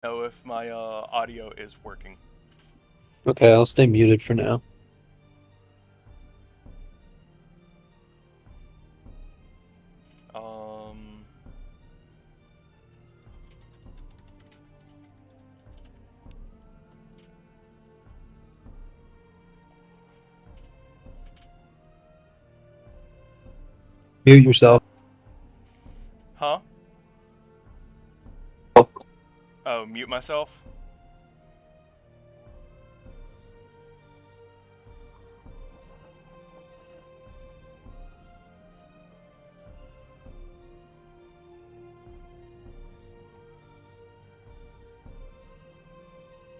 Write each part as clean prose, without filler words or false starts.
Know if my audio is working. Okay, I'll stay muted for now. Um, Mute yourself. huh? Oh, mute myself?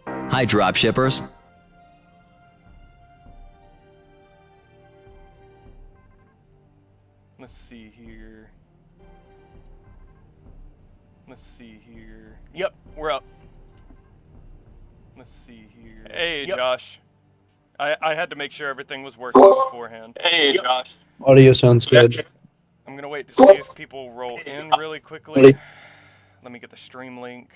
Hi, dropshippers. Let's see here. Let's see here. Yep, we're up. Let's see here. Hey, yep. Josh. I had to make sure everything was working beforehand. Hey, yep. Josh. Audio sounds good. I'm gonna wait to see if people roll in really quickly. Let me get the stream link.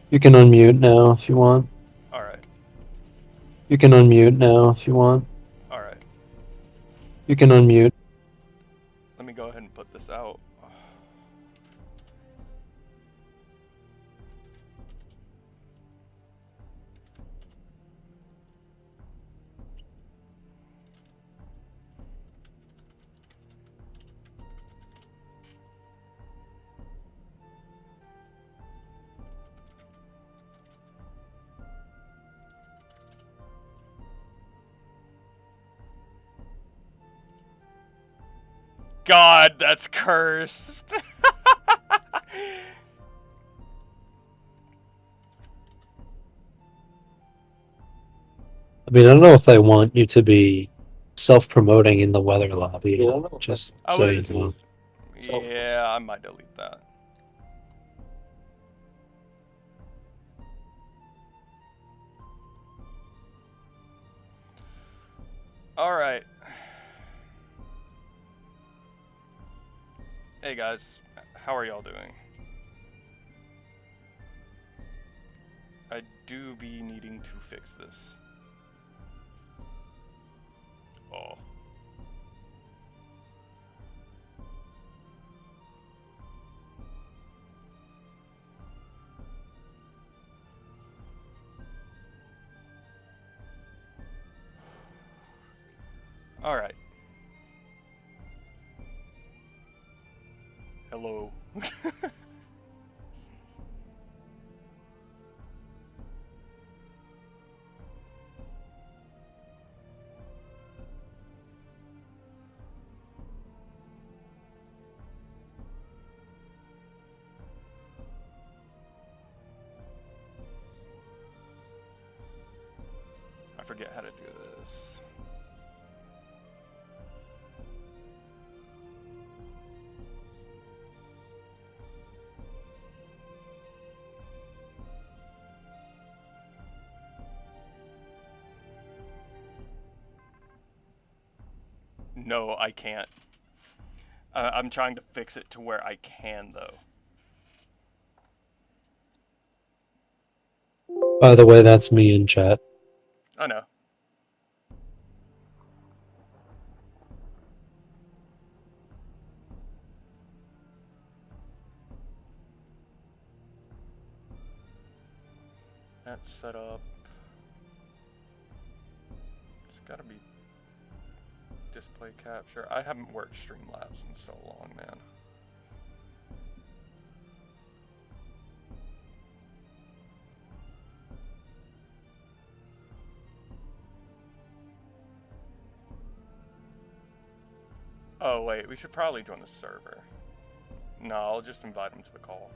You can unmute now if you want. Alright, You can unmute now if you want. alright. You can unmute. Let me go ahead and put this out. God, that's cursed. I mean, I don't know if I want you to be self-promoting in the weather lobby. Just I so you was. know. Yeah, I might delete that. Alright. Hey guys, how are y'all doing? I do be needing to fix this. Oh. Alright. Hello. I forget how to do this. No, I can't. I'm trying to fix it to where I can, though. By the way, that's me in chat. I know. That's set up. It's gotta be display capture. I haven't worked Streamlabs in so long, man. Oh, wait, we should probably join the server. No, I'll just invite him to the call.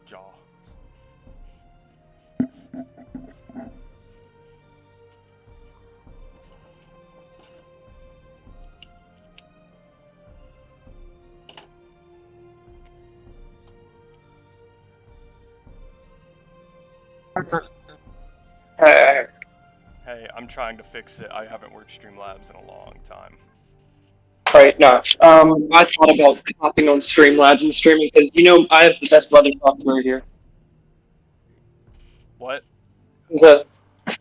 Jaw. Uh, Hey, I'm trying to fix it. I haven't worked Streamlabs in a long time. right, no. I thought about hopping on Streamlabs and streaming because I have the best weather software here. What?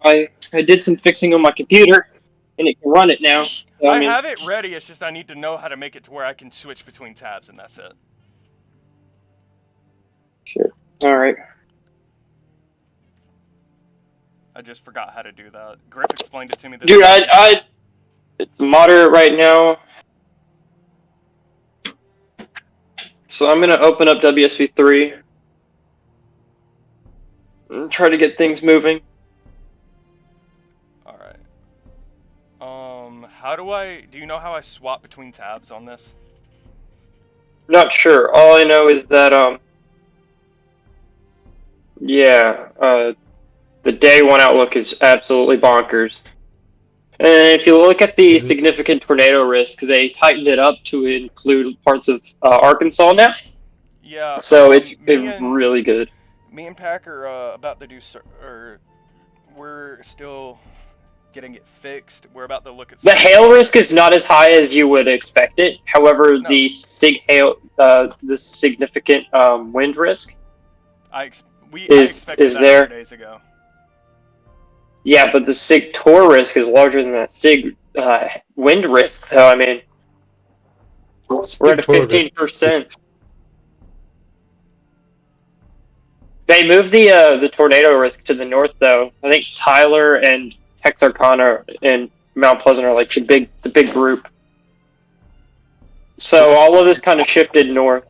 I did some fixing on my computer, and it can run it now. So, I have it ready. It's just I need to know how to make it to where I can switch between tabs, and that's it. Sure. All right. I just forgot how to do that. Griff explained it to me. Dude, it's moderate right now. So I'm gonna open up WSV3 and try to get things moving. All right. How do you know how I swap between tabs on this? Not sure. All I know is that the day one outlook is absolutely bonkers. And if you look at the significant tornado risk, they tightened it up to include parts of Arkansas now. Yeah. So it's really good. Me and Pack are about to do, we're still getting it fixed. We're about to look at the hail risk is not as high as you would expect it. However, No. the significant wind risk I expected is that there. 2 days ago. Yeah, but the sig tor risk is larger than that sig wind risk. So I mean, we're at 15%. They moved the tornado risk to the north, though. I think Tyler and Texarkana and Mount Pleasant are like the big group. So all of this kind of shifted north.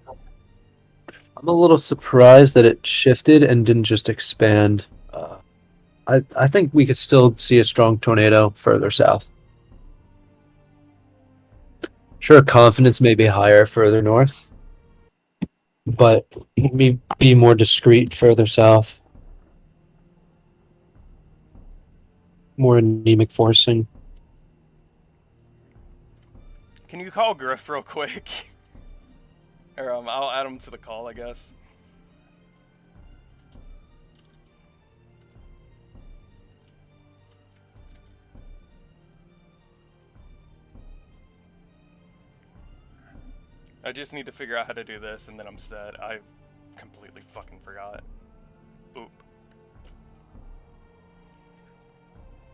I'm a little surprised that it shifted and didn't just expand. I think we could still see a strong tornado further south. Sure, confidence may be higher further north, but it may be more discreet further south. More anemic forcing. Can you call Griff real quick? Or I'll add him to the call, I guess. I just need to figure out how to do this, and then I'm set. I completely fucking forgot. Oop.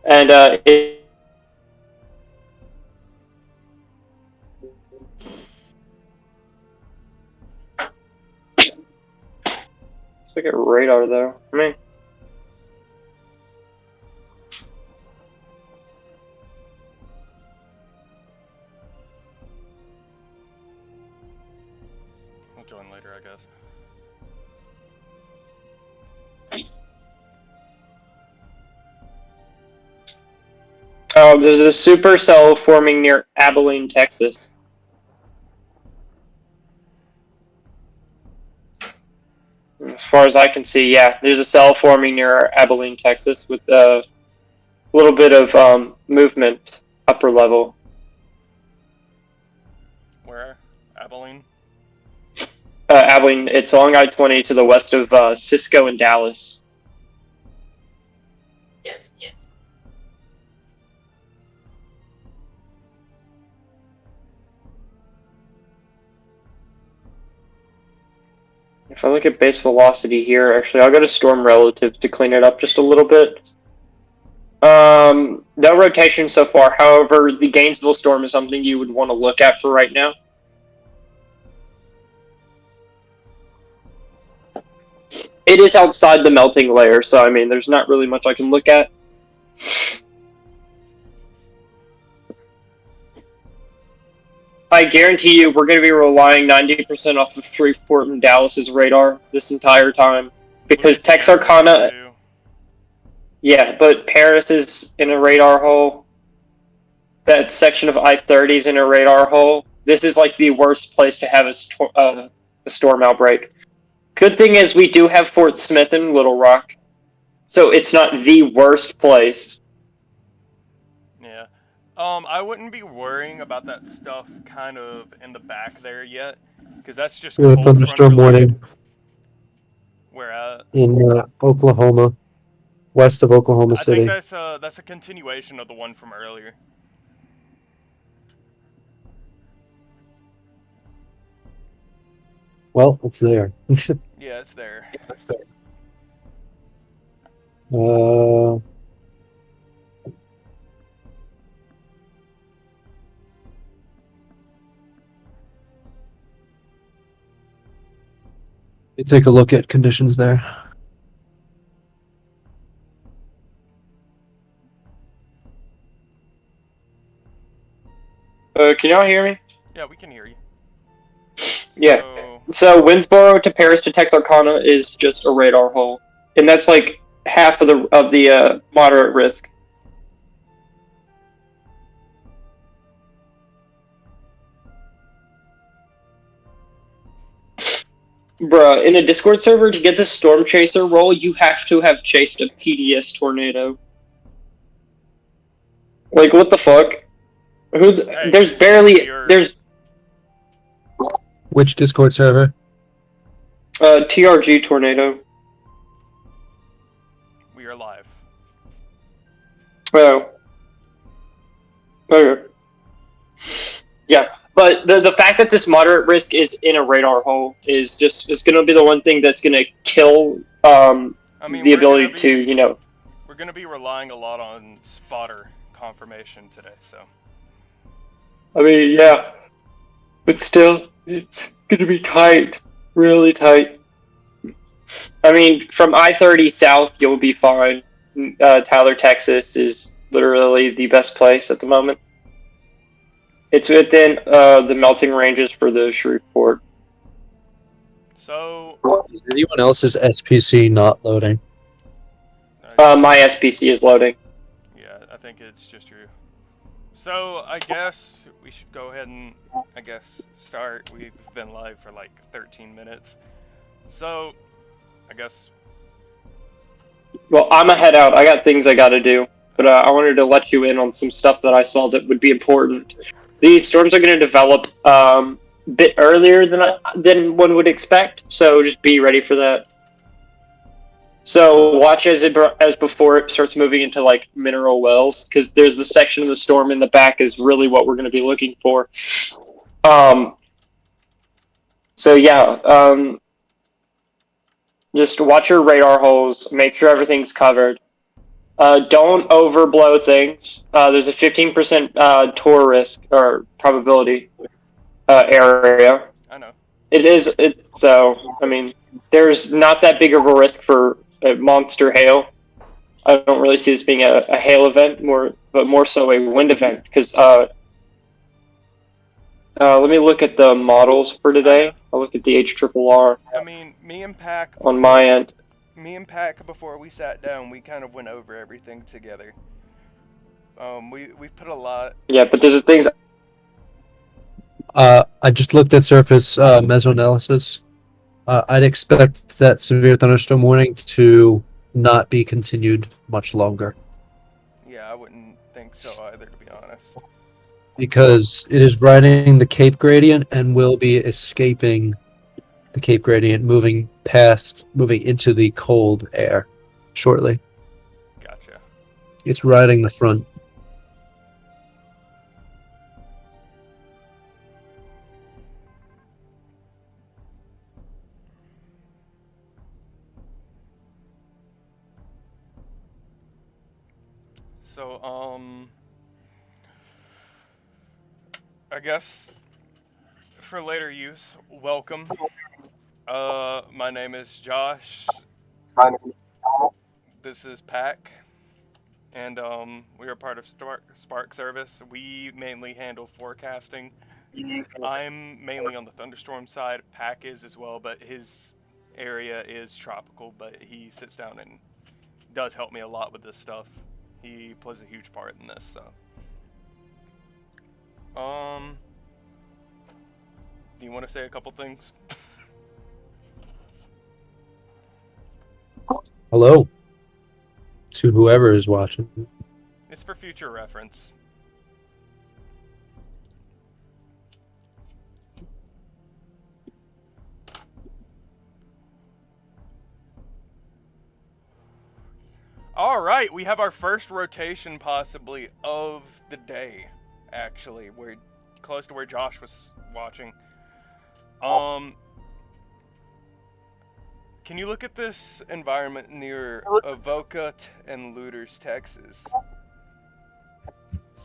And it's like a radar, though. I mean, I'll join later, I guess. there's a supercell forming near Abilene, Texas. As far as I can see, yeah, there's a cell forming near Abilene, Texas, with a little bit of movement upper level. Where? Abilene? Abilene, it's along I-20 to the west of Cisco and Dallas. Yes, yes. If I look at base velocity here, actually, I'll go to storm relative to clean it up just a little bit. No rotation so far. However, the Gainesville storm is something you would want to look at for right now. It is outside the melting layer, so I mean, there's not really much I can look at. I guarantee you we're going to be relying 90% off of Shreveport and Dallas's radar this entire time. Because Texarkana... Yeah, but Paris is in a radar hole. That section of I-30 is in a radar hole. This is like the worst place to have a storm outbreak. Good thing is we do have Fort Smith in Little Rock. So it's not the worst place. Yeah. I wouldn't be worrying about that stuff kind of in the back there yet. Because that's just thunderstorm warning. Where at? In Oklahoma. west of Oklahoma I City. think that's a continuation of the one from earlier. Well, it's there. Yeah, it's there. Uh, you take a look at conditions there. Can y'all hear me? Yeah, we can hear you. Yeah. So Winsboro to Paris to Texarkana is just a radar hole, and that's like half of the moderate risk. Bruh, in a Discord server, to get the Storm Chaser role, you have to have chased a PDS tornado. Like, what the fuck? Hey, there's barely there's Which Discord server? TRG tornado. We are live. Oh. Okay. Yeah, but the fact that this moderate risk is in a radar hole is going to be the one thing that's going to kill I mean, the ability to, We're going to be relying a lot on spotter confirmation today, so. I mean, yeah, but still, it's going to be tight, really tight. I mean, from I-30 south, you'll be fine. Tyler, Texas is literally the best place at the moment. It's within the melting ranges for the Shreveport. So. Is anyone else's SPC not loading? My SPC is loading. Yeah, I think it's just you. So, I guess we should go ahead and, start. We've been live for like 13 minutes. So, I guess. Well, I'm a head out. I got things I got to do. But I wanted to let you in on some stuff that I saw that would be important. These storms are going to develop a bit earlier than one would expect, so just be ready for that. So watch as before it starts moving into like mineral wells, because there's the section of the storm in the back is really what we're going to be looking for. So yeah, just watch your radar holes, make sure everything's covered. Don't overblow things. There's a 15% tour risk or probability area. I know. So, I mean, there's not that big of a risk for a monster hail. I don't really see this being a hail event, but more so a wind event. Because let me look at the models for today. I'll look at the HRRR. I mean, me and Pac. On my end. Me and Pac, before we sat down, we kind of went over everything together. We put a lot. Yeah, but there's things. I just looked at surface mesoanalysis. I'd expect that severe thunderstorm warning to not be continued much longer. Yeah, I wouldn't think so either, to be honest. Because it is riding the Cape gradient and will be escaping the Cape gradient, moving into the cold air shortly. Gotcha. It's riding the front. So, I guess for later use, welcome. My name is Josh. This is Pac, and we are part of Spark Service. We mainly handle forecasting. I'm mainly on the thunderstorm side. Pac is as well, but his area is tropical. But he sits down and does help me a lot with this stuff. He plays a huge part in this. So, do you want to say a couple things? Hello to whoever is watching. It's for future reference. All right, we have our first rotation possibly of the day. Actually, we're close to where Josh was watching. Can you look at this environment near Avoca and Looters, Texas?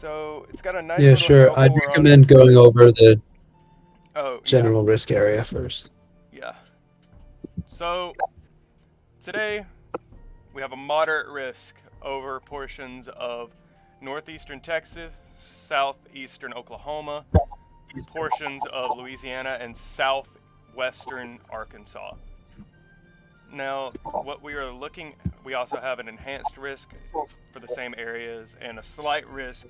So it's got a nice. Yeah, little sure. I'd hellcore on recommend it. going over the Oh, general risk area first. Yeah. So today we have a moderate risk over portions of northeastern Texas, southeastern Oklahoma, portions of Louisiana, and southwestern Arkansas. Now, what we are looking, we also have an enhanced risk for the same areas and a slight risk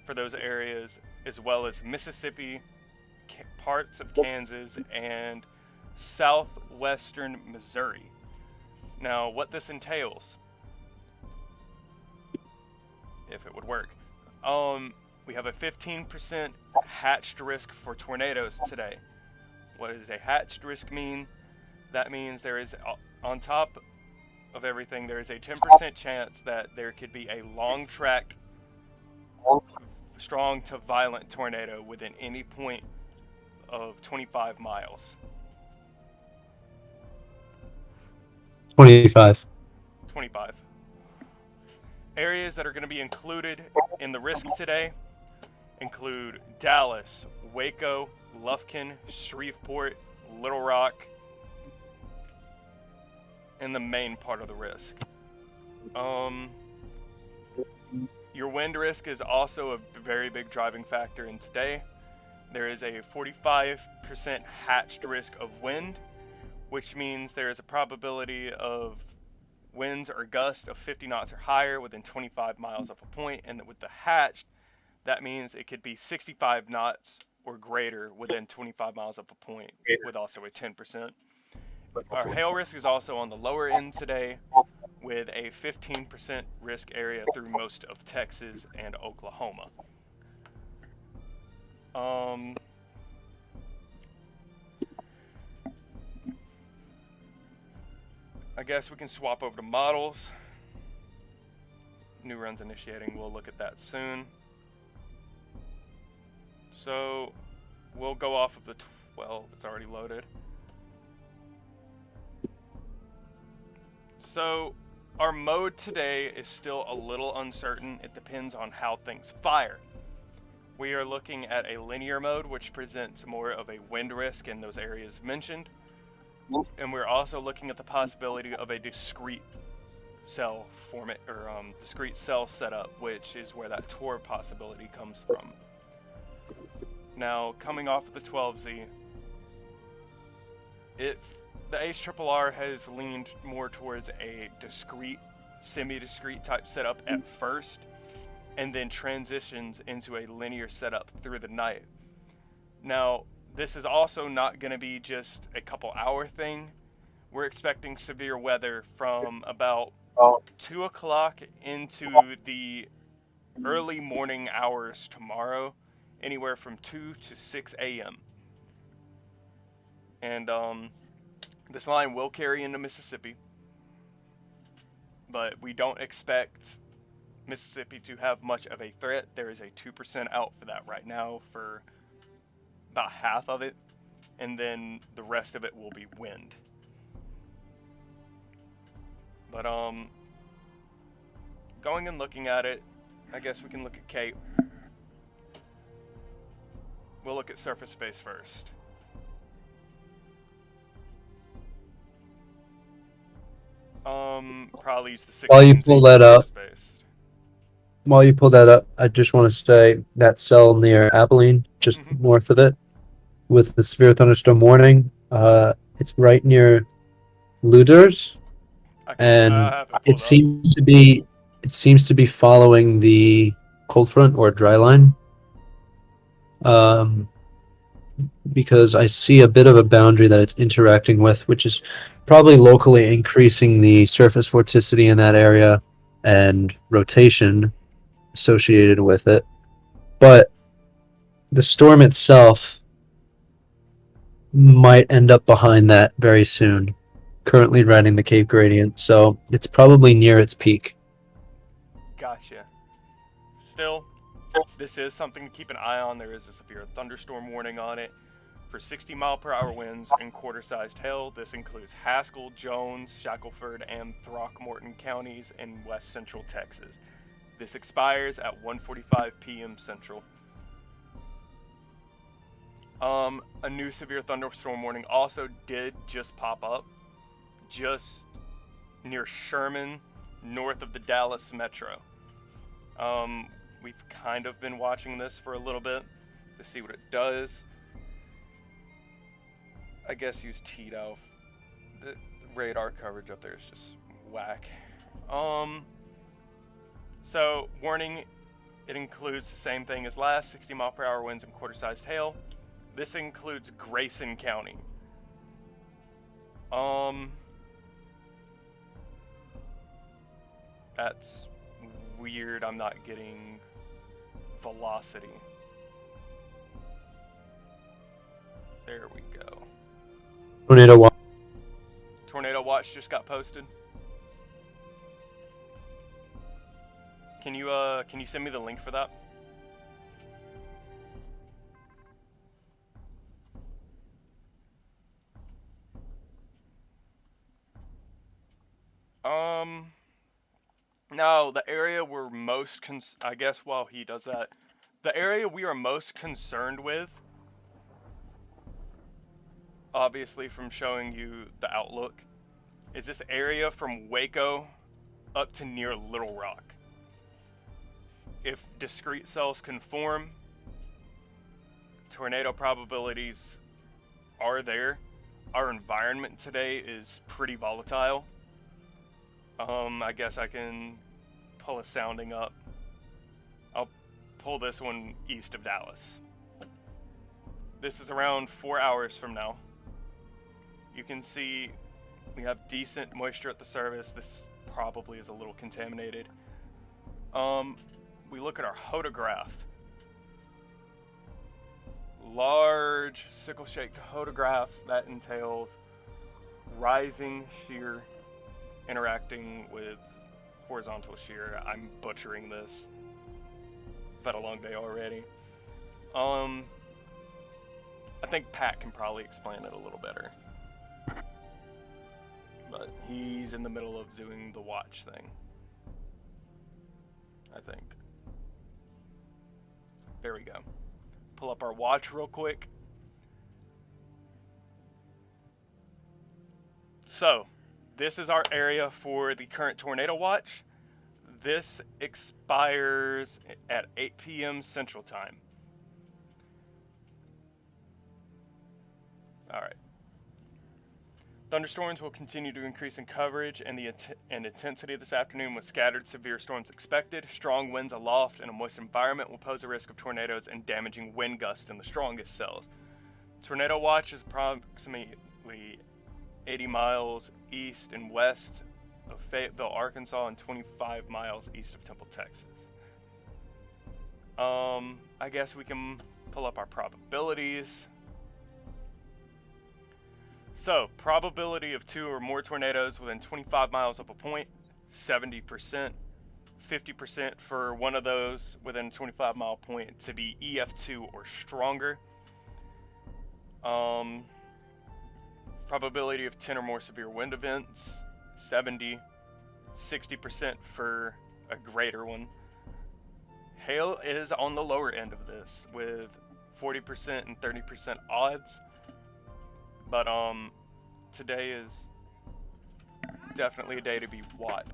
for those areas, as well as Mississippi, parts of Kansas, and southwestern Missouri. Now, what this entails, if it would work, we have a 15% hatched risk for tornadoes today. What does a hatched risk mean? That means there is, on top of everything, there is a 10% chance that there could be a long track, strong to violent tornado within any point of 25 miles. 25. 25. Areas that are going to be included in the risk today include Dallas, Waco, Lufkin, Shreveport, Little Rock, and the main part of the risk. Your wind risk is also a very big driving factor in today. There is a 45% hatched risk of wind, which means there is a probability of winds or gusts of 50 knots or higher within 25 miles of a point, and with the hatched, that means it could be 65 knots or greater within 25 miles of a point, with also a 10%. Our hail risk is also on the lower end today, with a 15% risk area through most of Texas and Oklahoma. I guess we can swap over to models. New runs initiating, we'll look at that soon. So we'll go off of the 12, it's already loaded. So our mode today is still a little uncertain. It depends on how things fire. We are looking at a linear mode, which presents more of a wind risk in those areas mentioned. And we're also looking at the possibility of a discrete cell format, or discrete cell setup, which is where that TOR possibility comes from. Now, coming off of the 12Z, the HRRR has leaned more towards a discrete, semi-discrete type setup at first, and then transitions into a linear setup through the night. Now, this is also not going to be just a couple hour thing. We're expecting severe weather from about 2 o'clock into the early morning hours tomorrow, anywhere from 2 to 6 a.m. And this line will carry into Mississippi, but we don't expect Mississippi to have much of a threat. There is a 2% out for that right now for about half of it, and then the rest of it will be wind. But going and looking at it, I guess we can look at Cape. We'll look at surface space first. Probably use the 16. While you pull that up, I just want to say that cell near Abilene, just north of it, with the severe thunderstorm warning, it's right near Luders, and it seems to be following the cold front or dry line. Because I see a bit of a boundary that it's interacting with, which is probably locally increasing the surface vorticity in that area and rotation associated with it. But the storm itself might end up behind that very soon, currently riding the Cape Gradient, so it's probably near its peak. Still, this is something to keep an eye on. There is a severe thunderstorm warning on it for 60-mile-per-hour winds and quarter-sized hail. This includes Haskell, Jones, Shackelford, and Throckmorton counties in west central Texas. This expires at 1:45 p.m. Central. A new severe thunderstorm warning also did just pop up, just near Sherman, north of the Dallas metro. We've kind of been watching this for a little bit to see what it does. I guess use TDAL. The radar coverage up there is just whack. So, warning, it includes the same thing as last, 60-mile-per-hour winds and quarter-sized hail. This includes Grayson County. That's weird. I'm not getting velocity. There we go. Tornado watch. Tornado watch just got posted. Can you send me the link for that? No, the area we're most I guess while he does that, the area we are most concerned with, obviously from showing you the outlook, is this area from Waco up to near Little Rock. If discrete cells can form, tornado probabilities are there. Our environment today is pretty volatile. I guess I can pull a sounding up. I'll pull this one east of Dallas. This is around 4 hours from now. You can see we have decent moisture at the surface. This probably is a little contaminated. We look at our hodograph. Large sickle shake hodographs, that entails rising shear interacting with horizontal shear. I'm butchering this. I've had a long day already. I think Pat can probably explain it a little better. But he's in the middle of doing the watch thing, I think. There we go. Pull up our watch real quick. So, this is our area for the current tornado watch. This expires at 8 p.m. Central Time. All right. Thunderstorms will continue to increase in coverage and intensity this afternoon with scattered severe storms expected. Strong winds aloft and a moist environment will pose a risk of tornadoes and damaging wind gusts in the strongest cells. Tornado watch is approximately 80 miles east and west of Fayetteville, Arkansas, and 25 miles east of Temple, Texas. I guess we can pull up our probabilities. So, probability of 2 or more tornadoes within 25 miles of a point, 70%. 50% for one of those within a 25-mile point to be EF2 or stronger. Probability of 10 or more severe wind events, 70. 60% for a greater one. Hail is on the lower end of this with 40% and 30% odds. But today is definitely a day to be watched.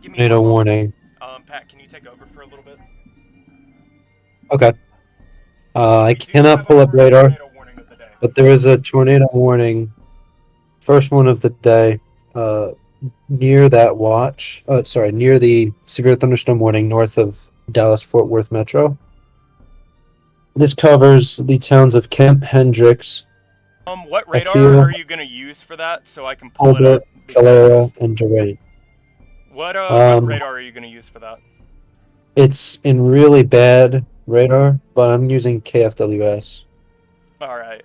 Tornado warning. Pat, can you take over for a little bit? Okay. I cannot pull up radar, but there is a tornado warning. First one of the day, near that watch. Near the severe thunderstorm warning north of Dallas-Fort Worth Metro. This covers the towns of Kemp, Hendricks. What radar are you gonna use for that so I can pull it up? Calera, and Durant. What Um, radar are you gonna use for that? it's in really bad radar, but I'm using KFWS. All right.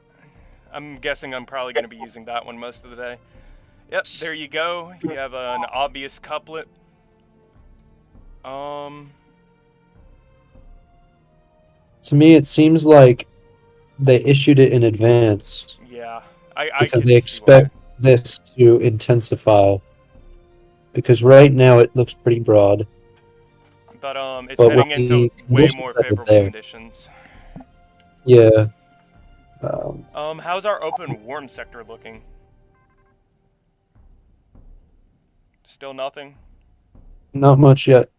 I'm guessing I'm probably gonna be using that one most of the day. Yep, there you go. You have an obvious couplet. To me, it seems like they issued it in advance Yeah, I because can they see expect this to intensify. Because right now it looks pretty broad, why. But it's but with heading into the way conditions more that are favorable there, conditions. yeah. How's our open warm sector looking? Still nothing? Not much yet.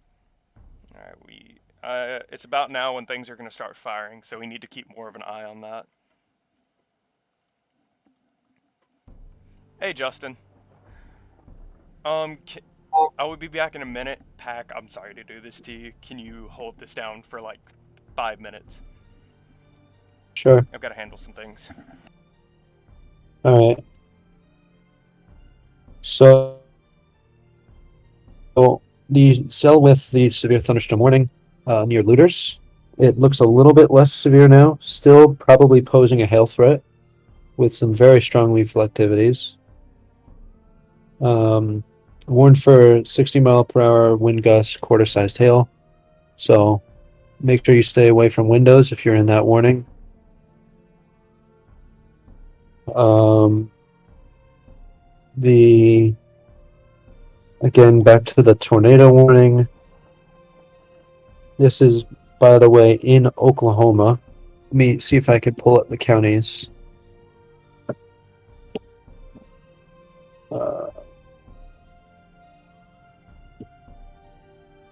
Alright, it's about now when things are going to start firing, so we need to keep more of an eye on that. Hey, Justin. I will be back in a minute. Pack, I'm sorry to do this to you. Can you hold this down for like 5 minutes? Sure. I've got to handle some things. All right. So the cell with the severe thunderstorm warning near Looters, it looks a little bit less severe now. Still probably posing a hail threat with some very strong reflectivities. Warned for 60-mile-per-hour wind gusts, quarter-sized hail. So make sure you stay away from windows if you're in that warning. Again, back to the tornado warning. This is, by the way, in Oklahoma. Let me see if I could pull up the counties.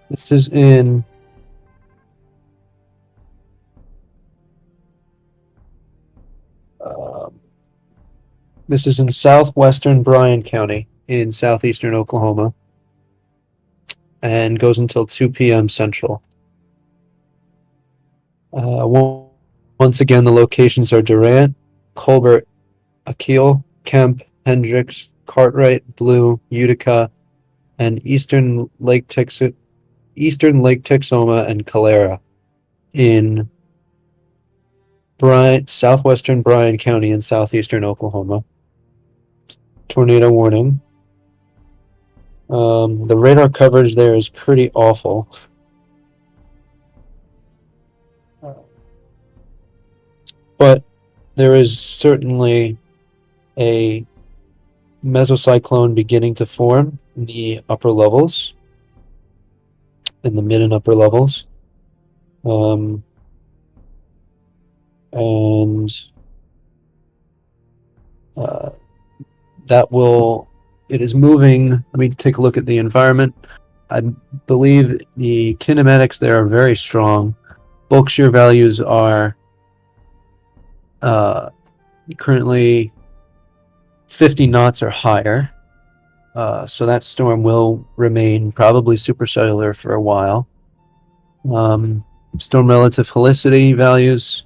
This is in southwestern Bryan County in southeastern Oklahoma, and goes until 2 p.m. Central. Once again, the locations are Durant, Colbert, Akil, Kemp, Hendricks, Cartwright, Blue, Utica, and Eastern Lake Texoma and Calera in southwestern Bryan County in southeastern Oklahoma. Tornado warning. The radar coverage there is pretty awful. But there is certainly a mesocyclone beginning to form in the upper levels, in the mid and upper levels. It is moving. Let me take a look at the environment. I believe the kinematics there are very strong. Bulk shear values are currently 50 knots or higher. So that storm will remain probably supercellular for a while. Storm relative helicity values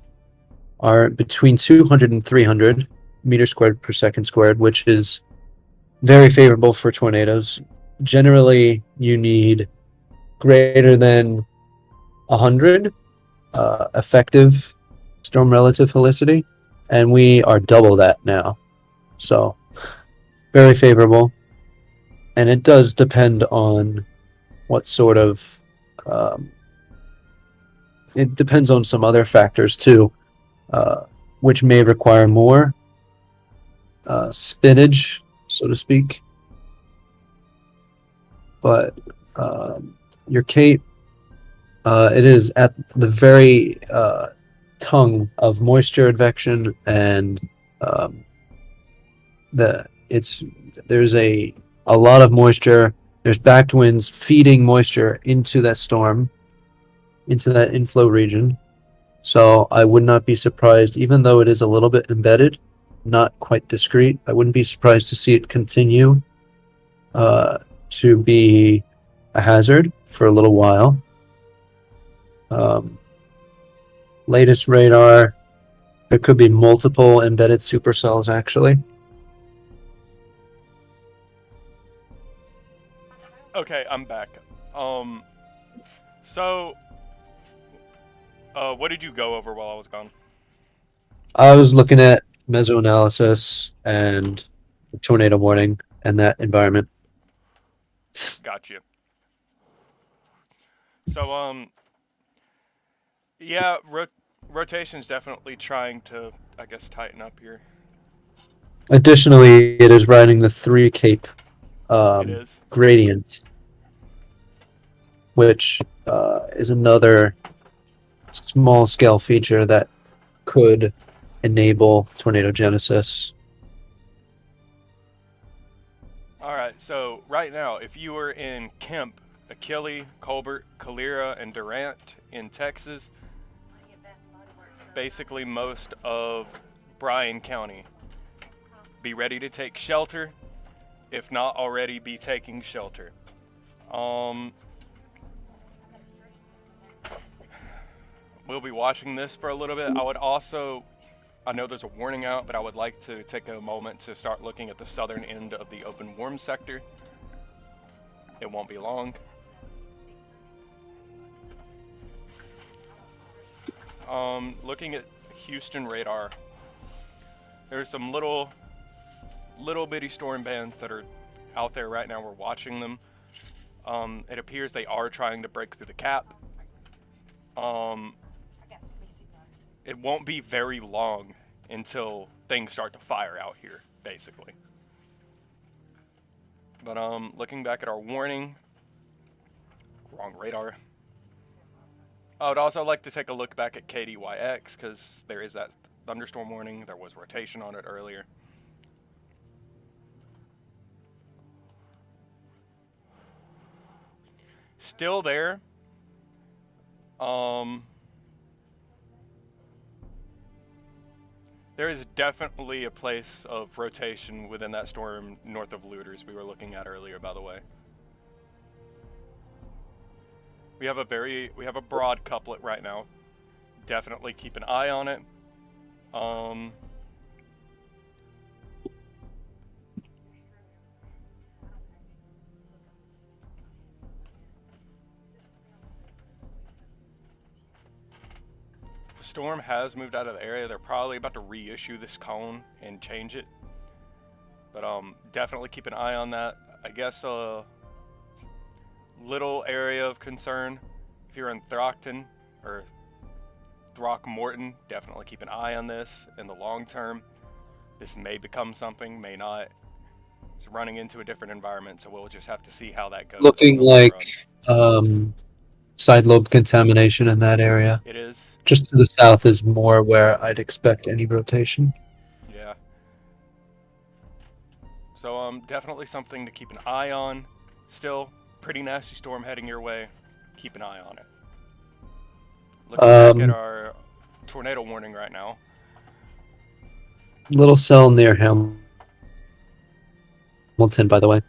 are between 200 and 300 meters squared per second squared, which is very favorable for tornadoes. Generally, you need greater than 100 effective storm relative helicity, and we are double that now. So, very favorable. And it does depend on what sort of... it depends on some other factors, too, which may require more spinach, so to speak. But your Cape, it is at the very tongue of moisture advection, and there's a lot of moisture. There's backed winds feeding moisture into that storm, into that inflow region. So I would not be surprised, even though it is a little bit embedded, not quite discrete, I wouldn't be surprised to see it continue to be a hazard for a little while. Latest radar, there could be multiple embedded supercells, actually. Okay, I'm back. Um, so, what did you go over while I was gone? I was looking at mesoanalysis and tornado warning and that environment. Got you. So, yeah, rotation's definitely trying to, I guess, tighten up here. Additionally, it is riding the 3 Cape It is. gradient, which is another small scale feature that could enable tornado genesis. All right, so right now, if you were in Kemp, Achille, Colbert, Calera, and Durant in Texas, basically most of Bryan County, be ready to take shelter, if not already be taking shelter. We'll be watching this for a little bit. I know there's a warning out, but I would like to take a moment to start looking at the southern end of the open worm sector. It won't be long. Looking at Houston radar, there's some little bitty storm bands that are out there right now. We're watching them. It appears they are trying to break through the cap. It won't be very long until things start to fire out here, basically. But looking back at our warning, wrong radar. I would also like to take a look back at KDYX because there is that thunderstorm warning. There was rotation on it earlier. Still there. There is definitely a place of rotation within that storm north of Looters we were looking at earlier, by the way. We have a broad couplet right now. Definitely keep an eye on it. The storm has moved out of the area. They're probably about to reissue this cone and change it. But definitely keep an eye on that. I guess a little area of concern, if you're in Throckton or Throckmorton, definitely keep an eye on this in the long term. This may become something, may not. It's running into a different environment, so we'll just have to see how that goes. Looking like side lobe contamination in that area. It is. Just to the south is more where I'd expect any rotation. Yeah. So definitely something to keep an eye on. Still, pretty nasty storm heading your way. Keep an eye on it. Looking back at our tornado warning right now. Little cell near Hamilton, by the way.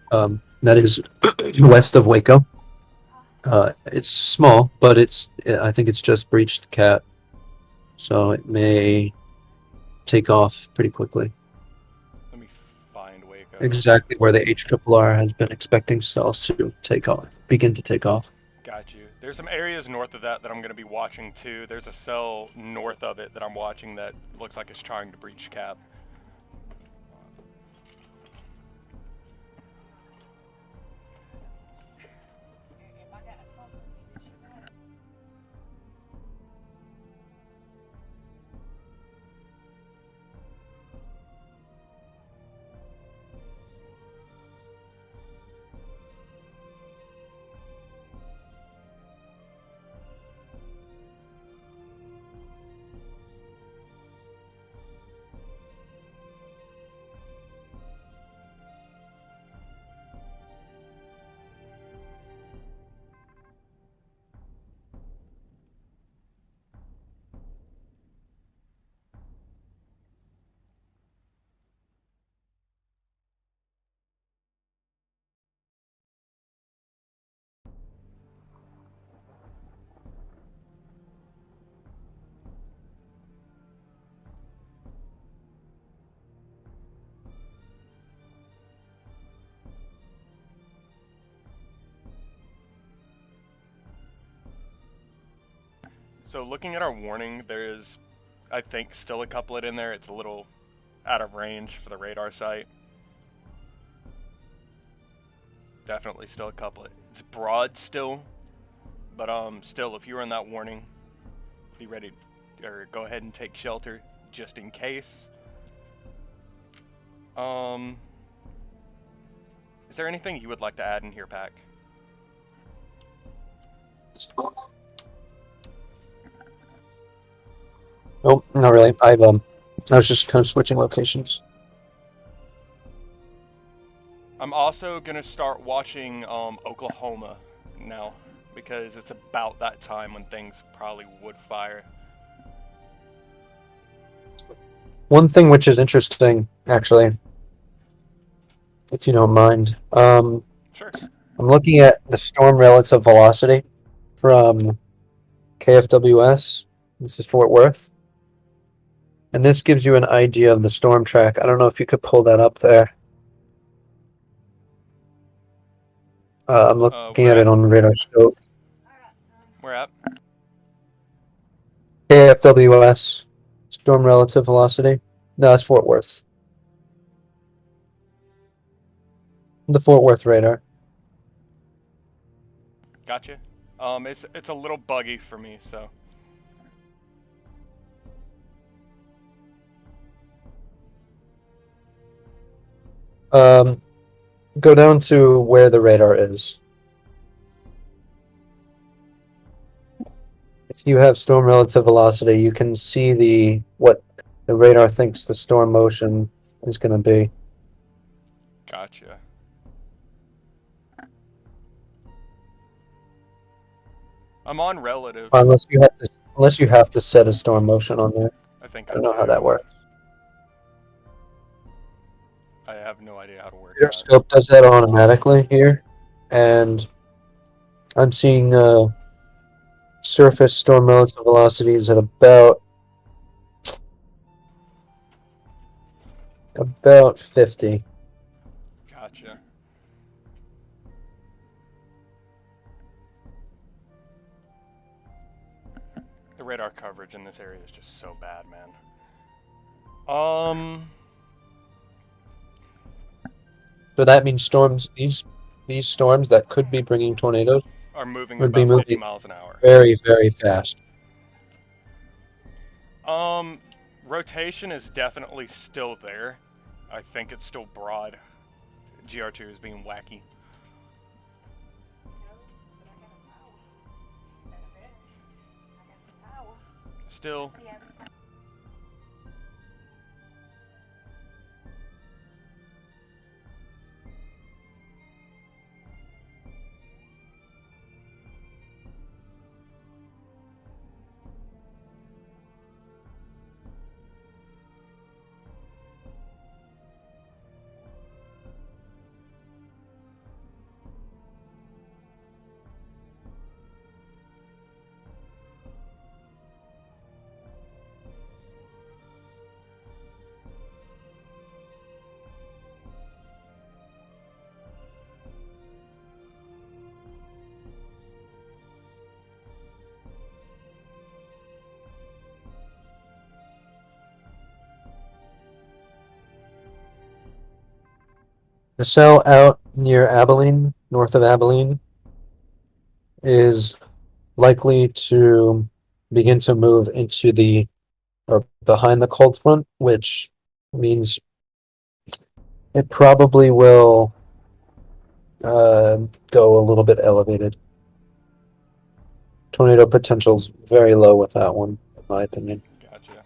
That is west of Waco. It's small, but I think it's just breached the cat, so it may take off pretty quickly. Let me find Waco. Exactly where the HRRR has been expecting cells to begin to take off. Got you. There's some areas north of that I'm going to be watching too. There's a cell north of it that I'm watching that looks like it's trying to breach cap. So looking at our warning, there is, I think, still a couplet in there. It's a little out of range for the radar site. Definitely still a couplet. It's broad still, but still, if you were in that warning, be ready, or go ahead and take shelter just in case. Is there anything you would like to add in here, Pack? Nope, not really. I was just kind of switching locations. I'm also gonna start watching Oklahoma now because it's about that time when things probably would fire. One thing which is interesting, actually, if you don't mind, Sure. I'm looking at the storm relative velocity from KFWS. This is Fort Worth. And this gives you an idea of the storm track. I don't know if you could pull that up there. I'm looking at it on radar scope. Where at? KFWS, storm relative velocity. No, that's Fort Worth. The Fort Worth radar. Gotcha. It's a little buggy for me, so. Go down to where the radar is. If you have storm relative velocity, you can see what the radar thinks the storm motion is going to be. Gotcha. I'm on relative. Unless you have to set a storm motion on there. I think I don't know how that works. I have no idea how to work Radar that. scope does that automatically here, and I'm seeing surface storm relative velocities at about 50. Gotcha. The radar coverage in this area is just so bad, man. So that means storms. These storms that could be bringing tornadoes are moving would about be 50 moving miles an hour. very, very fast. Rotation is definitely still there. I think it's still broad. GR2 is being wacky. Still. The cell out near Abilene, north of Abilene, is likely to begin to move into or behind the cold front, which means it probably will go a little bit elevated. Tornado potential's very low with that one, in my opinion. Gotcha.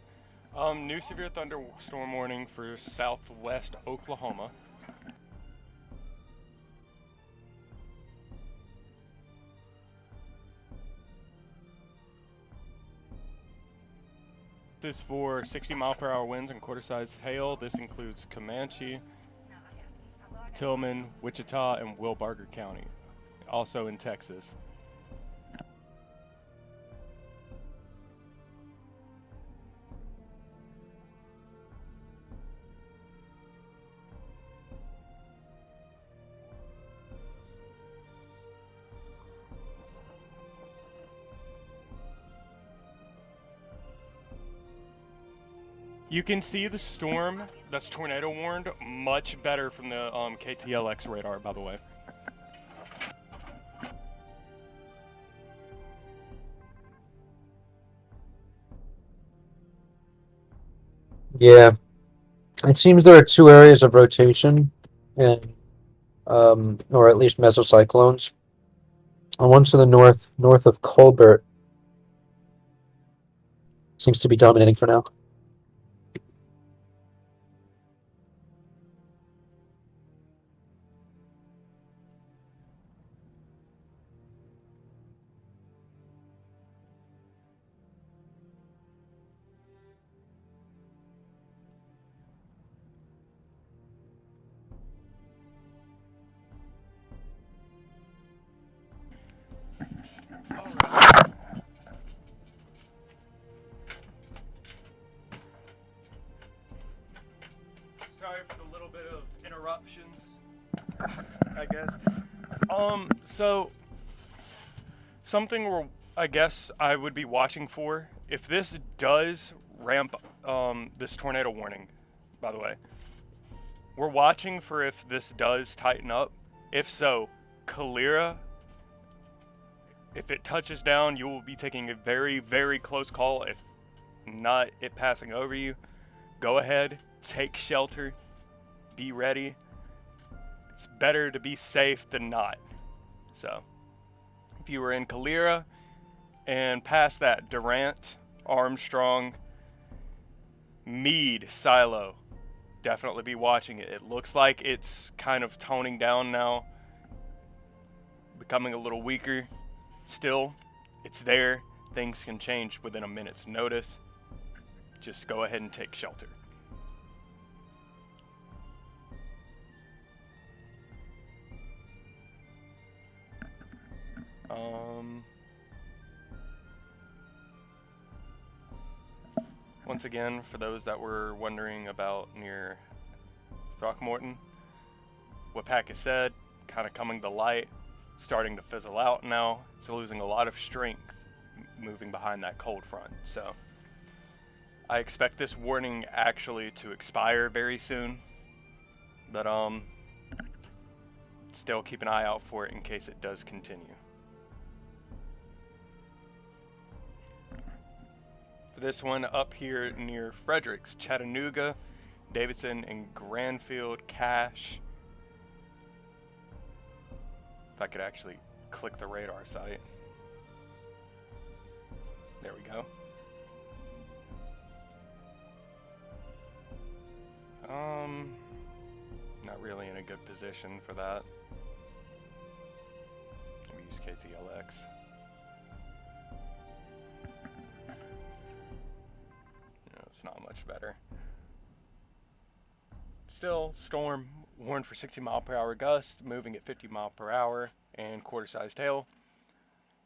New severe thunderstorm warning for southwest Oklahoma. This is for 60-mile-per-hour winds and quarter-sized hail. This includes Comanche, Tillman, Wichita, and Will Barger County, also in Texas. You can see the storm that's tornado warned much better from the KTLX radar, by the way. Yeah, it seems there are two areas of rotation, and or at least mesocyclones. One to the north of Colbert, seems to be dominating for now. Alright. Sorry for the little bit of interruptions, I guess. So something I guess I would be watching for if this does ramp this tornado warning, by the way. We're watching for if this does tighten up. If so, Calera, if it touches down, you will be taking a very, very close call. If not it passing over you, go ahead, take shelter, be ready. It's better to be safe than not. So, if you were in Calera and past that, Durant, Armstrong, Meade, Silo, definitely be watching it. It looks like it's kind of toning down now, becoming a little weaker. Still, it's there. Things can change within a minute's notice. Just go ahead and take shelter. Once again, for those that were wondering about near Throckmorton, what Pack has said, kind of coming to light, starting to fizzle out now. It's losing a lot of strength moving behind that cold front. So I expect this warning actually to expire very soon. But still keep an eye out for it in case it does continue. For this one up here near Fredericks, Chattanooga, Davidson, and Granfield, Cache. If I could actually click the radar site. There we go. Not really in a good position for that. Let me use KTLX. No, it's not much better. Still, storm warned for 60-mile-per-hour gusts, moving at 50 mile per hour, and quarter-sized hail.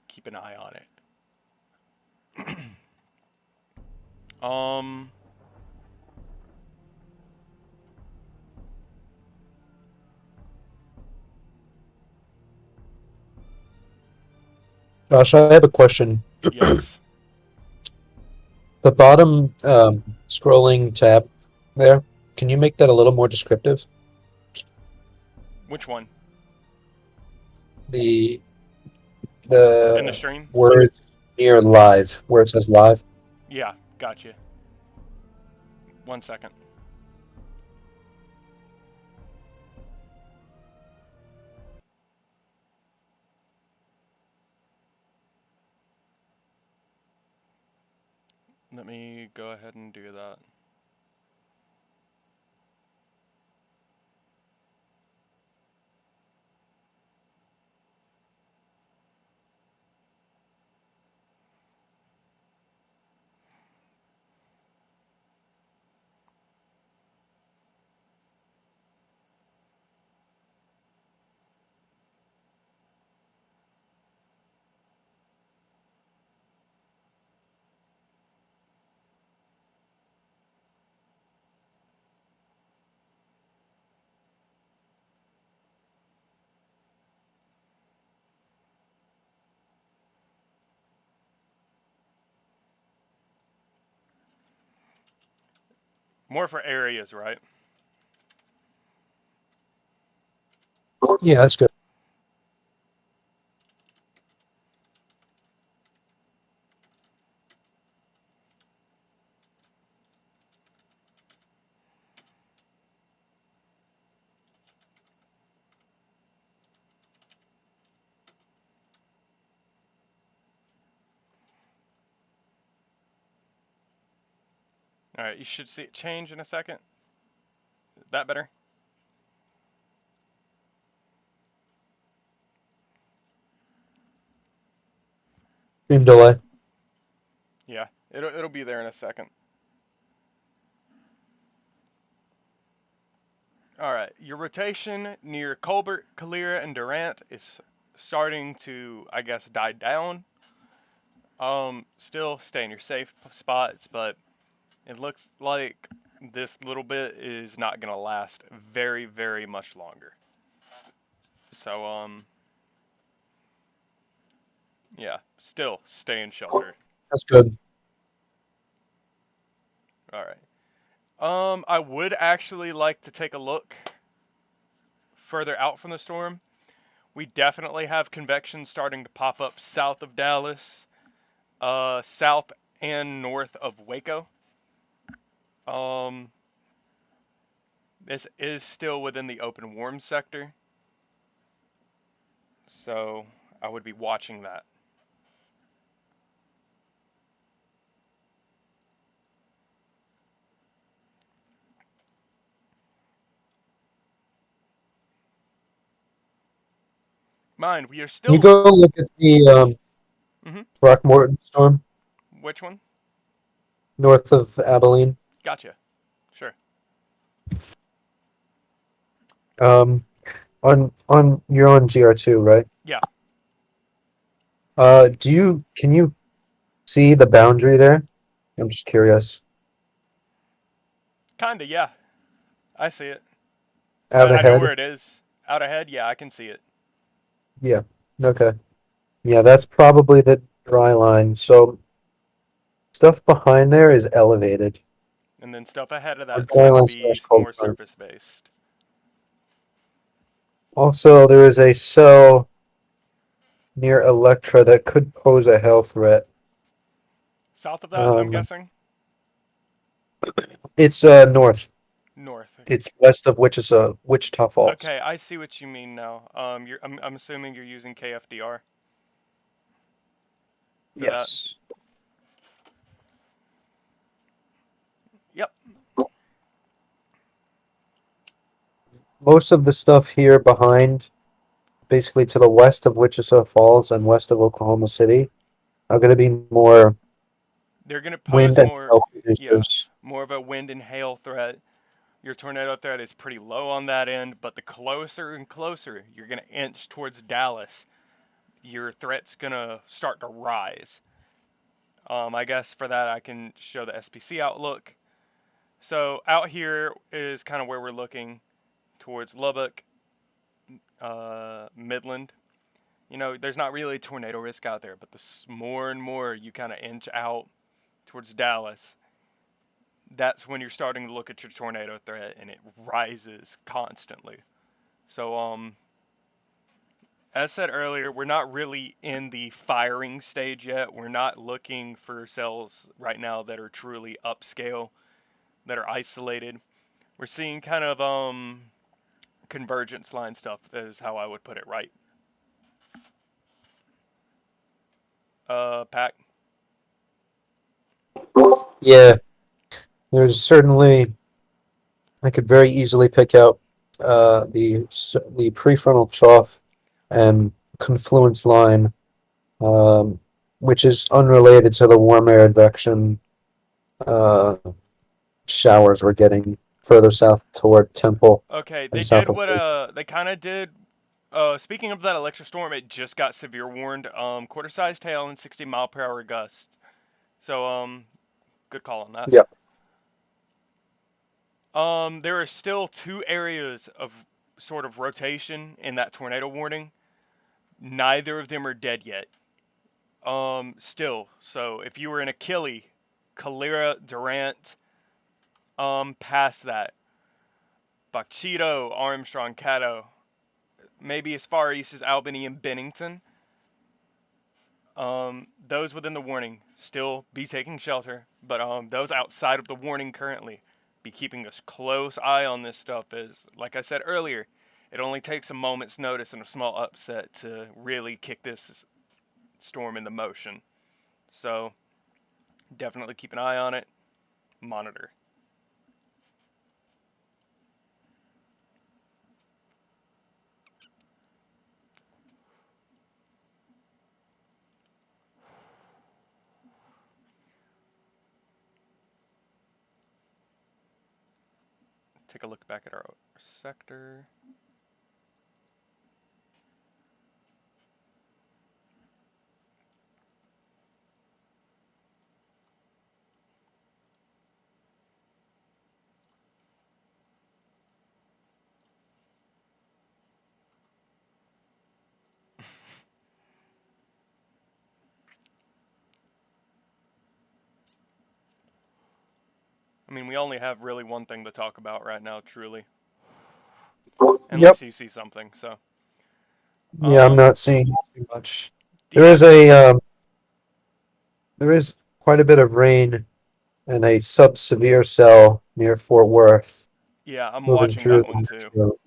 Keep an eye on it. Josh, I have a question. Yes. The bottom scrolling tab there, can you make that a little more descriptive? Which one? The In the stream? word near live, where it says live. Yeah, gotcha. 1 second. Let me go ahead and do that. More for areas, right? Yeah, that's good. All right, you should see it change in a second. That better? Stream delay. Yeah, it'll be there in a second. All right, your rotation near Colbert, Calera, and Durant is starting to, I guess, die down. Still stay in your safe spots, but it looks like this little bit is not gonna last very, very much longer. So, yeah, still stay in shelter. That's good. All right. I would actually like to take a look further out from the storm. We definitely have convection starting to pop up south of Dallas, south and north of Waco. This is still within the open warm sector, so I would be watching that. Mind, we are still. You go look at the Mhm. Throckmorton storm Which one? north of Abilene. Gotcha. Sure. On you're on GR2, right? Yeah. Can you see the boundary there? I'm just curious. Kinda, yeah. I see it. Out I know ahead? where it is. Out ahead, yeah, I can see it. Yeah. Okay. Yeah, that's probably the dry line. So stuff behind there is elevated. And then stuff ahead of Or that's dry gonna line be slash cold more front. surface based. Also, there is a cell near Electra that could pose a hail threat. South of that, I'm Um, guessing? it's north. North. It's west of Wichita Falls. Okay, I see what you mean now. I'm assuming you're using KFDR for that. Yes. Yep. Most of the stuff here behind, basically to the west of Wichita Falls and west of Oklahoma City, are going to be more They're gonna pose wind and more, hail yeah, producers. more of a wind and hail threat. Your tornado threat is pretty low on that end, but the closer and closer you're gonna inch towards Dallas, your threat's gonna start to rise. I guess for that I can show the SPC outlook. So out here is kind of where we're looking towards Lubbock, Midland. You know, there's not really tornado risk out there, but the more and more you kind of inch out towards Dallas, that's when you're starting to look at your tornado threat, and it rises constantly. So, as said earlier, we're not really in the firing stage yet. We're not looking for cells right now that are truly upscale, that are isolated. We're seeing kind of convergence line stuff, is how I would put it, right? Pack. Yeah, there's certainly I could very easily pick out the prefrontal trough and confluence line, which is unrelated to the warm air advection uh, showers we're getting further south toward Temple Okay, and they south did of. what they kind of did. Speaking of that electric storm, it just got severe warned. Quarter-sized hail and 60-mile-per-hour gusts. So good call on that. Yeah. There are still 2 areas of sort of rotation in that tornado warning. Neither of them are dead yet. Still, so if you were in Achille, Calera, Durant, Past that, Bachito, Armstrong, Caddo, maybe as far east as Albany and Bennington. Those within the warning still be taking shelter, but those outside of the warning currently be keeping a close eye on this stuff. As like I said earlier, it only takes a moment's notice and a small upset to really kick this storm into motion. So definitely keep an eye on it, monitor. Take a look back at our sector. I mean, we only have really one thing to talk about right now, truly. Unless you see something, so. Yeah, I'm not seeing too much. Do you There have- is a there is quite a bit of rain and a sub-severe cell near Fort Worth Yeah, I'm moving watching through that one the too.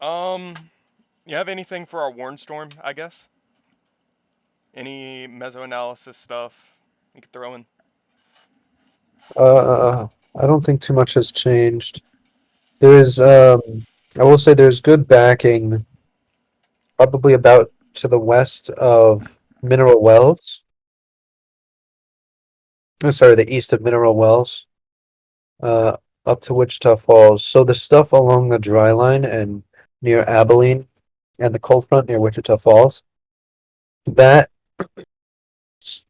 metro. You have anything for our warn storm, I guess? Any mesoanalysis stuff you could throw in? I don't think too much has changed. There is I will say there's good backing probably about to the west of Mineral Wells. Sorry, the east of Mineral Wells, uh, up to Wichita Falls. So the stuff along the dry line and near Abilene and the cold front near Wichita Falls, that,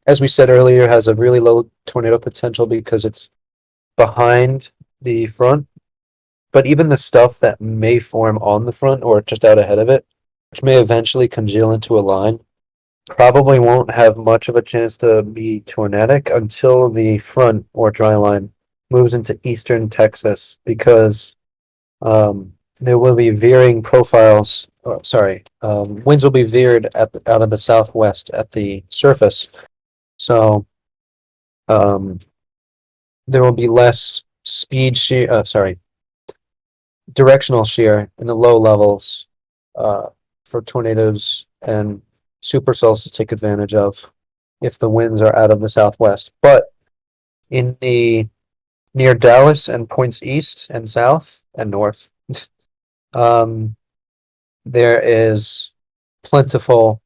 as we said earlier, has a really low tornado potential because it's behind the front. But even the stuff that may form on the front or just out ahead of it, which may eventually congeal into a line, probably won't have much of a chance to be tornadic until the front or dry line moves into eastern Texas because there will be veering profiles. Winds will be veered out of the southwest at the surface. So there will be less speed shear. Directional shear in the low levels for tornadoes and supercells to take advantage of if the winds are out of the southwest. But in the near Dallas and points east and south and north, there is plentiful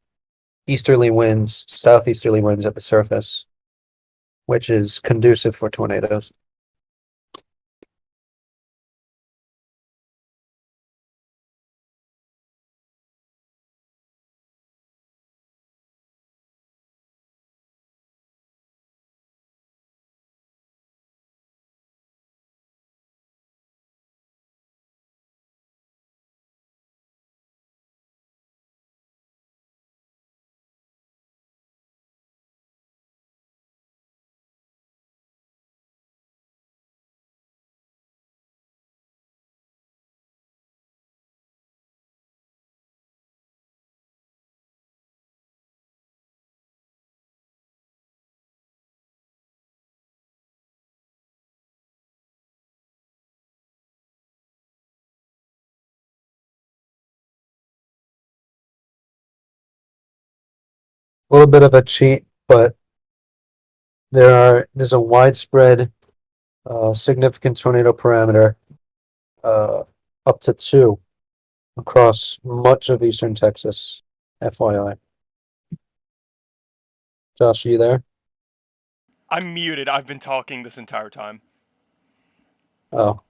easterly winds, southeasterly winds at the surface, which is conducive for tornadoes. A little bit of a cheat, but there's a widespread significant tornado parameter uh, up to 2 across much of eastern Texas. FYI. Josh, are you there? I'm muted. I've been talking this entire time. Oh,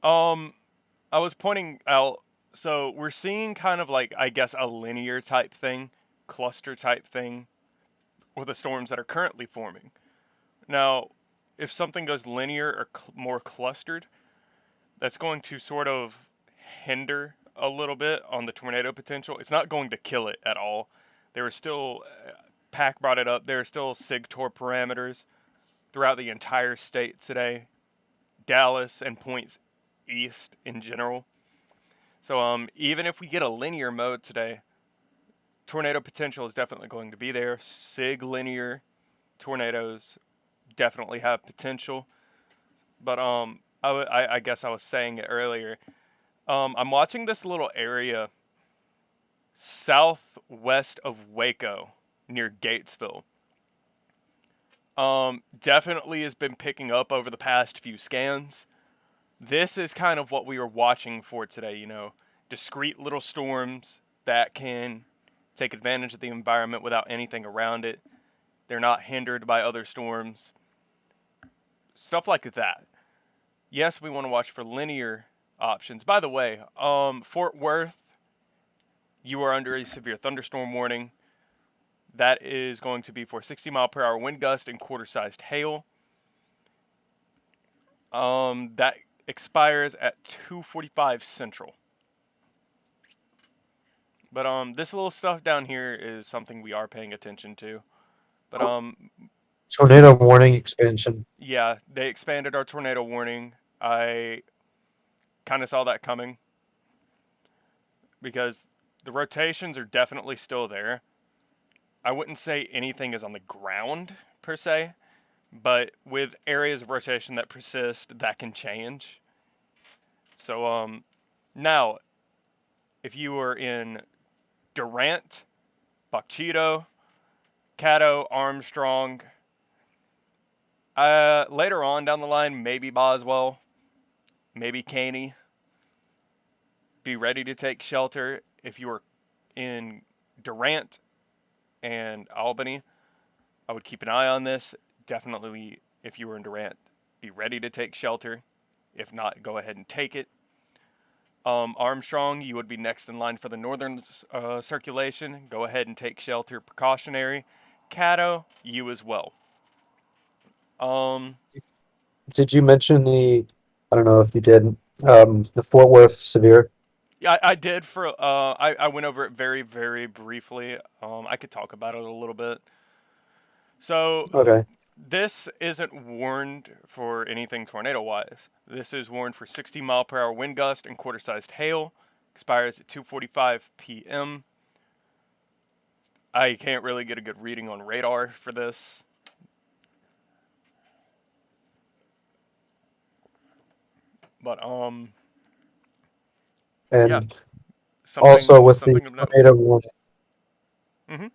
I was pointing out, so we're seeing kind of like, I guess, a linear type thing, cluster type thing, with the storms that are currently forming. Now, if something goes linear or more clustered, that's going to sort of hinder a little bit on the tornado potential. It's not going to kill it at all. There are still, Pack brought it up, there are still SIGTOR parameters throughout the entire state today, Dallas and points east in general. So even if we get a linear mode today, tornado potential is definitely going to be there. SIG linear tornadoes definitely have potential. But I guess I was saying it earlier. I'm watching this little area southwest of Waco near Gatesville. Definitely has been picking up over the past few scans. This is kind of what we were watching for today, you know, discrete little storms that can take advantage of the environment without anything around it. They're not hindered by other storms. Stuff like that. Yes, we want to watch for linear options. By the way, Fort Worth, you are under a severe thunderstorm warning. That is going to be for 60-mile-per-hour wind gust and quarter-sized hail. That expires at 2:45 Central. But this little stuff down here is something we are paying attention to. But Tornado warning expansion. yeah, they expanded our tornado warning. I kind of saw that coming because the rotations are definitely still there. I wouldn't say anything is on the ground per se, but with areas of rotation that persist, that can change. So now, if you were in Durant, Bachito, Caddo, Armstrong, later on down the line, maybe Boswell, maybe Caney, be ready to take shelter. If you were in Durant and Albany, I would keep an eye on this. Definitely, if you were in Durant, be ready to take shelter. If not, go ahead and take it. Armstrong, you would be next in line for the northern circulation. Go ahead and take shelter, precautionary. Caddo, you as well. Did you mention I don't know if you did, the Fort Worth severe? Yeah, I did for, I went over it very, very briefly. I could talk about it a little bit. So, Okay. this isn't warned for anything tornado-wise. This is warned for 60-mile-per-hour wind gust and quarter-sized hail. Expires at 2:45 p.m. I can't really get a good reading on radar for this. But, And yeah. also with the something of note. tornado warning, Mhm.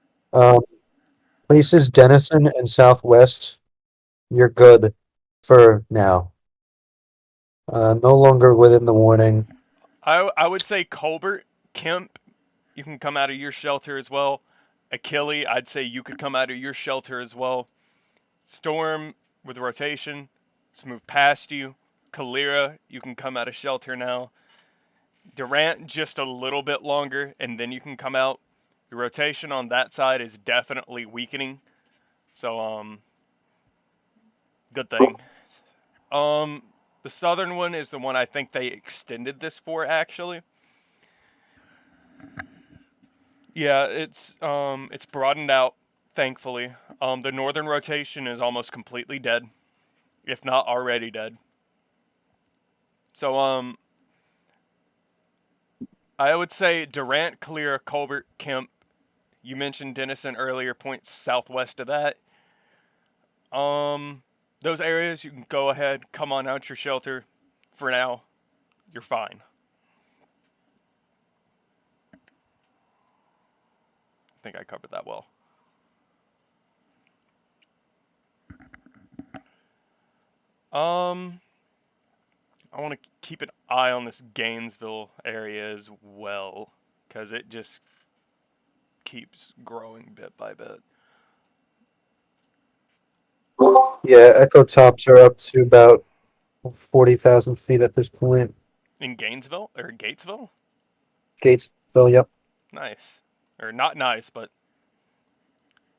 places Denison and Southwest, you're good for now. No longer within the warning. I would say Colbert, Kemp, you can come out of your shelter as well. Achille, I'd say you could come out of your shelter as well. Storm with rotation, let's move past you. Calera, you can come out of shelter now. Durant, just a little bit longer, and then you can come out. Your rotation on that side is definitely weakening. So, good thing. The southern one is the one I think they extended this for, actually. Yeah, it's broadened out, thankfully. The northern rotation is almost completely dead, if not already dead. So, I would say Durant, Calera, Colbert, Kemp. You mentioned Denison earlier, points southwest of that. Those areas, you can go ahead, come on out your shelter. For now, you're fine. I think I covered that well. I want to keep an eye on this Gainesville area as well, because it just keeps growing bit by bit. Yeah, echo tops are up to about 40,000 feet at this point. In Gainesville? Or Gatesville? Gatesville, yep. Nice. Or not nice, but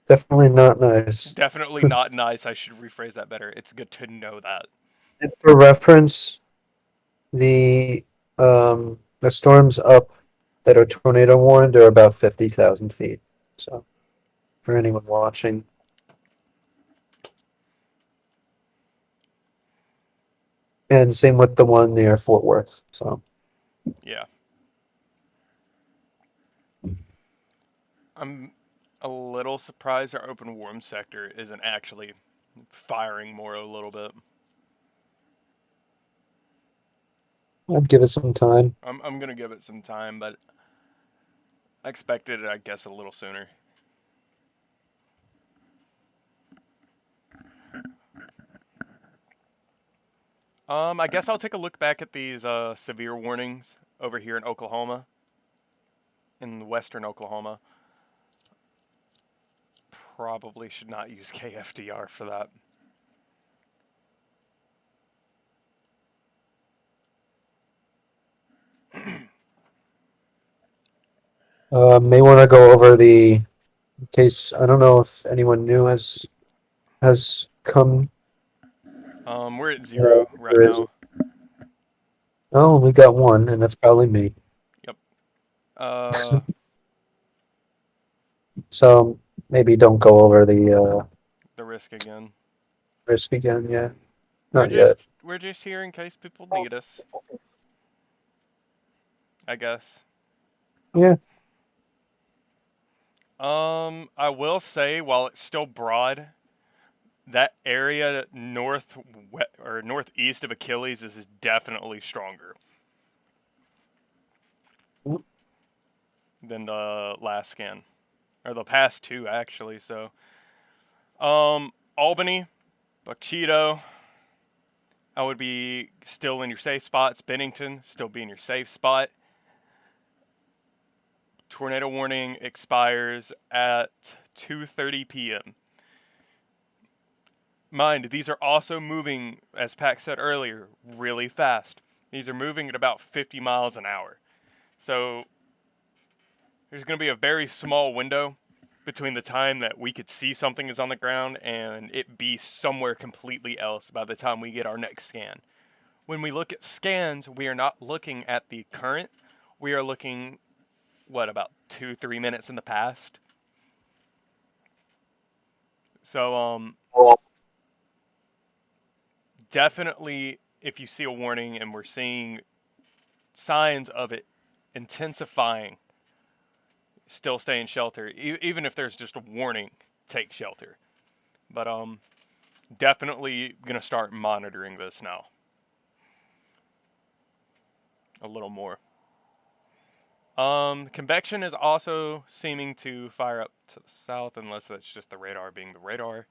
Definitely not nice. definitely not nice. I should rephrase that better. It's good to know that. And for reference, the storms up that are tornado warned are about 50,000 feet. So, for anyone watching. And same with the one near Fort Worth. So Yeah. I'm a little surprised our open warm sector isn't actually firing more a little bit. I'd give it some time. I'm gonna give it some time, but I expected it, I guess, a little sooner. I guess I'll take a look back at these severe warnings over here in Oklahoma, in western Oklahoma. Probably should not use KFDR for that. May want to go over the in case I don't know if anyone new has come. We're at 0 right There is. now. Oh, we got one, and that's probably me. Yep. Uh, So maybe don't go over the the risk again. risk again. Yeah, We're not just yet. we're just here in case people need us. I guess. Yeah. I will say while it's still broad, that area northeast of Achilles is definitely stronger than the last scan, or the past two actually. So, Albany, Buckcheto, I would be still in your safe spots. Bennington, still be in your safe spot. Tornado warning expires at 2:30 p.m. Mind, these are also moving, as Pac said earlier, really fast. These are moving at about 50 miles an hour. So there's going to be a very small window between the time that we could see something is on the ground and it be somewhere completely else by the time we get our next scan. When we look at scans, we are not looking at the current. We are looking, about 2-3 minutes in the past. So, definitely, if you see a warning and we're seeing signs of it intensifying, still stay in shelter. Even if there's just a warning, take shelter. But definitely gonna start monitoring this now a little more. Convection is also seeming to fire up to the south, unless that's just the radar being the radar.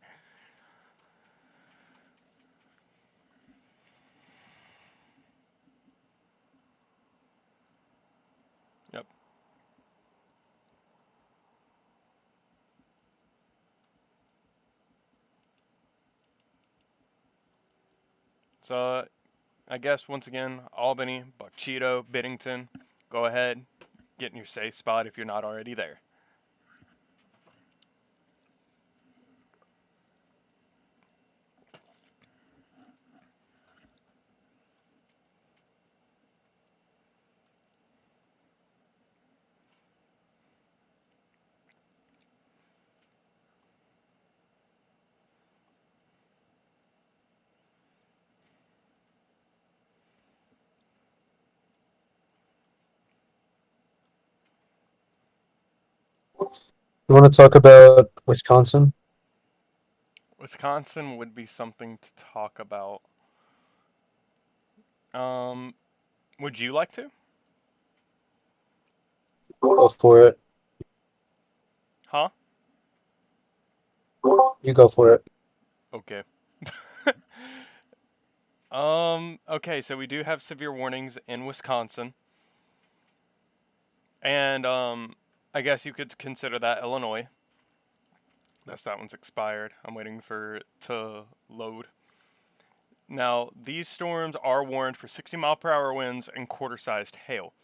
Yep. So, I guess once again, Albany, Buckcheto, Bennington, go ahead, get in your safe spot if you're not already there. You want to talk about Wisconsin? Wisconsin would be something to talk about. Um, would you like to? Go for it. Huh? You go for it. Okay. Okay, so we do have severe warnings in Wisconsin. And, I guess you could consider that Illinois. That one's expired. I'm waiting for it to load. Now, these storms are warned for 60-mile-per-hour winds and quarter-sized hail.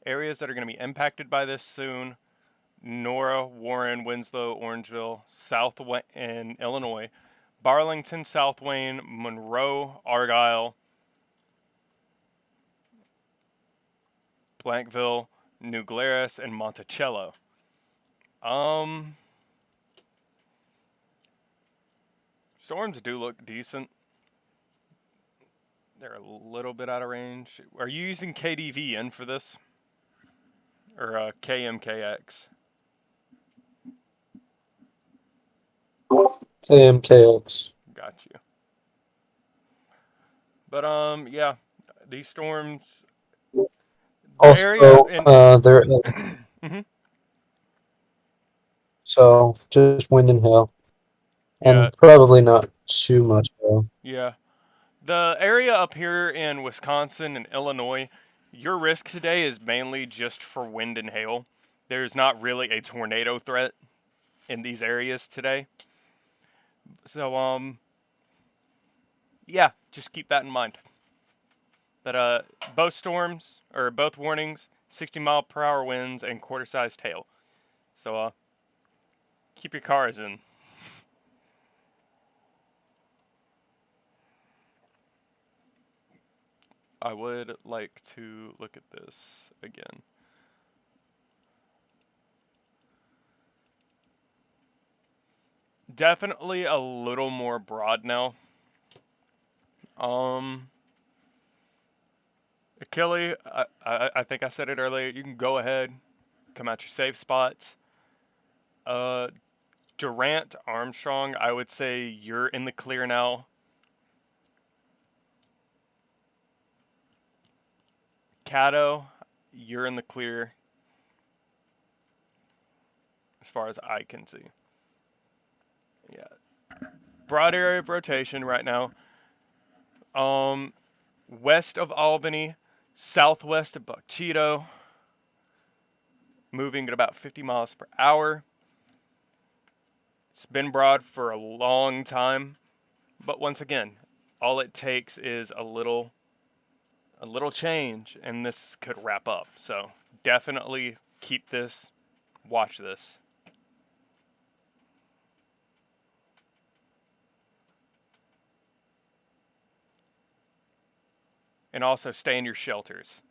Areas that are going to be impacted by this soon: Nora, Warren, Winslow, Orangeville, South in Illinois, Barlington, South Wayne, Monroe, Argyle, Blankville, New Glarus, and Monticello. Storms do look decent. They're a little bit out of range. Are you using KDVN for this? Or KMKX? KMKX. Got you. But yeah, these storms. The area Also, in. they're hmm so just wind and hail, Yeah, and probably not too much hail. yeah. The area up here in Wisconsin and Illinois, your risk today is mainly just for wind and hail. There's not really a tornado threat in these areas today. So yeah, just keep that in mind. But both storms or both warnings, 60-mile-per-hour winds and quarter-sized hail. So keep your cars in. I would like to look at this again. Definitely a little more broad now. Achille, I think I said it earlier. You can go ahead, come out your safe spots. Durant, Armstrong, I would say you're in the clear now. Caddo, you're in the clear. As far as I can see. Yeah. Broad area of rotation right now. West of Albany, southwest of Buck Cheeto, moving at about 50 miles per hour. It's been broad for a long time, but once again, all it takes is a little change, and this could wrap up. So definitely keep this, watch this. And also stay in your shelters.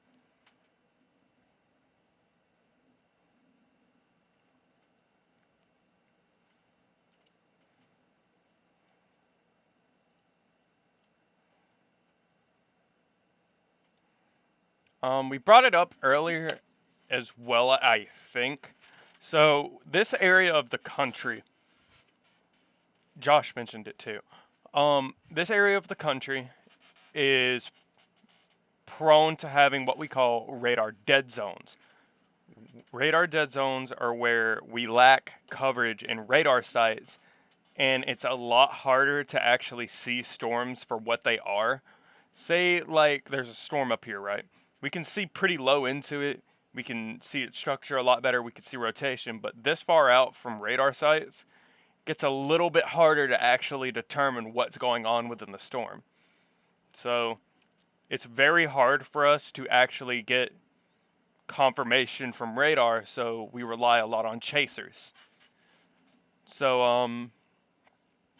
We brought it up earlier as well, I think. So this area of the country, Josh mentioned it too. This area of the country is prone to having what we call radar dead zones. Radar dead zones are where we lack coverage in radar sites, and it's a lot harder to actually see storms for what they are. Say, like, there's a storm up here, right? We can see pretty low into it. We can see its structure a lot better. We can see rotation, but this far out from radar sites gets a little bit harder to actually determine what's going on within the storm. So it's very hard for us to actually get confirmation from radar, so we rely a lot on chasers. So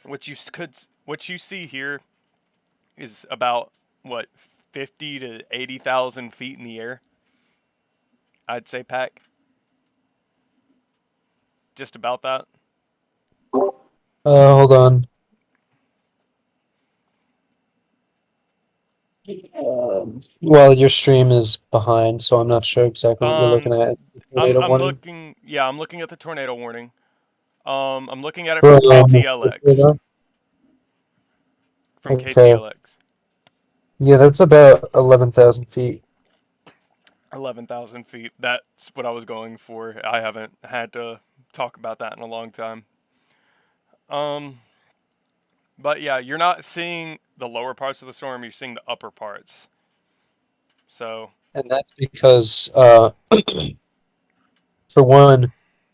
what you see here is about what 50 to 80,000 feet in the air. I'd say, Pack. Just about that. Hold on. Well, your stream is behind, so I'm not sure exactly what you're looking at. Tornado I'm warning? looking. Yeah, I'm looking at the tornado warning. I'm looking at it From, from KTLX. From Okay. KTLX. Yeah, that's about 11,000 feet. 11,000 feet. That's what I was going for. I haven't had to talk about that in a long time. But yeah, you're not seeing the lower parts of the storm. You're seeing the upper parts. So. And that's because, for one,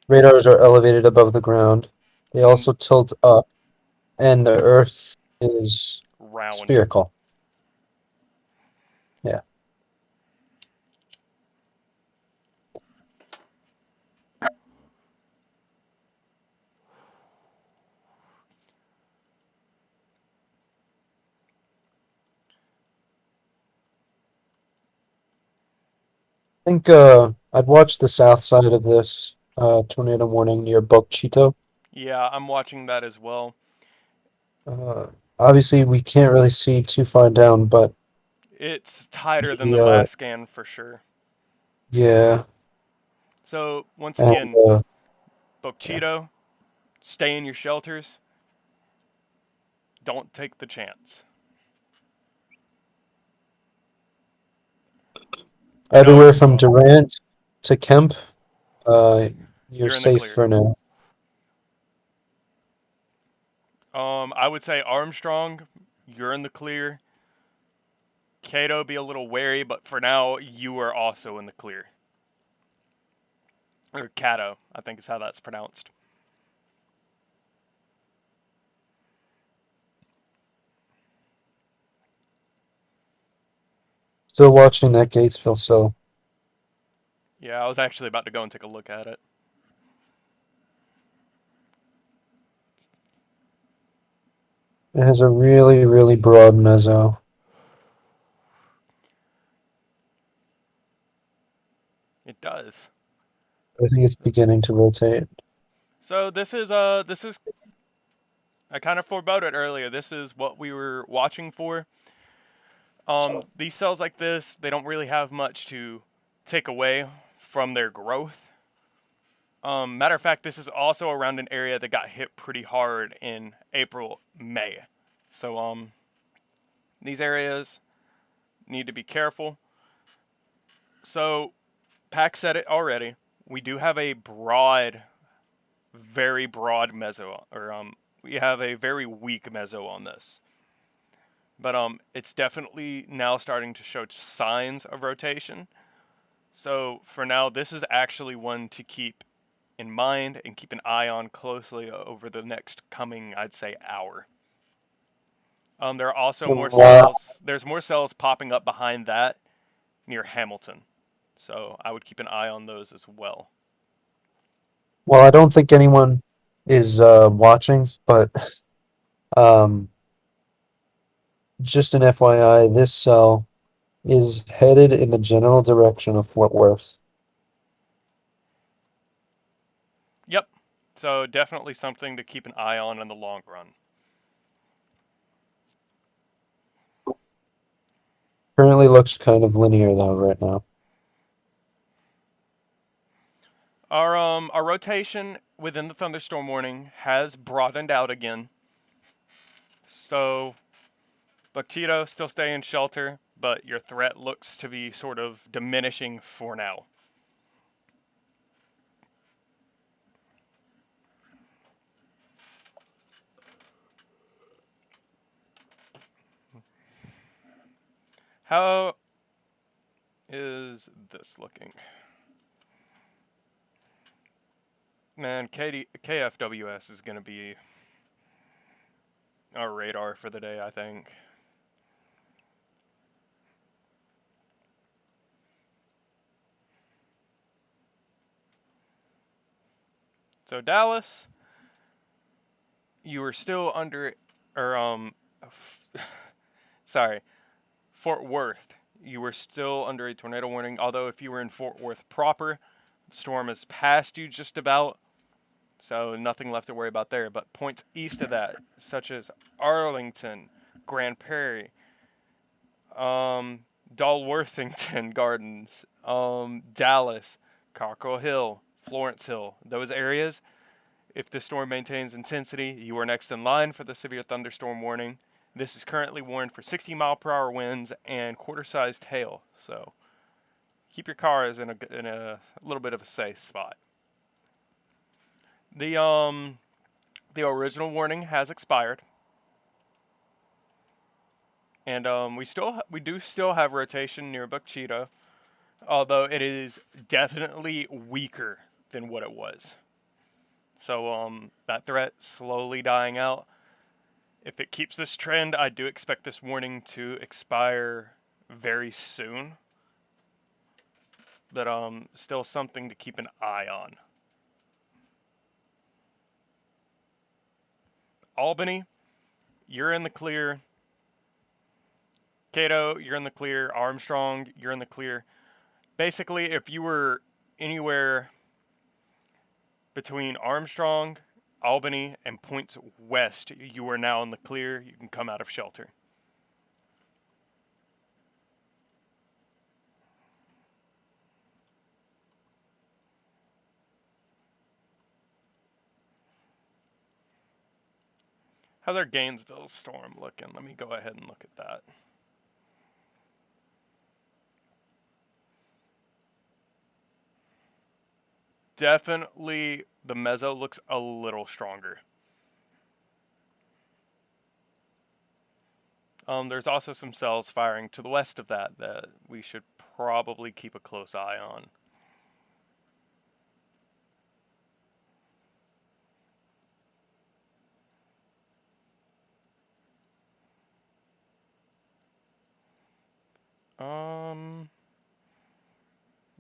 radars are elevated above the ground. They also tilt up, and the Earth is round. Spherical. Yeah. I think I'd watch the south side of this tornado warning near Buck Cheeto. Yeah, I'm watching that as well. Obviously, we can't really see too far down, but It's tighter than the Yeah, last scan for sure. yeah. So once And again, okay. Bokchito, stay in your shelters. Don't take the chance. I know Everywhere it's from Durant to Kemp, uh, you're you're in the safe clear. for now. I would say Armstrong, you're in the clear. Cato, be a little wary, but for now, you are also in the clear. Or Cato, I think is how that's pronounced. Still watching that Gatesville cell. Yeah, I was actually about to go and take a look at it. It has a really, really broad mezzo. It does. I think it's beginning to rotate. So this is I kind of foreboded earlier. This is what we were watching for. These cells like this, they don't really have much to take away from their growth. Matter of fact, this is also around an area that got hit pretty hard in April, May. So these areas need to be careful. So Pack said it already. We do have a broad, very broad meso, or we have a very weak meso on this. But it's definitely now starting to show signs of rotation. So for now, this is actually one to keep in mind and keep an eye on closely over the next coming, I'd say, hour. There are also more Wow. cells. There's more cells popping up behind that near Hamilton. So I would keep an eye on those as well. Well, I don't think anyone is watching, but um, just an FYI, this cell is headed in the general direction of Fort Worth. Yep. So definitely something to keep an eye on in the long run. Currently looks kind of linear though right now. Our rotation within the thunderstorm warning has broadened out again. So Bokchito, still stay in shelter, but your threat looks to be sort of diminishing for now. How is this looking? Man, KFWS is going to be our radar for the day, I think. So Dallas, you were still under, or sorry, Fort Worth, you were still under a tornado warning. Although if you were in Fort Worth proper, the storm has passed you just about, so nothing left to worry about there. But points east of that, such as Arlington, Grand Prairie, Dalworthington Gardens, Dallas, Cockrell Hill, Florence Hill, those areas, if the storm maintains intensity, you are next in line for the severe thunderstorm warning. This is currently warned for 60-mile-per-hour winds and quarter-sized hail, so keep your cars in a little bit of a safe spot. The original warning has expired, and we do still have rotation near Bokchito, although it is definitely weaker than what it was. So that threat slowly dying out. If it keeps this trend, I do expect this warning to expire very soon. But still something to keep an eye on. Albany, you're in the clear. Cato, you're in the clear. Armstrong, you're in the clear. Basically, if you were anywhere between Armstrong, Albany, and points west, you are now in the clear. You can come out of shelter. How's our Gainesville storm looking? Let me go ahead and look at that. Definitely the meso looks a little stronger. There's also some cells firing to the west of that we should probably keep a close eye on.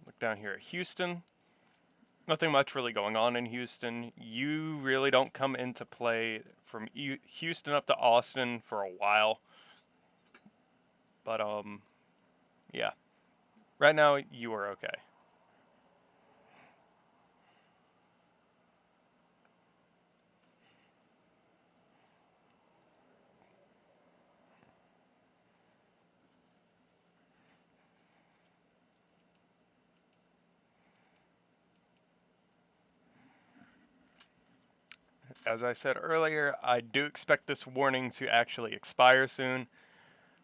Look down here at Houston. Nothing much really going on in Houston. You really don't come into play from Houston up to Austin for a while. But, yeah. Right now, you are okay. As I said earlier, I do expect this warning to actually expire soon.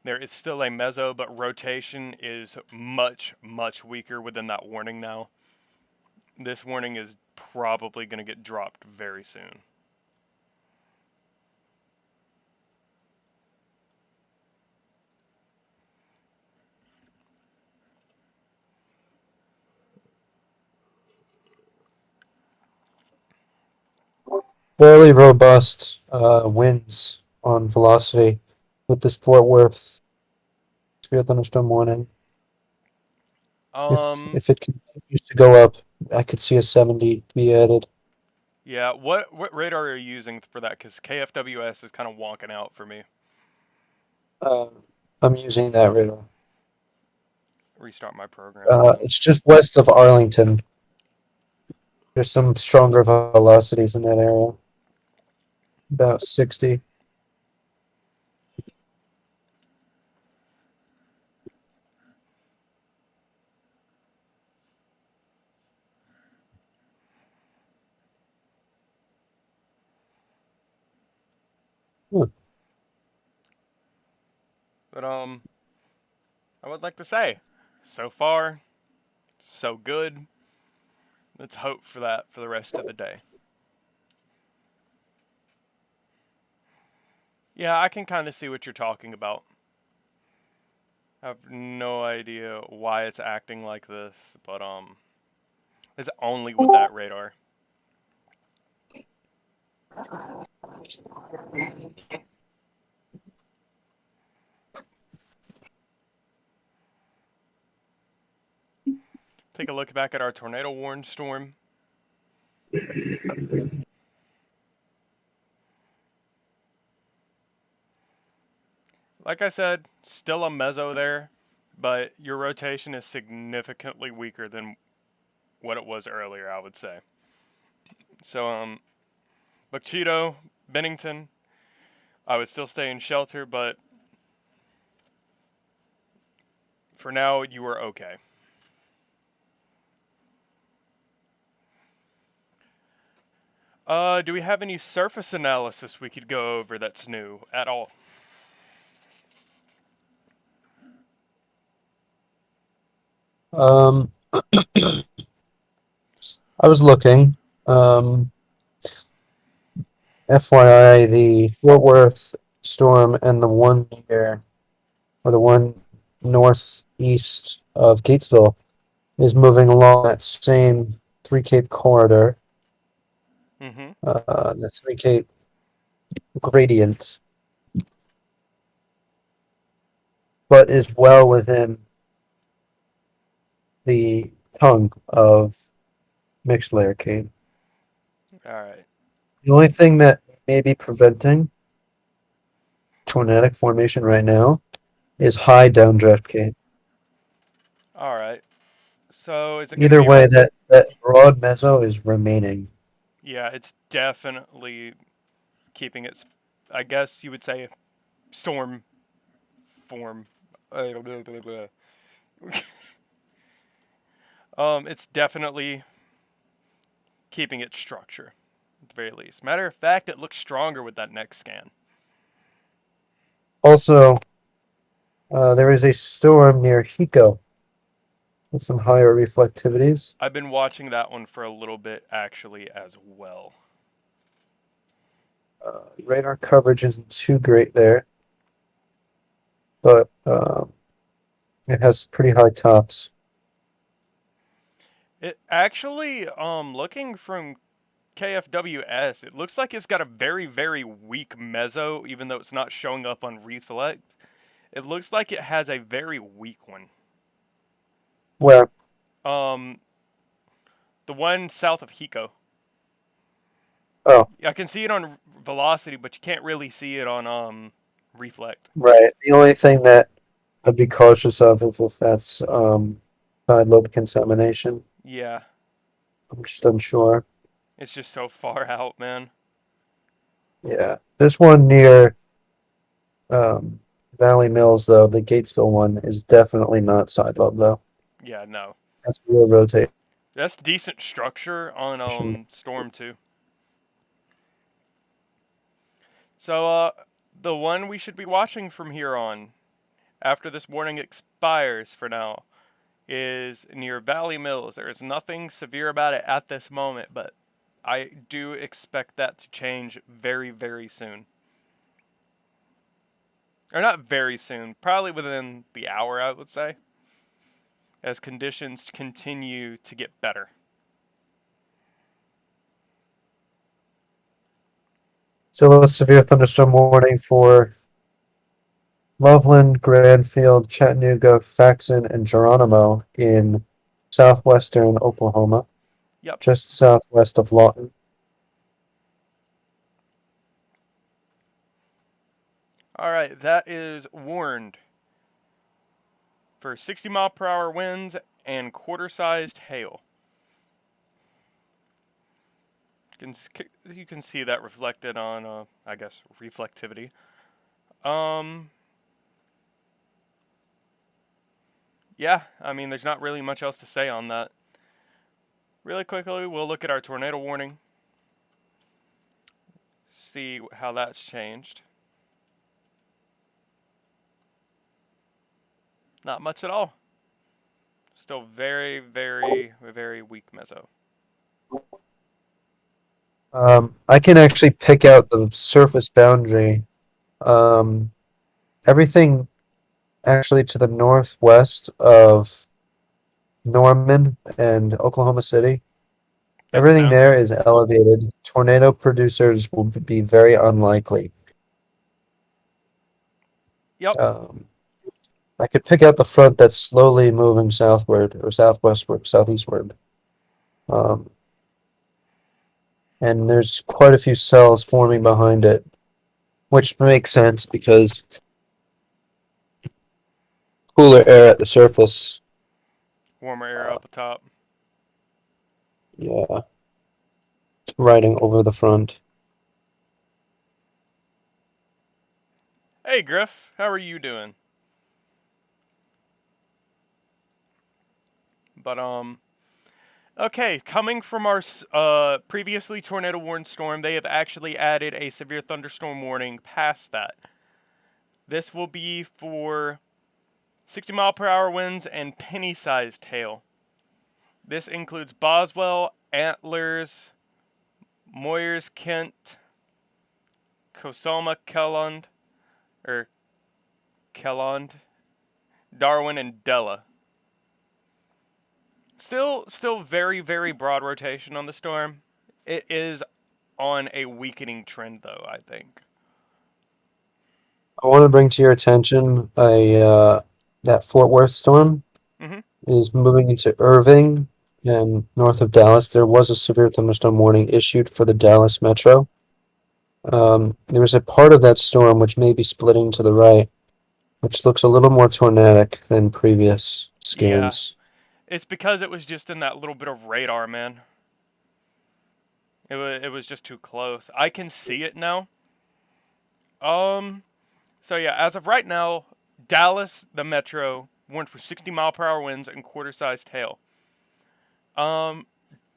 There is still a meso, but rotation is much, much weaker within that warning now. This warning is probably going to get dropped very soon. Fairly robust winds on velocity with this Fort Worth severe thunderstorm warning. If it continues to go up, I could see a 70 be added. Yeah, what radar are you using for that? Because KFWS is kind of wonking out for me. I'm using that radar. Restart my program. It's just west of Arlington. There's some stronger velocities in that area. About 60. But I would like to say, so far, so good. Let's hope for that for the rest of the day. Yeah, I can kind of see what you're talking about. I have no idea why it's acting like this, but it's only with that radar. Take a look back at our tornado warned storm. Like I said, still a meso there, but your rotation is significantly weaker than what it was earlier, I would say. So, Buckcheto, Bennington, I would still stay in shelter, but for now, you are okay. Do we have any surface analysis we could go over that's new at all? I was looking. FYI, the Fort Worth storm and the one near, or the one northeast of Gatesville, is moving along that same Three Cape corridor. Mm-hmm. The Three Cape gradient, but is well within the tongue of mixed layer cave. All right. The only thing that may be preventing tornadic formation right now is high downdraft cave. All right. So is it Either way, that broad meso is remaining. Yeah, it's definitely keeping its, I guess you would say, storm form. It's definitely keeping its structure, at the very least. Matter of fact, it looks stronger with that next scan. Also, there is a storm near Hiko with some higher reflectivities. I've been watching that one for a little bit actually as well. Radar coverage isn't too great there, but it has pretty high tops. It actually, looking from KFWS, it looks like it's got a very, very weak meso, even though it's not showing up on Reflect. It looks like it has a very weak one. Where? The one south of Hiko. Oh, I can see it on Velocity, but you can't really see it on Reflect. right. The only thing that I'd be cautious of if that's side lobe contamination. Yeah, I'm just unsure. it's just so far out, man. Yeah, this one near Valley Mills, though, the Gatesville one, is definitely not side lobe, though. Yeah, no. That's real rotation. That's decent structure on Storm too. So, the one we should be watching from here on, after this warning expires for now, is near Valley Mills. There is nothing severe about it at this moment, but I do expect that to change very, very soon. Or not very soon, probably within the hour, I would say, as conditions continue to get better. Still a severe thunderstorm warning for Loveland, Granfield, Chattanooga, Faxon, and Geronimo in southwestern Oklahoma, Yep. just southwest of Lawton. Alright, that is warned for 60-mile-per-hour winds and quarter-sized hail. You can see that reflected on, I guess, reflectivity. Yeah, I mean, there's not really much else to say on that. Really quickly, we'll look at our tornado warning. See how that's changed. Not much at all. Still very, very, very weak meso. I can actually pick out the surface boundary. Everything actually to the northwest of Norman and Oklahoma City. Everything there is elevated. Tornado producers will be very unlikely. Yep. I could pick out the front that's slowly moving southward or southwestward, southeastward. And there's quite a few cells forming behind it, which makes sense because cooler air at the surface. Warmer air up the top. Yeah. It's riding over the front. Hey, Griff. How are you doing? But, okay, coming from our previously tornado warned storm, they have actually added a severe thunderstorm warning past that. This will be for 60-mile-per-hour winds and penny-sized hail. This includes Boswell, Antlers, Moyers, Kent, Kosoma, Kelland, Darwin, and Della. Still very, very broad rotation on the storm. It is on a weakening trend, though, I think. I want to bring to your attention that Fort Worth storm is moving into Irving and north of Dallas. There was a severe thunderstorm warning issued for the Dallas metro. There was a part of that storm which may be splitting to the right, which looks a little more tornadic than previous scans. Yeah. It's because it was just in that little bit of radar, man. It was just too close. I can see it now. So yeah, as of right now, Dallas, the metro, warned for 60-mile-per-hour winds and quarter-sized hail.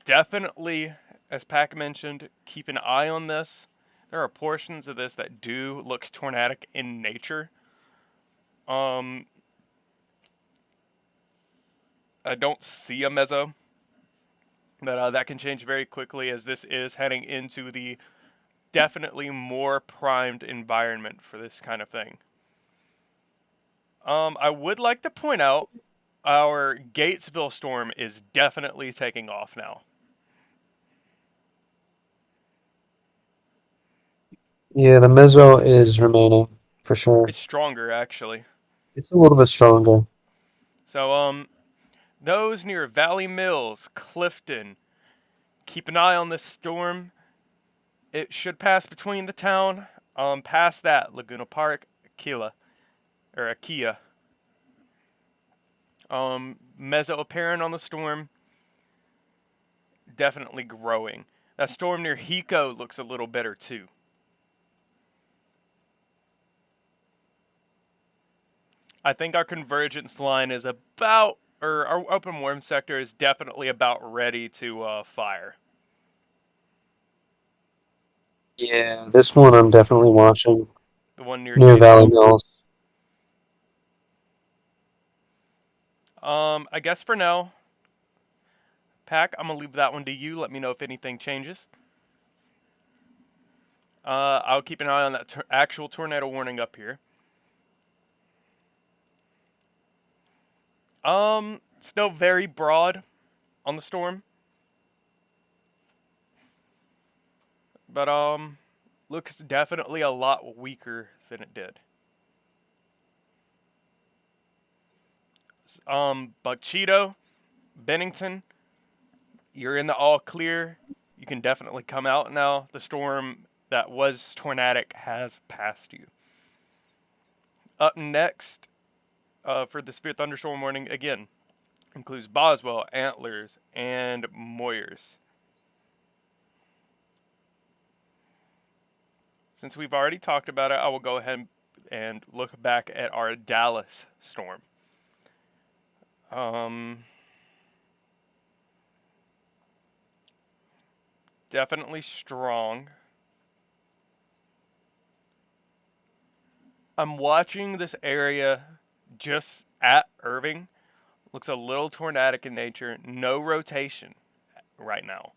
Definitely, as Pac mentioned, keep an eye on this. There are portions of this that do look tornadic in nature. I don't see a meso, but that can change very quickly as this is heading into the definitely more primed environment for this kind of thing. I would like to point out our Gatesville storm is definitely taking off now. Yeah, the meso is remaining for sure. It's stronger actually. It's a little bit stronger. So those near Valley Mills, Clifton, keep an eye on this storm. It should pass between the town. Past that, Laguna Park, Aquila, or Akia. Meso apparent on the storm. Definitely growing. That storm near Hiko looks a little better too. I think our convergence line is about, or our open worm sector is definitely about ready to fire. Yeah, this one I'm definitely watching. The one near Near Valley Gatesville. Mills. I guess for now, Pack, I'm gonna leave that one to you. Let me know if anything changes. I'll keep an eye on that actual tornado warning up here. Still very broad on the storm. But, looks definitely a lot weaker than it did. Buckcheeto, Bennington, you're in the all clear. You can definitely come out now. The storm that was tornadic has passed you. Up next, for the severe thunderstorm warning, again, includes Boswell, Antlers, and Moyers. Since we've already talked about it, I will go ahead and look back at our Dallas storm. Definitely strong. I'm watching this area just at Irving. Looks a little tornadic in nature. No rotation right now.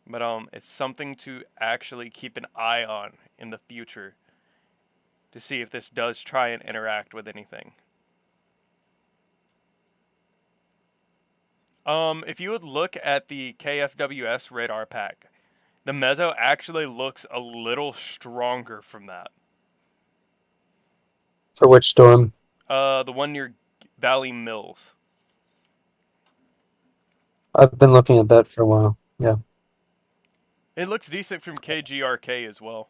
But it's something to actually keep an eye on in the future to see if this does try and interact with anything. If you would look at the KFWS radar pack, the meso actually looks a little stronger from that. For which storm? The one near Valley Mills. I've been looking at that for a while. Yeah. It looks decent from KGRK as well.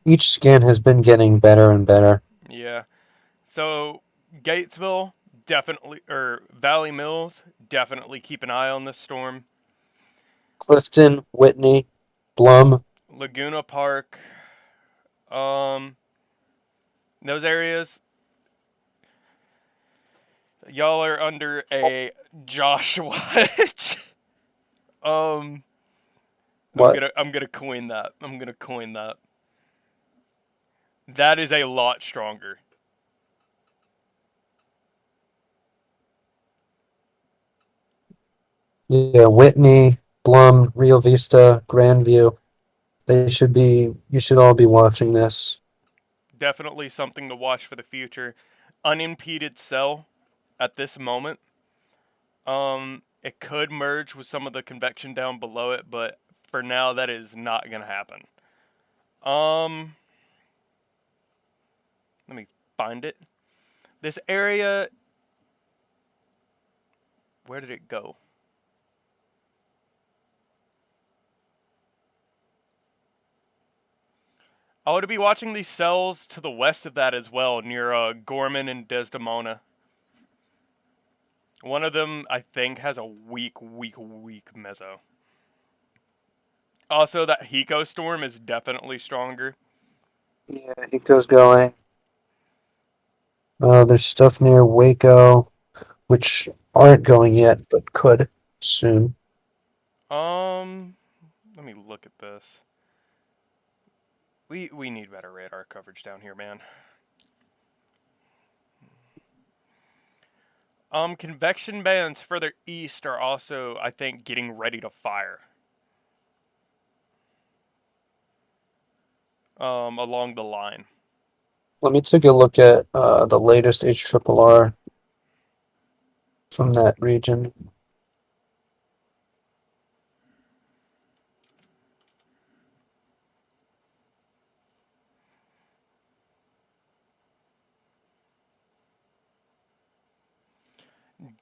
Each scan has been getting better and better. Yeah. So Gatesville, definitely, or Valley Mills, definitely keep an eye on this storm. Clifton, Whitney, Blum. Laguna Park, those areas, y'all are under a Josh watch. What? I'm gonna coin that. I'm gonna coin that. That is a lot stronger. Yeah, Whitney, Blum, Rio Vista, Grandview. You should all be watching this. Definitely something to watch for the future. Unimpeded cell at this moment. It could merge with some of the convection down below it, but for now that is not gonna happen. Let me find it. This area, where did it go? I would be watching these cells to the west of that as well, near Gorman and Desdemona. One of them, I think, has a weak meso. Also, that Hiko storm is definitely stronger. Yeah, Eco's going. There's stuff near Waco, which aren't going yet, but could soon. Let me look at this. We need better radar coverage down here, man. Convection bands further east are also, I think, getting ready to fire. Along the line. Let me take a look at the latest HRRR from that region.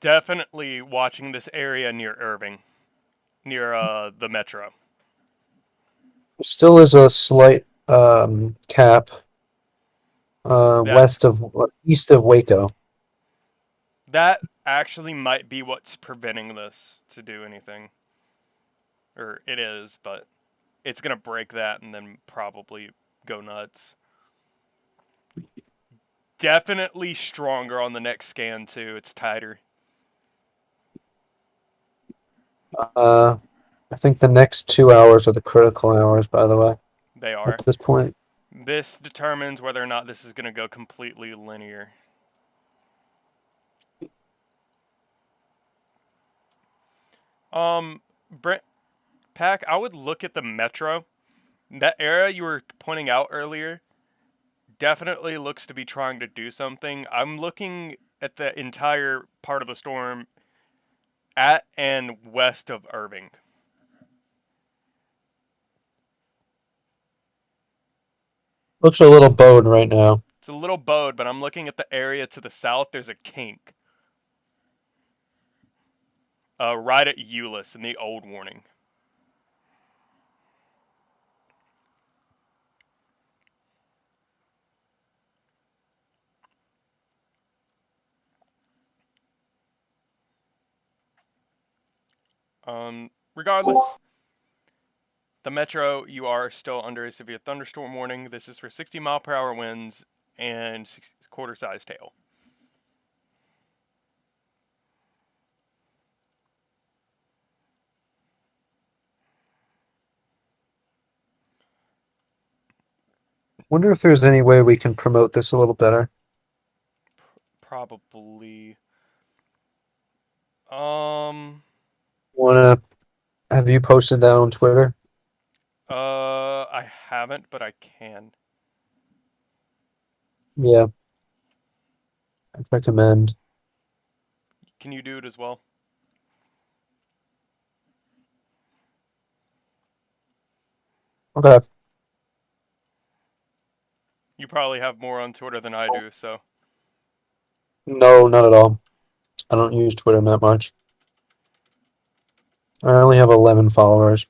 Definitely watching this area near Irving, near the metro. Still is a slight cap east of Waco. That actually might be what's preventing this to do anything. Or it is, but it's going to break that and then probably go nuts. Definitely stronger on the next scan, too. It's tighter. I think the next 2 hours are the critical hours, by the way. They are. At this point. This determines whether or not this is going to go completely linear. Brent, Pack, I would look at the metro. That area you were pointing out earlier definitely looks to be trying to do something. I'm looking at the entire part of the storm at and west of Irving. Looks a little bowed right now. It's a little bowed, but I'm looking at the area to the south. There's a kink. Right at Euless in the old warning. Regardless, the metro, you are still under a severe thunderstorm warning. This is for 60-mile-per-hour winds and quarter-sized hail. Wonder if there's any way we can promote this a little better. Probably. Have you posted that on Twitter? I haven't, but I can. Yeah. I'd recommend. Can you do it as well? Okay. You probably have more on Twitter than I do, so. No, not at all. I don't use Twitter that much. I only have 11 followers.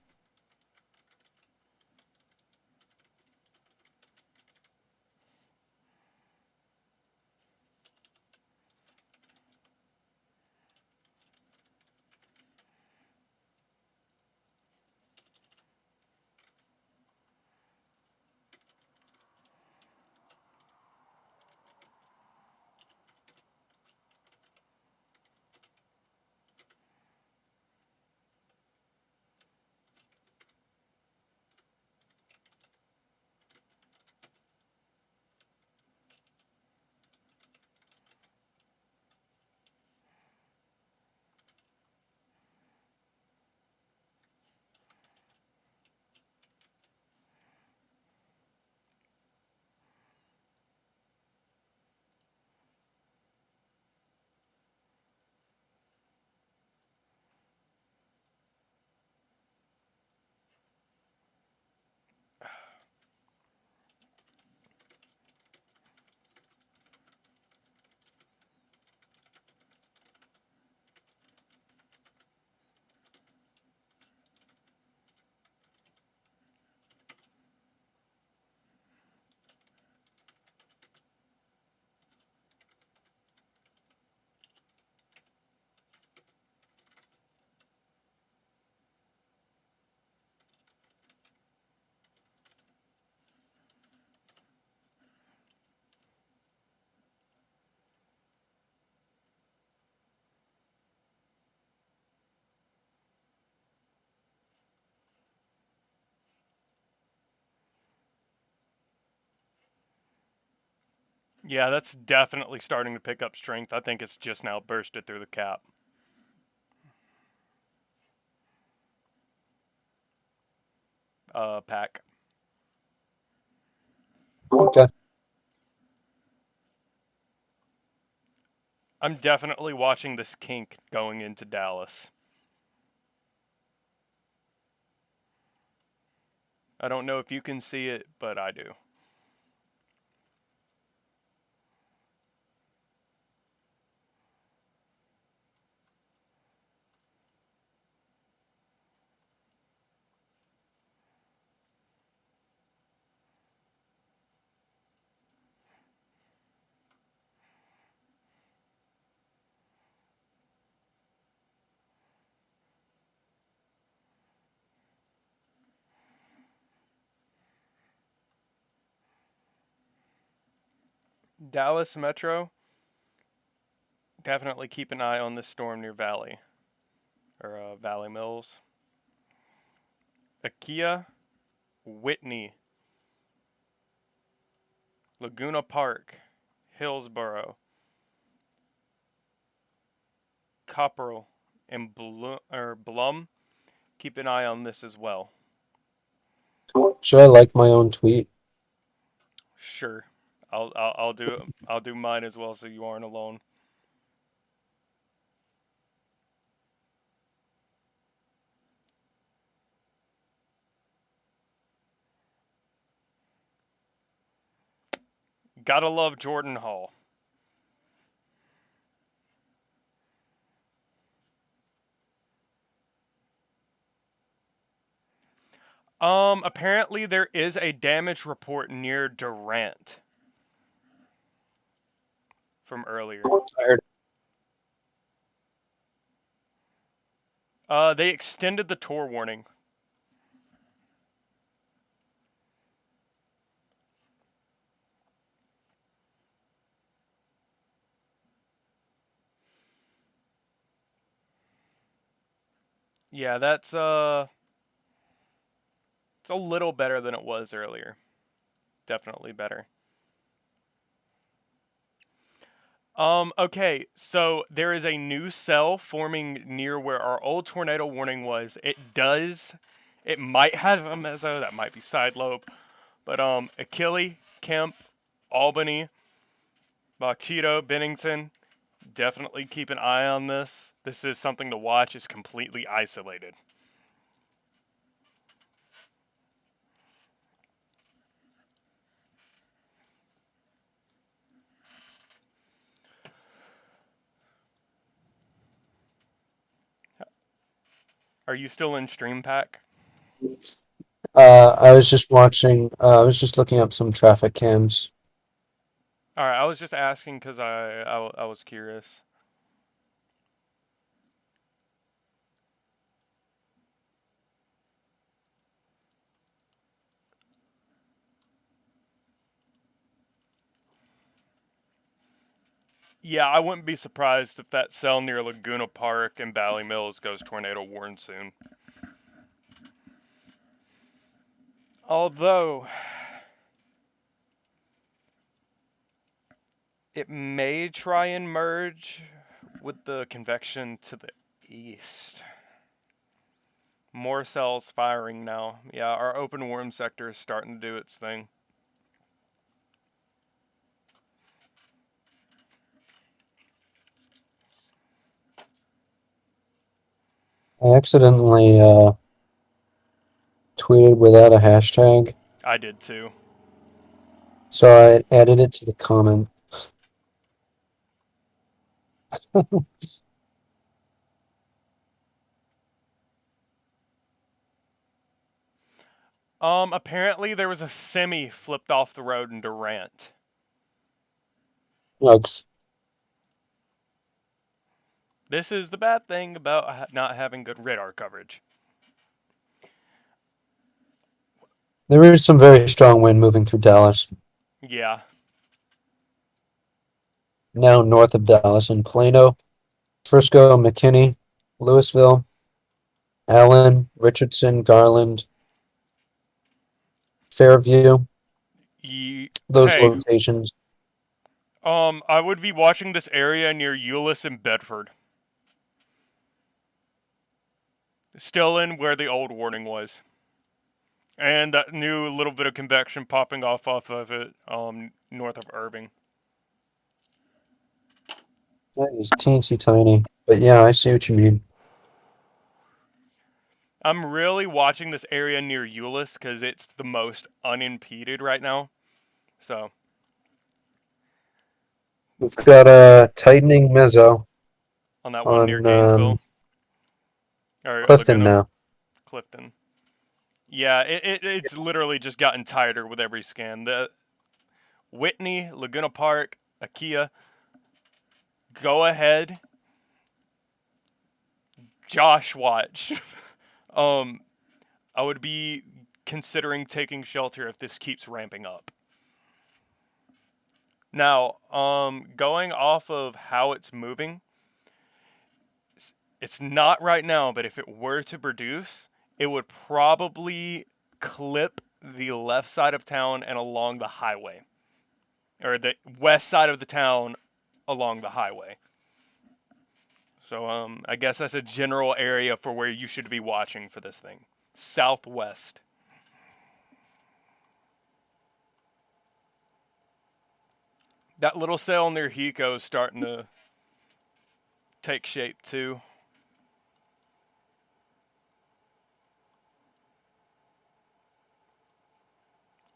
Yeah, that's definitely starting to pick up strength. I think it's just now bursted through the cap. Pack. Okay. I'm definitely watching this kink going into Dallas. I don't know if you can see it, but I do. Dallas Metro, definitely keep an eye on this storm near Valley, or Valley Mills. Akia, Whitney, Laguna Park, Hillsboro, Copperell, and Blum. Keep an eye on this as well. Should I like my own tweet? Sure, I'll do mine as well, so you aren't alone. Gotta love Jordan Hall. Apparently there is a damage report near Durant from earlier. They extended the tour warning. Yeah, that's it's a little better than it was earlier. Definitely better. Okay, so there is a new cell forming near where our old tornado warning was. It might have a mezzo, that might be side lobe, but Achille, Kemp, Albany, Machito, Bennington, definitely keep an eye on this. This is something to watch. It's completely isolated. Are you still in stream pack? I was just watching. I was just looking up some traffic cams. All right, I was just asking because I was curious. Yeah, I wouldn't be surprised if that cell near Laguna Park and Valley Mills goes tornado warn soon. Although it may try and merge with the convection to the east. More cells firing now. Yeah, our open worm sector is starting to do its thing. I accidentally tweeted without a hashtag, I did too. so I added it to the comment. Apparently there was a semi flipped off the road in Durant. Like, This is the bad thing about not having good radar coverage. there is some very strong wind moving through Dallas. Yeah. Now north of Dallas in Plano, Frisco, McKinney, Louisville, Allen, Richardson, Garland, Fairview. Those Hey, locations. I would be watching this area near Euless and Bedford. Still in where the old warning was. And that new little bit of convection popping off of it, north of Irving. That is teensy tiny. But yeah, I see what you mean. I'm really watching this area near Euless because it's the most unimpeded right now. So. We've got a tightening mezzo On that one near on Gainesville. Or Clifton Laguna. now. Clifton. Yeah, it's literally just gotten tighter with every scan. The Whitney, Laguna Park, Akia, go ahead. Josh watch. I would be considering taking shelter if this keeps ramping up. Now, going off of how it's moving, it's not right now, but if it were to produce, it would probably clip the left side of town and along the highway. Or the west side of the town along the highway. So, I guess that's a general area for where you should be watching for this thing. Southwest. That little cell near Hiko is starting to take shape too.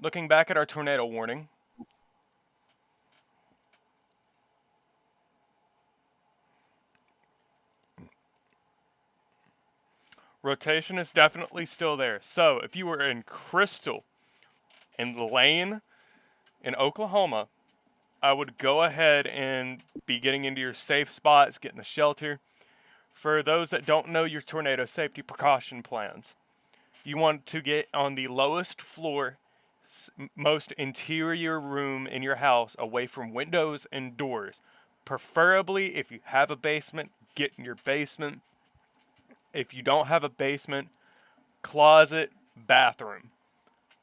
Looking back at our tornado warning. Rotation is definitely still there. So, if you were in Crystal, in Lane, in Oklahoma, I would go ahead and be getting into your safe spots, getting the shelter. For those that don't know your tornado safety precaution plans, you want to get on the lowest floor, most interior room in your house, away from windows and doors. Preferably, if you have a basement, get in your basement. If you don't have a basement, closet, bathroom.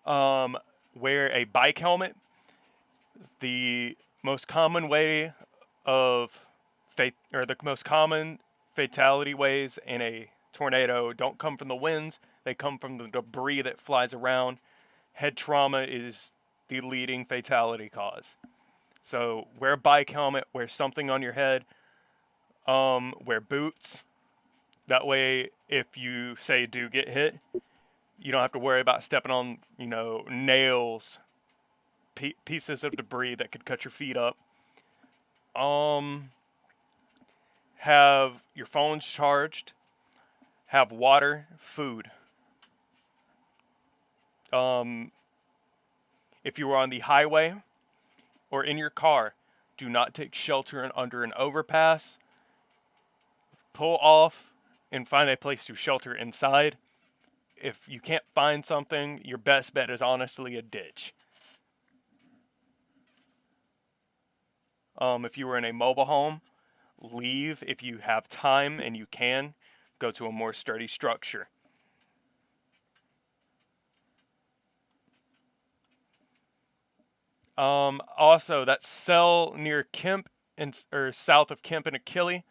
Wear a bike helmet. The most common way of the most common fatality ways in a tornado don't come from the winds, they come from the debris that flies around. Head trauma is the leading fatality cause. So wear a bike helmet, wear something on your head, wear boots. That way, if you say do get hit, you don't have to worry about stepping on, nails, pieces of debris that could cut your feet up. Have your phones charged. Have water, food. If you are on the highway or in your car, do not take shelter under an overpass. Pull off and find a place to shelter inside. If you can't find something, your best bet is honestly a ditch. If you were in a mobile home, leave if you have time and you can. Go to a more sturdy structure. Also, that cell near Kemp or south of Kemp and Achille,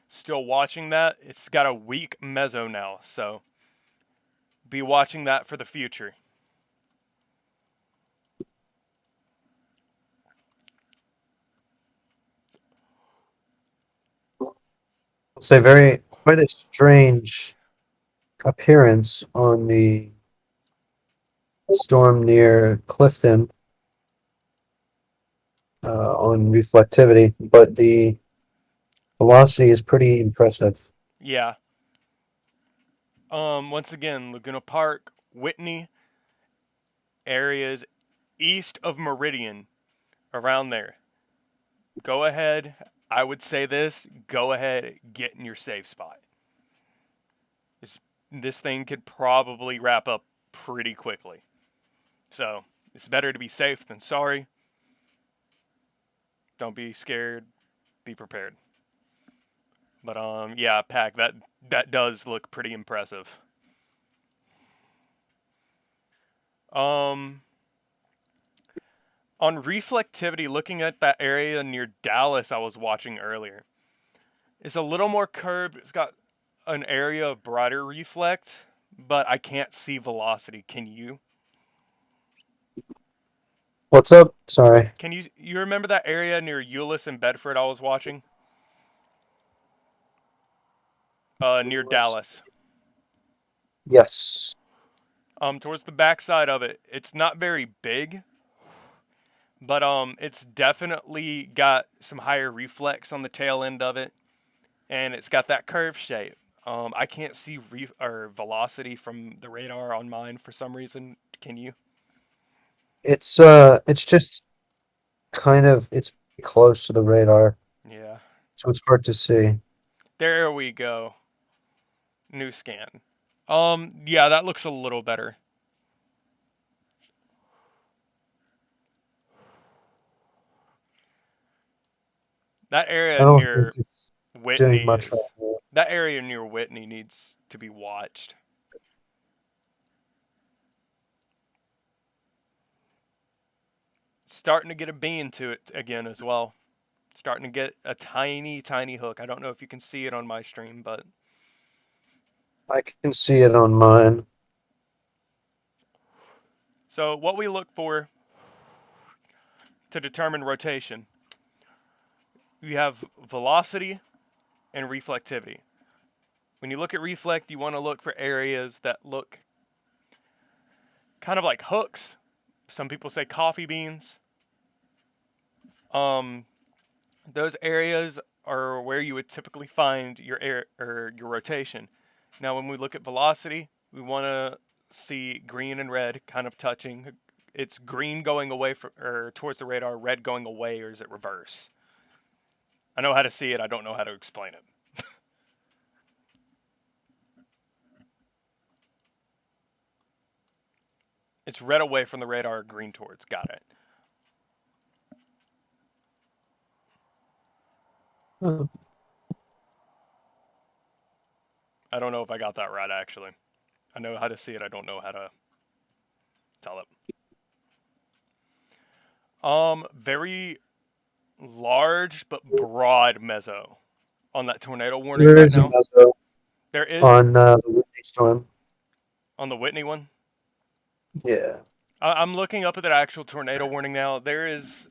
still watching that. It's got a weak meso now, so be watching that for the future. It's a quite a strange appearance on the storm near Clifton on reflectivity, but the velocity is pretty impressive. Yeah. Once again, Laguna Park, Whitney, areas east of Meridian, around there. Go ahead. I would say this. Go ahead, get in your safe spot. This thing could probably wrap up pretty quickly. So, it's better to be safe than sorry. Don't be scared. Be prepared. But yeah, Pack, that does look pretty impressive. On reflectivity, looking at that area near Dallas I was watching earlier, it's a little more curved. It's got an area of brighter reflect, but I can't see velocity. Can you? What's up? Sorry. Can you remember that area near Euless and Bedford I was watching? Near Dallas. Yes. Towards the backside of it, it's not very big, but it's definitely got some higher reflex on the tail end of it, and it's got that curve shape. I can't see velocity from the radar on mine for some reason. Can you? It's just kind of it's close to the radar, Yeah. so it's hard to see. There we go. New scan. Yeah, that looks a little better. That I area don't think near it's doing Whitney much is. right now. That area near Whitney needs to be watched. Starting to get a beam to it again as well. Starting to get a tiny, tiny hook. I don't know if you can see it on my stream, but I can see it on mine. so what we look for to determine rotation, you have velocity and reflectivity. When you look at reflect, you want to look for areas that look kind of like hooks. Some people say coffee beans. Those areas are where you would typically find your air or your rotation. Now, when we look at velocity, we want to see green and red kind of touching. It's green going away from, or towards the radar, red going away, or is it reverse? I know how to see it. I don't know how to explain it. It's red away from the radar, green towards. Got it. Oh. I don't know if I got that right, actually. I know how to see it. I don't know how to tell it. Very large but broad meso on that tornado warning There right is a now. meso There is on the Whitney storm. on the Whitney one. Yeah. I'm looking up at that actual tornado warning now. There is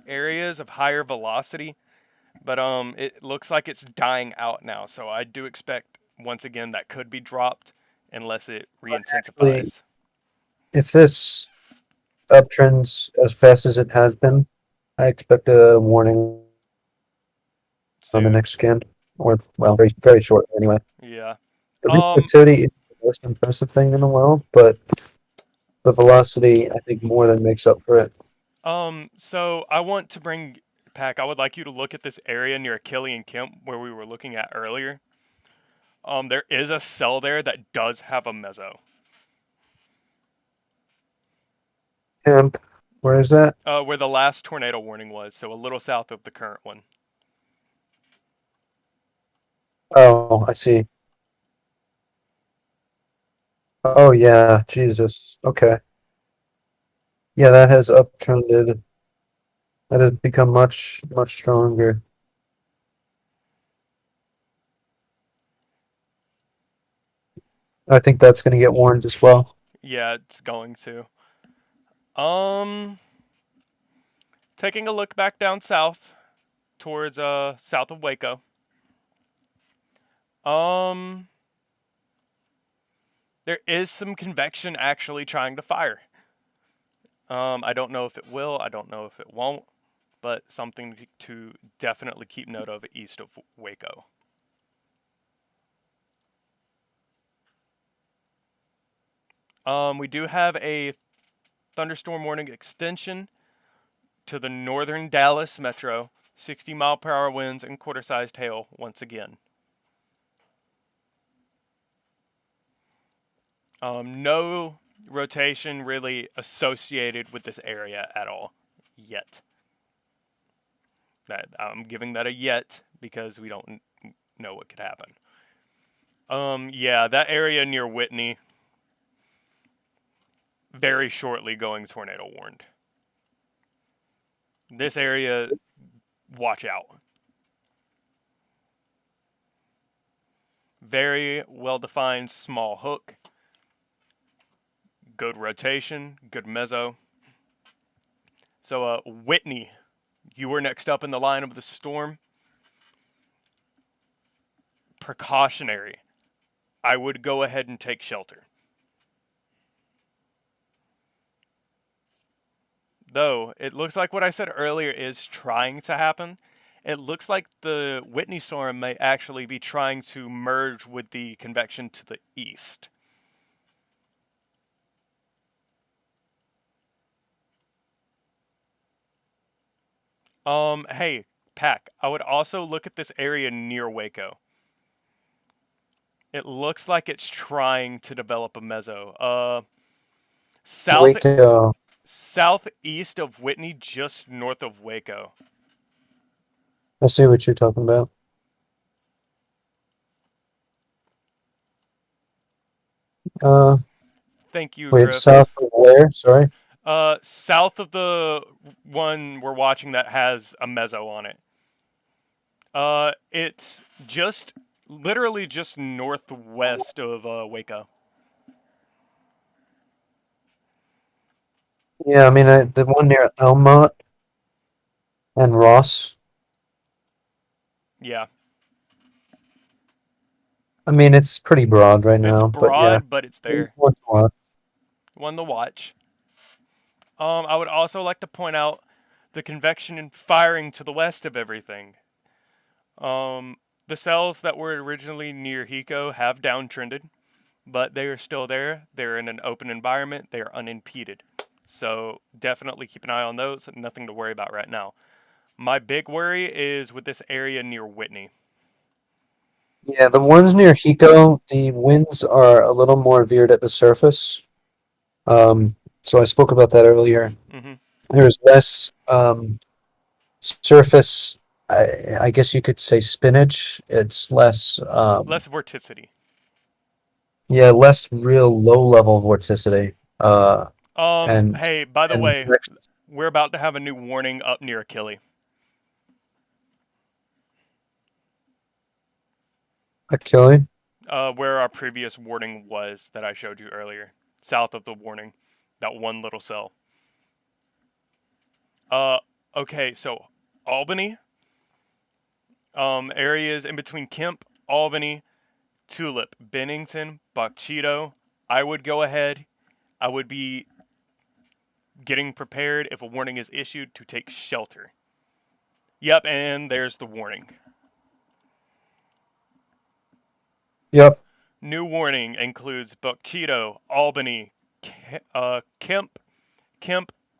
areas of higher velocity, but it looks like it's dying out now. So I do expect once again that could be dropped unless it Actually, re-intensifies. if this uptrends as fast as it has been, I expect a warning on the Soon. next scan, or well, very very short anyway. Yeah. The reflectivity is the most impressive thing in the world, but the velocity, I think, more than makes up for it. So I want to bring Pack. I would like you to look at this area near Achille and Kemp where we were looking at earlier. There is a cell there that does have a meso. Camp, where is that? Where the last tornado warning was, so a little south of the current one. Oh, I see. Oh yeah, Jesus. Okay. Yeah, that has uptrended. That has become much much stronger. I think that's going to get warned as well. Yeah, it's going to. Taking a look back down south towards south of Waco. There is some convection actually trying to fire. I don't know if it will, I don't know if it won't, but something to definitely keep note of east of Waco. We do have a thunderstorm warning extension to the northern Dallas metro, 60-mile-per-hour winds and quarter-sized hail once again. No rotation really associated with this area at all yet. That I'm giving that a yet because we don't know what could happen. Yeah, that area near Whitney, very shortly going tornado warned. This area, watch out. Very well-defined small hook. Good rotation, good mezzo. So, Whitney, you were next up in the line of the storm. Precautionary. I would go ahead and take shelter. Though, it looks like what I said earlier is trying to happen. It looks like the Whitney storm may actually be trying to merge with the convection to the east. Hey, Pack, I would also look at this area near Waco. It looks like it's trying to develop a mezzo. Waco. Southeast of Whitney, just north of Waco. I see what you're talking about. Thank you, Wait, Griff. south of where? Sorry. South of the one we're watching that has a mezzo on it. It's just literally just northwest of Waco. Yeah, I mean the one near Elmont and Ross. Yeah, I mean it's pretty broad right now, it's but yeah. broad, but it's there. One to watch. I would also like to point out the convection and firing to the west of everything. The cells that were originally near Hiko have downtrended, but they are still there. They're in an open environment. They are unimpeded. So definitely keep an eye on those. Nothing to worry about right now. My big worry is with this area near Whitney. Yeah, the ones near Hiko, the winds are a little more veered at the surface. So I spoke about that earlier. Mm-hmm. There's less surface. I guess you could say spinach. It's less. Less vorticity. Yeah, less real low level vorticity. And Hey, by the and way, we're about to have a new warning up near Achille. Achille. Where our previous warning was that I showed you earlier, south of the warning, that one little cell. Okay, so Albany, areas in between Kemp, Albany, Tulip, Bennington, Bachito. I would go ahead. I would be getting prepared if a warning is issued to take shelter. Yep, and there's the warning. Yep. New warning includes Bachito, Albany, Kemp.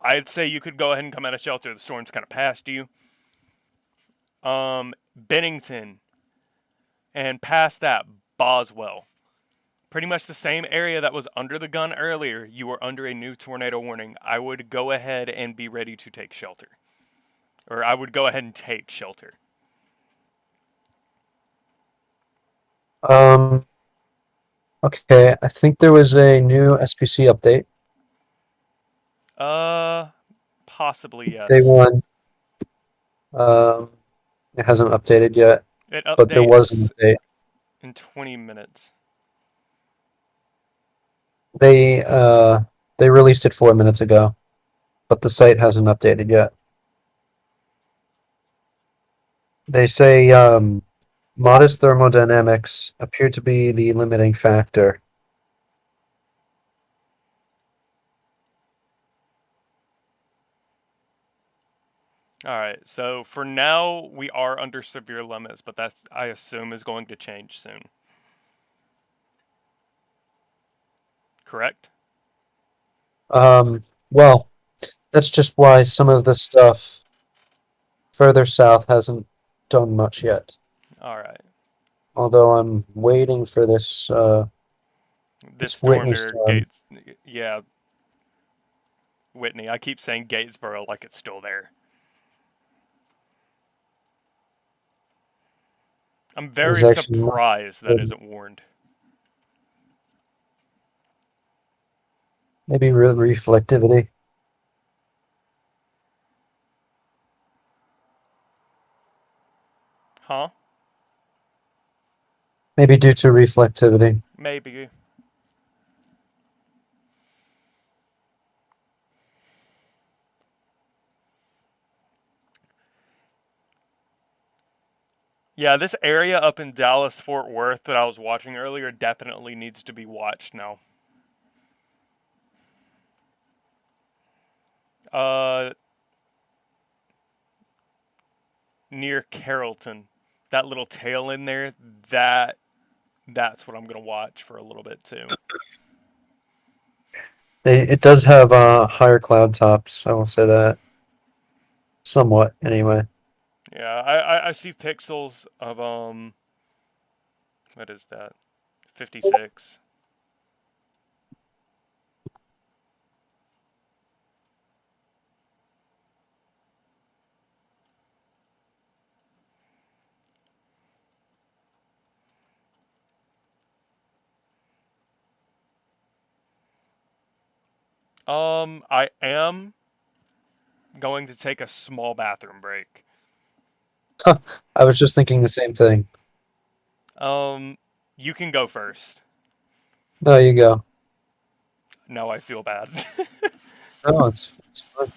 I'd say you could go ahead and come out of shelter. The storm's kind of past you. Bennington, and past that, Boswell. Pretty much the same area that was under the gun earlier. You are under a new tornado warning. I would go ahead and be ready to take shelter. Or I would go ahead and take shelter. Okay, I think there was a new SPC update. Possibly, yes. Day one. It hasn't updated yet, It but there was an updates update. in 20 minutes. They released it 4 minutes ago, but the site hasn't updated yet. They say modest thermodynamics appear to be the limiting factor. Alright, so for now, we are under severe limits, but that, I assume, is going to change soon. Correct? Well, that's just why some of the stuff further south hasn't done much yet. Alright. Although I'm waiting for this This storm Whitney near storm. Gates. Yeah. Whitney. I keep saying Gatesboro like it's still there. I'm very There's actually surprised that isn't warned. maybe reflectivity. Huh? Maybe due to reflectivity. Maybe. Yeah, this area up in Dallas, Fort Worth that I was watching earlier definitely needs to be watched now. Near Carrollton, that little tail in there, that's what I'm gonna watch for a little bit too. It does have higher cloud tops. I will say that. Somewhat, anyway. Yeah, I see pixels of what is that? 56. I am going to take a small bathroom break. I was just thinking the same thing. You can go first. No, you go. Now I feel bad. No, it's fine.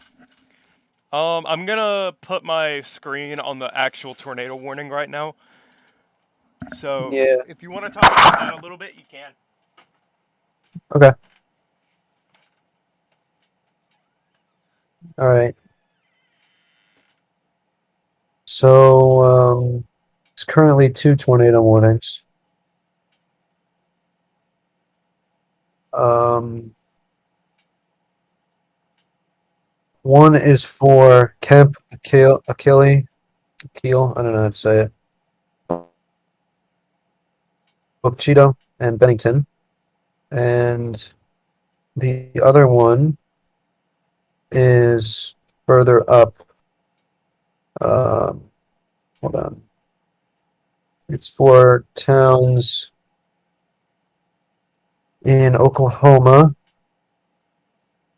I'm gonna put my screen on the actual tornado warning right now. So Yeah. if you want to talk about that a little bit, you can. Okay. All right. So it's currently 2 tornado warnings. One is for Kemp, Akil, I don't know how to say it. Cheeto and Bennington. And the other one is further up. Hold on. It's for towns in Oklahoma.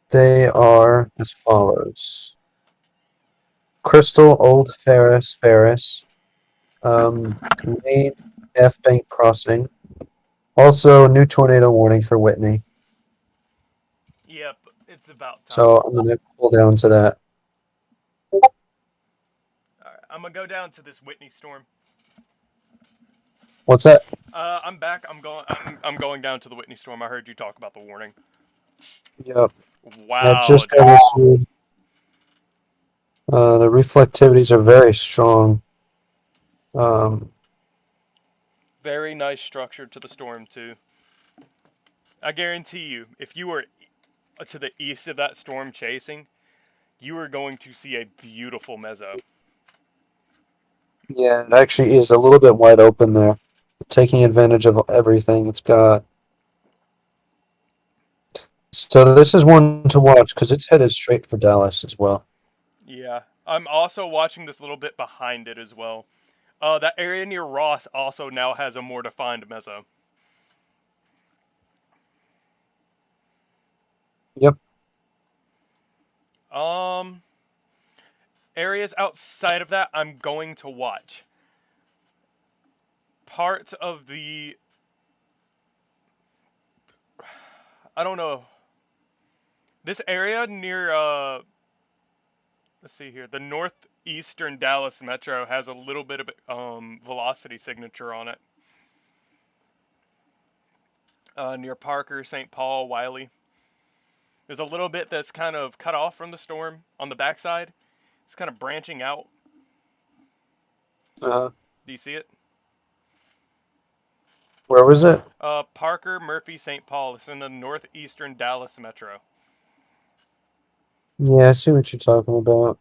They are as follows: Crystal, Old Ferris, Lane, F Bank Crossing. Also, new tornado warning for Whitney. Yep, it's about time. So I'm gonna pull down to that. All right, I'm gonna go down to this Whitney storm. What's that? I'm back. I'm going down to the Whitney storm. I heard you talk about the warning. Yep. Wow. That just got issued. The reflectivities are very strong. Very nice structure to the storm too. I guarantee you, if you were to the east of that storm chasing, you are going to see a beautiful mezzo. Yeah, it actually is a little bit wide open there, taking advantage of everything it's got. So this is one to watch because it's headed straight for Dallas as well. Yeah, I'm also watching this little bit behind it as well. That area near Ross also now has a more defined mezzo. Yep. Areas outside of that, I'm going to watch. Part of the, I don't know. This area near, let's see here, the northeastern Dallas metro has a little bit of velocity signature on it. Near Parker, St. Paul, Wiley. There's a little bit that's kind of cut off from the storm on the backside. It's kind of branching out. Do you see it? Where was it? Parker, Murphy, St. Paul. It's in the northeastern Dallas metro. Yeah, I see what you're talking about.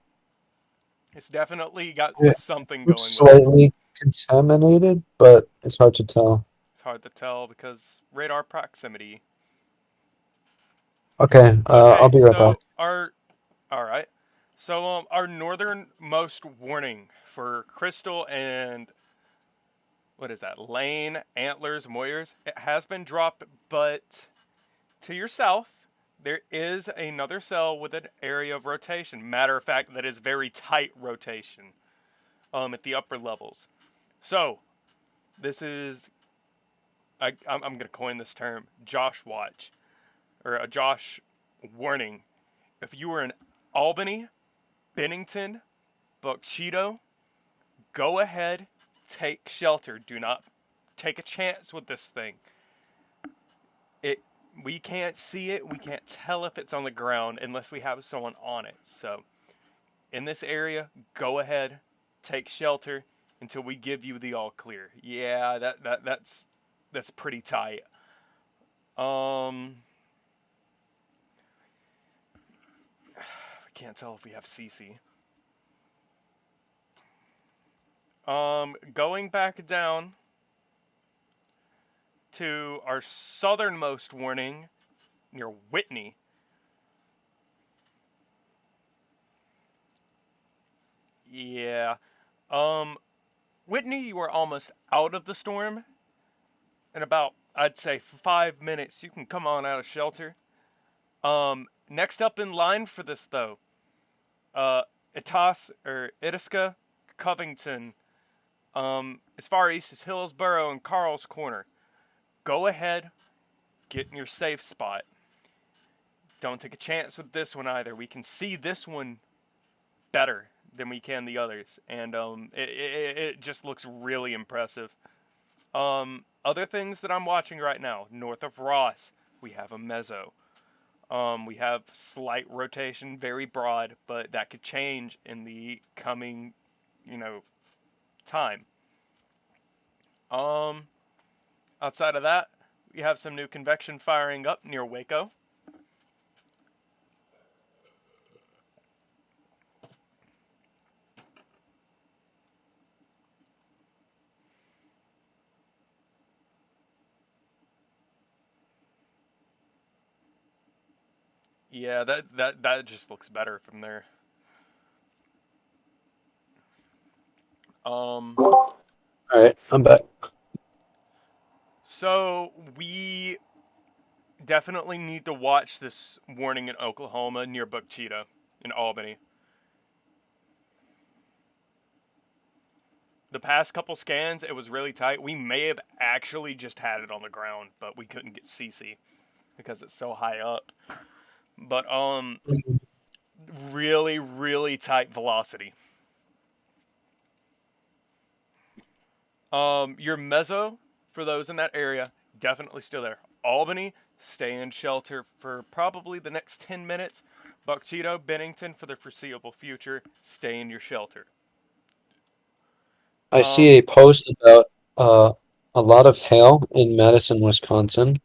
It's definitely got something going It's with it. slightly contaminated, but it's hard to tell. It's hard to tell because radar proximity. Okay, I'll be right back. Alright. So our northernmost warning for Crystal and what is that? Lane, Antlers, Moyers. It has been dropped, but to your south, there is another cell with an area of rotation. Matter of fact, that is very tight rotation at the upper levels. So, this is I'm going to coin this term, Josh Watch, or a Josh warning. If you were in Albany, Bennington, Buck Cheeto, go ahead, take shelter. Do not take a chance with this thing. We can't see it. We can't tell if it's on the ground unless we have someone on it. So, in this area, go ahead, take shelter until we give you the all clear. Yeah, that's pretty tight. I can't tell if we have CC. Going back down to our southernmost warning near Whitney. Yeah. Whitney, you are almost out of the storm. In about, I'd say, 5 minutes, you can come on out of shelter. Next up in line for this, though, Itasca, Covington, as far east as Hillsborough and Carl's Corner. Go ahead, get in your safe spot. Don't take a chance with this one either. We can see this one better than we can the others, and it just looks really impressive. Other things that I'm watching right now, north of Ross, we have a mezzo. We have slight rotation, very broad, but that could change in the coming, time. Outside of that, we have some new convection firing up near Waco. Yeah, that just looks better from there. All right, I'm back. So we definitely need to watch this warning in Oklahoma near Buck Cheetah in Albany. The past couple scans, it was really tight. We may have actually just had it on the ground, but we couldn't get CC because it's so high up. But really, really tight velocity. Your mezzo, for those in that area, definitely still there. Albany, stay in shelter for probably the next 10 minutes. Buck Cheeto, Bennington, for the foreseeable future, stay in your shelter. I see a post about a lot of hail in Madison, Wisconsin,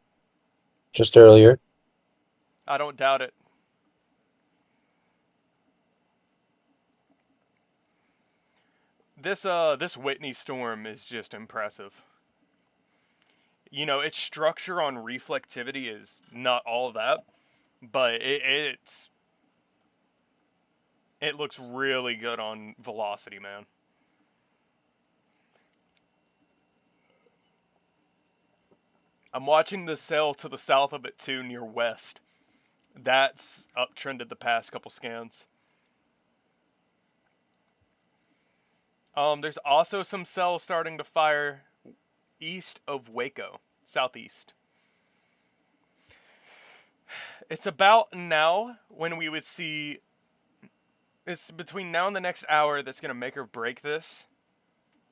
just earlier. I don't doubt it. This Whitney storm is just impressive. Its structure on reflectivity is not all that, but it looks really good on velocity, man. I'm watching the sail to the south of it too, near west. That's uptrended the past couple scans. There's also some cells starting to fire east of Waco, southeast. It's about now when we would see. It's between now and the next hour that's gonna make or break this.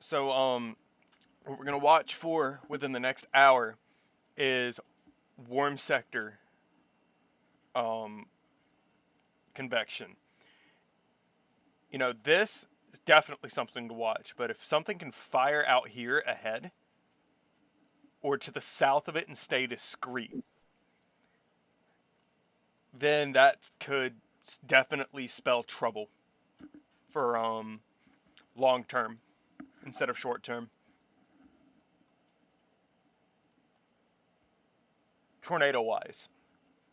So what we're gonna watch for within the next hour is warm sector convection. This is definitely something to watch, but if something can fire out here ahead or to the south of it and stay discreet, then that could definitely spell trouble for long term instead of short term. Tornado wise,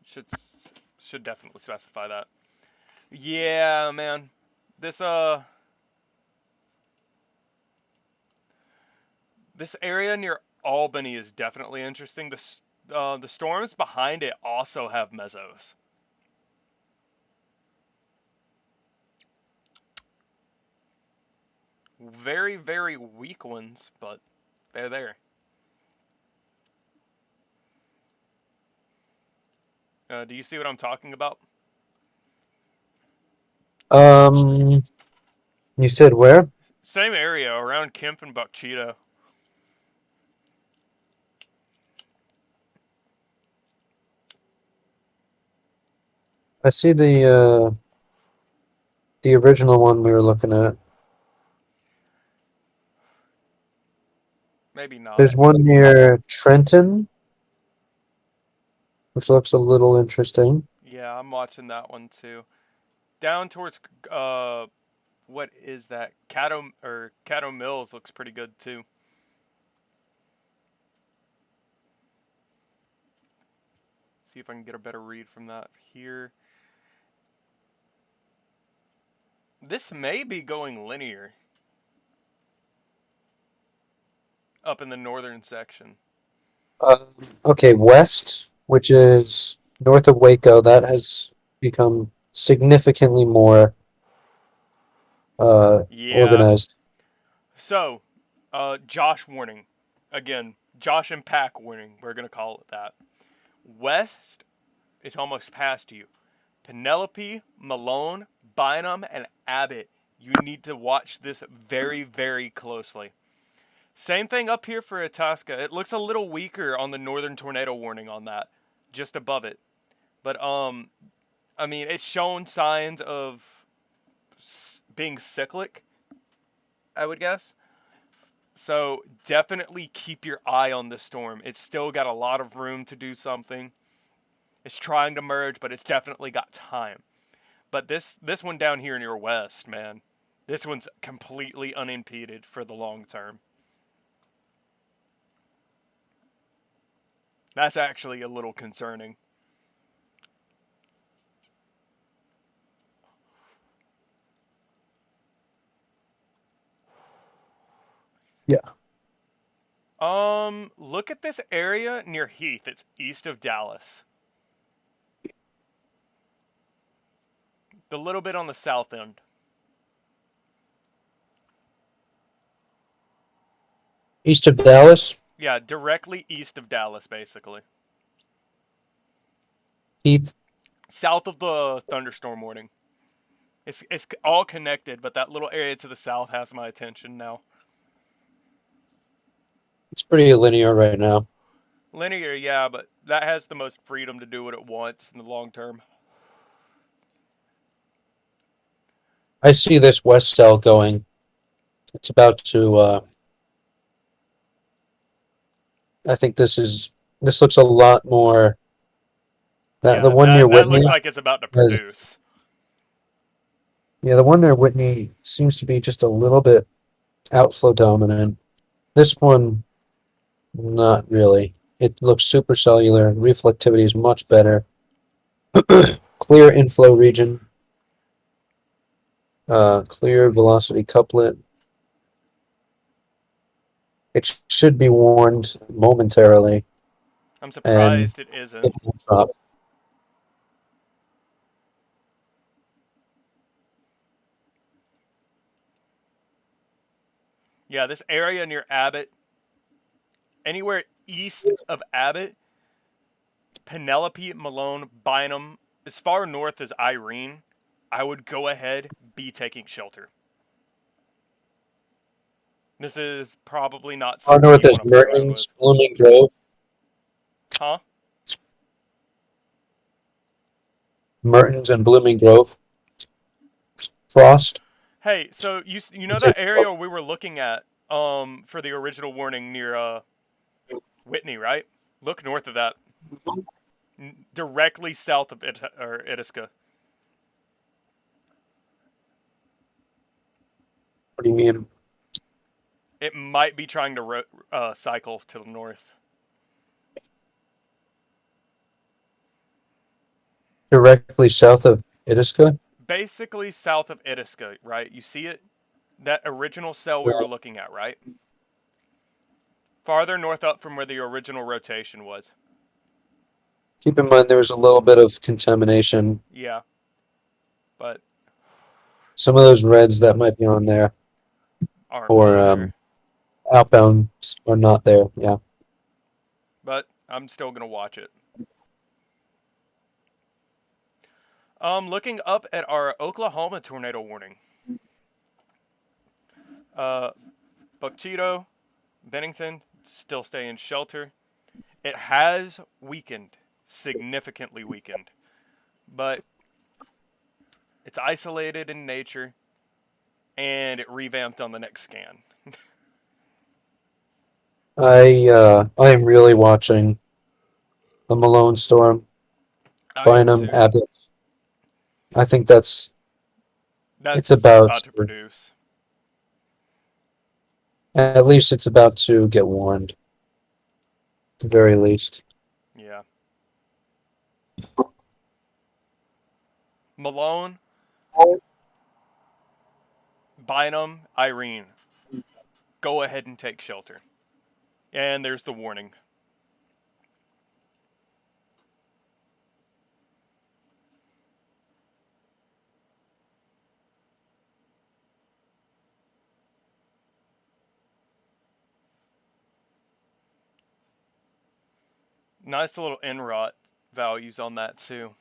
should definitely specify that. Yeah, man, this area near Albany is definitely interesting. The storms behind it also have mezzos. Very, very weak ones, but they're there. Do you see what I'm talking about? You said where? Same area around Kemp and Buckcheetah. I see the original one we were looking at. Maybe not. There's one near Trenton, which looks a little interesting. Yeah, I'm watching that one too. Down towards what is that? Caddo Mills looks pretty good too. See if I can get a better read from that here. This may be going linear up in the northern section. Okay, west, which is north of Waco, that has become significantly more Yeah. organized. So, Josh warning. Again, Josh and Pack warning. We're going to call it that. West, it's almost past you. Penelope, Malone, Bynum, and Abbott. You need to watch this very, very closely. Same thing up here for Itasca. It looks a little weaker on the northern tornado warning on that, just above it. But I mean, it's shown signs of being cyclic, I would guess. So definitely keep your eye on this storm. It's still got a lot of room to do something. It's trying to merge, but it's definitely got time. But this one down here near west, man, this one's completely unimpeded for the long term. That's actually a little concerning. Yeah. Look at this area near Heath. It's east of Dallas. The little bit on the south end. East of Dallas? Yeah, directly east of Dallas, basically. Heath? South of the thunderstorm warning. It's all connected, but that little area to the south has my attention now. It's pretty linear right now. Linear, yeah, but that has the most freedom to do what it wants in the long term. I see this west cell going. It's about to I think this looks a lot more the one near that Whitney. looks like it's about to produce. Yeah, the one near Whitney seems to be just a little bit outflow dominant. This one, not really. It looks supercellular. Reflectivity is much better. Clear inflow region. Clear velocity couplet. It should be warned momentarily. I'm surprised it isn't. It will drop. Yeah, this area near Abbott, anywhere east of Abbott, Penelope, Malone, Bynum, as far north as Irene, I would go ahead, be taking shelter. This is probably not Far something north you is want to play around Mertens, with. Blooming Grove. Huh? Mertens and Blooming Grove. Frost. Hey, so you know that area we were looking at for the original warning near Whitney, right? Look north of that. Directly south of Itasca. What do you mean? It might be trying to cycle to the north. Directly south of Itasca? Basically south of Itasca, right? You see it? That original cell we were looking at, right? Farther north up from where the original rotation was. Keep in mind there was a little bit of contamination. Yeah. But some of those reds that might be on there. aren't or there. outbound are not there. Yeah. But I'm still gonna watch it. Looking up at our Oklahoma tornado warning. Buck Cheeto, Bennington, still stay in shelter. It has weakened, significantly weakened, but it's isolated in nature, and it revamped on the next scan. I am really watching the Malone Storm, I am Bynum, too. Abbott. I think it's That's about about to produce. at least it's about to get warned, at the very least. Yeah. Malone, Bynum, Irene, go ahead and take shelter. And there's the warning. Nice little NROT values on that too.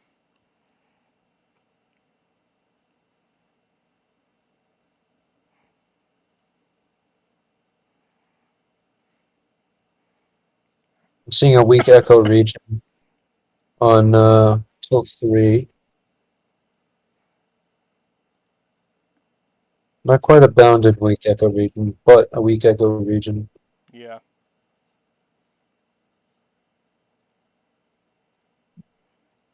I'm seeing a weak echo region on tilt 3. Not quite a bounded weak echo region, but a weak echo region. Yeah.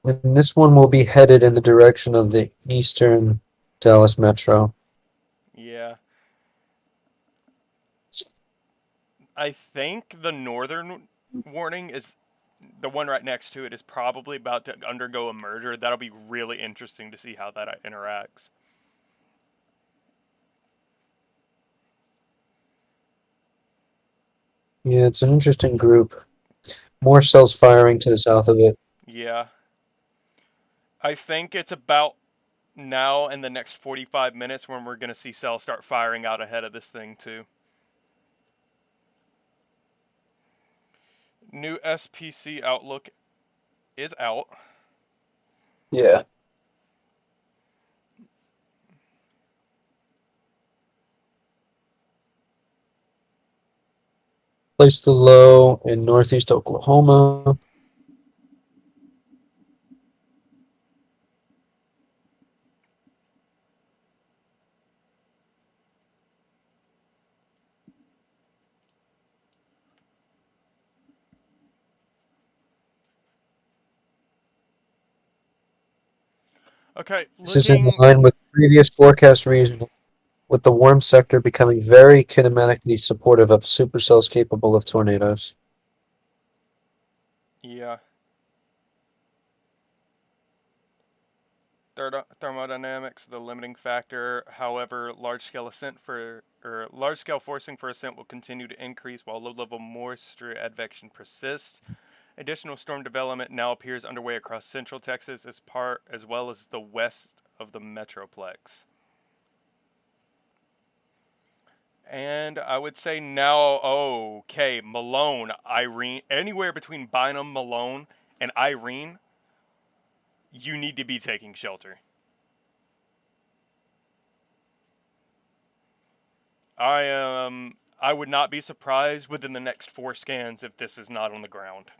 And this one will be headed in the direction of the eastern Dallas Metro. Yeah. I think the northern warning is the one right next to it is probably about to undergo a merger. That'll be really interesting to see how that interacts. Yeah, it's an interesting group. More cells firing to the south of it. Yeah. I think it's about now in the next 45 minutes when we're going to see cells start firing out ahead of this thing too. New SPC Outlook is out. Yeah. Place the low in northeast Oklahoma. Okay, This is in looking. line with previous forecast reasoning, with the warm sector becoming very kinematically supportive of supercells capable of tornadoes. Yeah. Thermodynamics, the limiting factor. However, large scale forcing for ascent will continue to increase while low level moisture advection persists. Additional storm development now appears underway across central Texas as well as the west of the Metroplex. And I would say now, okay, Malone, Irene, anywhere between Bynum, Malone, and Irene, you need to be taking shelter. I would not be surprised within the next 4 scans if this is not on the ground.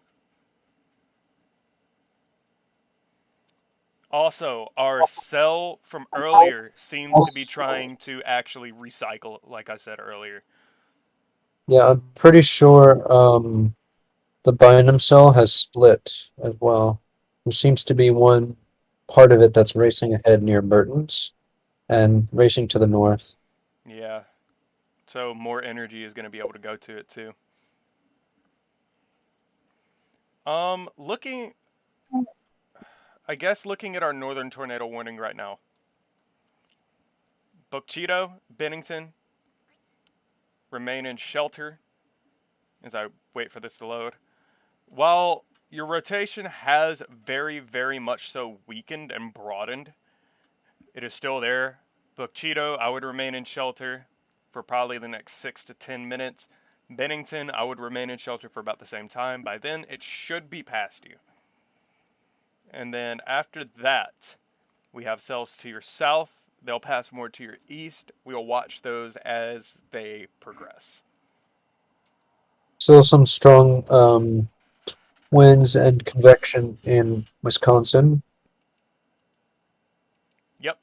Also, our cell from earlier seems to be trying to actually recycle, like I said earlier. Yeah, I'm pretty sure the Bynum cell has split as well. There seems to be one part of it that's racing ahead near Mertens and racing to the north. Yeah. So more energy is going to be able to go to it too. Looking I guess looking at our northern tornado warning right now. Buckcheeto, Bennington, remain in shelter as I wait for this to load. While your rotation has very, very much so weakened and broadened, it is still there. Buckcheeto, I would remain in shelter. for probably the next 6 to 10 minutes. Bennington, I would remain in shelter for about the same time. By then, it should be past you. And then after that, we have cells to your south. They'll pass more to your east. We'll watch those as they progress. Still some strong winds and convection in Wisconsin. Yep.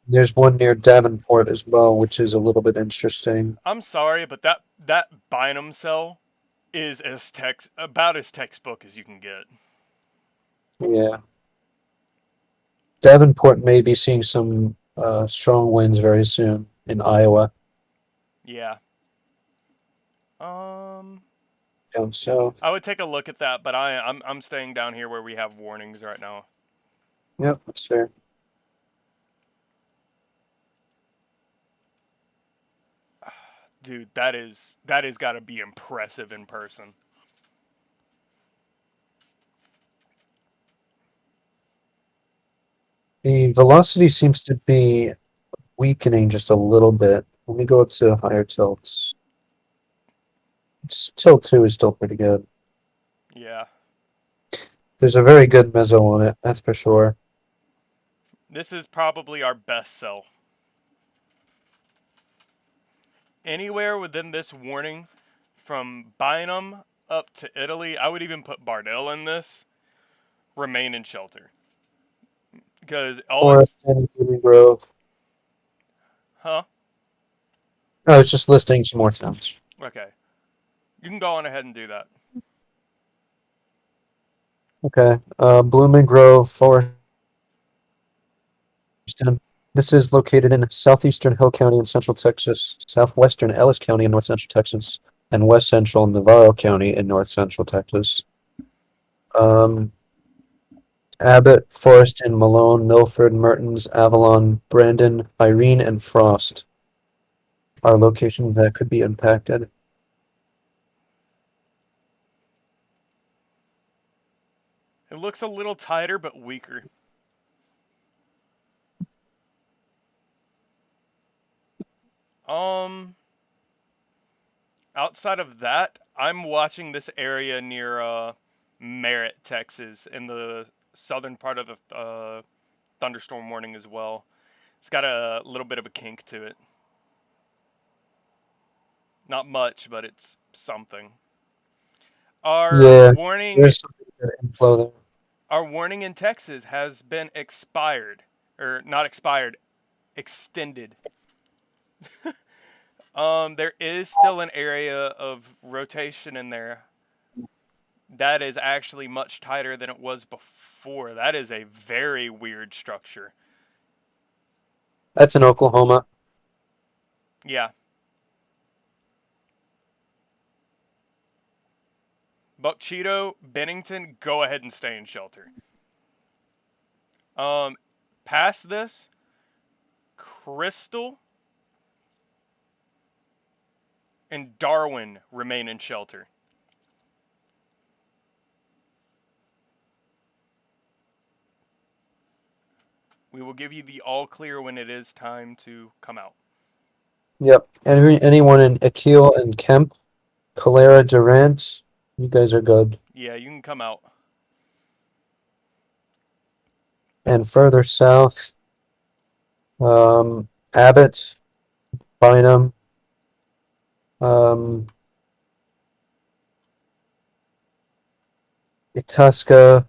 There's one near Davenport as well, which is a little bit interesting. I'm sorry, but that Bynum cell is about as textbook as you can get. Yeah. Davenport may be seeing some strong winds very soon in Iowa. Yeah. Down south. I would take a look at that, but I'm staying down here where we have warnings right now. Yep, that's fair. Dude, that is got to be impressive in person. The velocity seems to be weakening just a little bit. Let me go up to higher tilts. Tilt 2 is still pretty good. Yeah. There's a very good mezzo on it, that's for sure. This is probably our best cell. Anywhere within this warning, from Bynum up to Italy, I would even put Bardell in this, remain in shelter. Because Forest and Blooming Grove. Huh? I was just listing some more towns. Okay. You can go on ahead and do that. Okay. Blooming Grove, Forest. This is located in southeastern Hill County in central Texas, southwestern Ellis County in north central Texas, and west central Navarro County in north central Texas. Abbott, Forreston, Malone, Milford, Mertens, Avalon, Brandon, Irene, and Frost are locations that could be impacted. It looks a little tighter but weaker. Outside of that, I'm watching this area near Merritt, Texas, in the southern part of the thunderstorm warning as well. It's got a little bit of a kink to it. Not much, but it's something. Our warning. There's some good inflow there. Our warning in Texas has been expired, or not expired, extended. There is still an area of rotation in there that is actually much tighter than it was before. That is a very weird structure. That's in Oklahoma. Yeah. Buck Cheeto, Bennington, go ahead and stay in shelter. Past this, Crystal and Darwin remain in shelter. We will give you the all clear when it is time to come out. Yep. Anyone in Akil and Kemp, Calera, Durant, you guys are good. Yeah, you can come out. And further south, Abbott, Bynum, Itasca,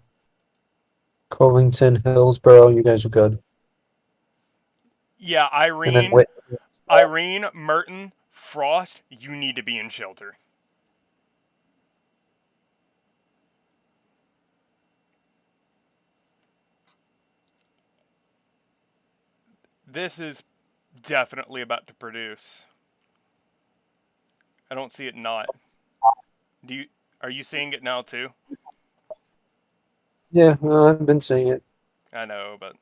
Covington, Hillsboro, you guys are good. Yeah, And then Irene, Merton, Frost, you need to be in shelter. This is definitely about to produce. I don't see it not. Are you seeing it now too? Yeah, I've been seeing it. I know, but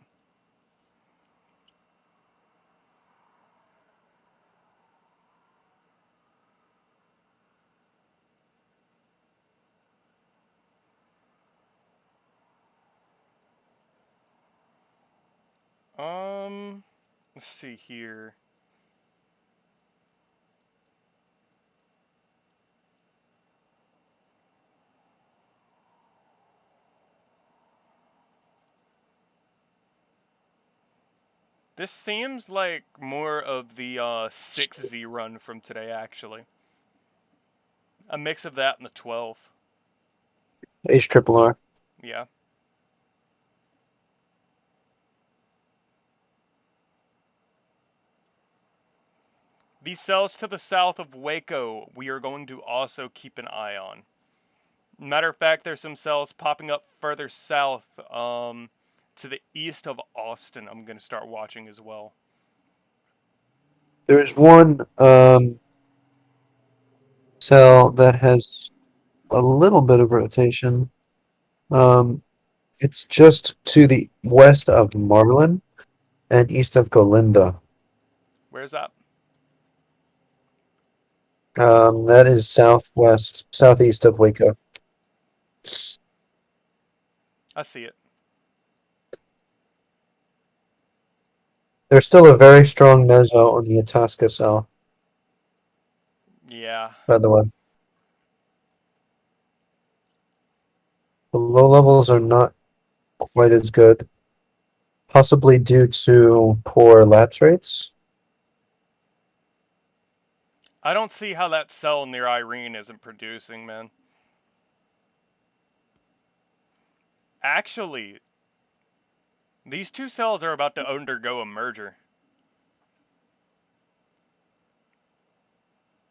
let's see here. This seems like more of the 6Z run from today, actually. A mix of that and the 12. H triple R. Yeah. These cells to the south of Waco, we are going to also keep an eye on. Matter of fact, there's some cells popping up further south, to the east of Austin. I'm going to start watching as well. There's one cell that has a little bit of rotation. It's just to the west of Marlin and east of Golinda. Where's that? That is southeast of Waco. I see it. There's still a very strong meso on the Itasca cell, Yeah. by the way. The low levels are not quite as good, possibly due to poor lapse rates. I don't see how that cell near Irene isn't producing, man. Actually, these two cells are about to undergo a merger.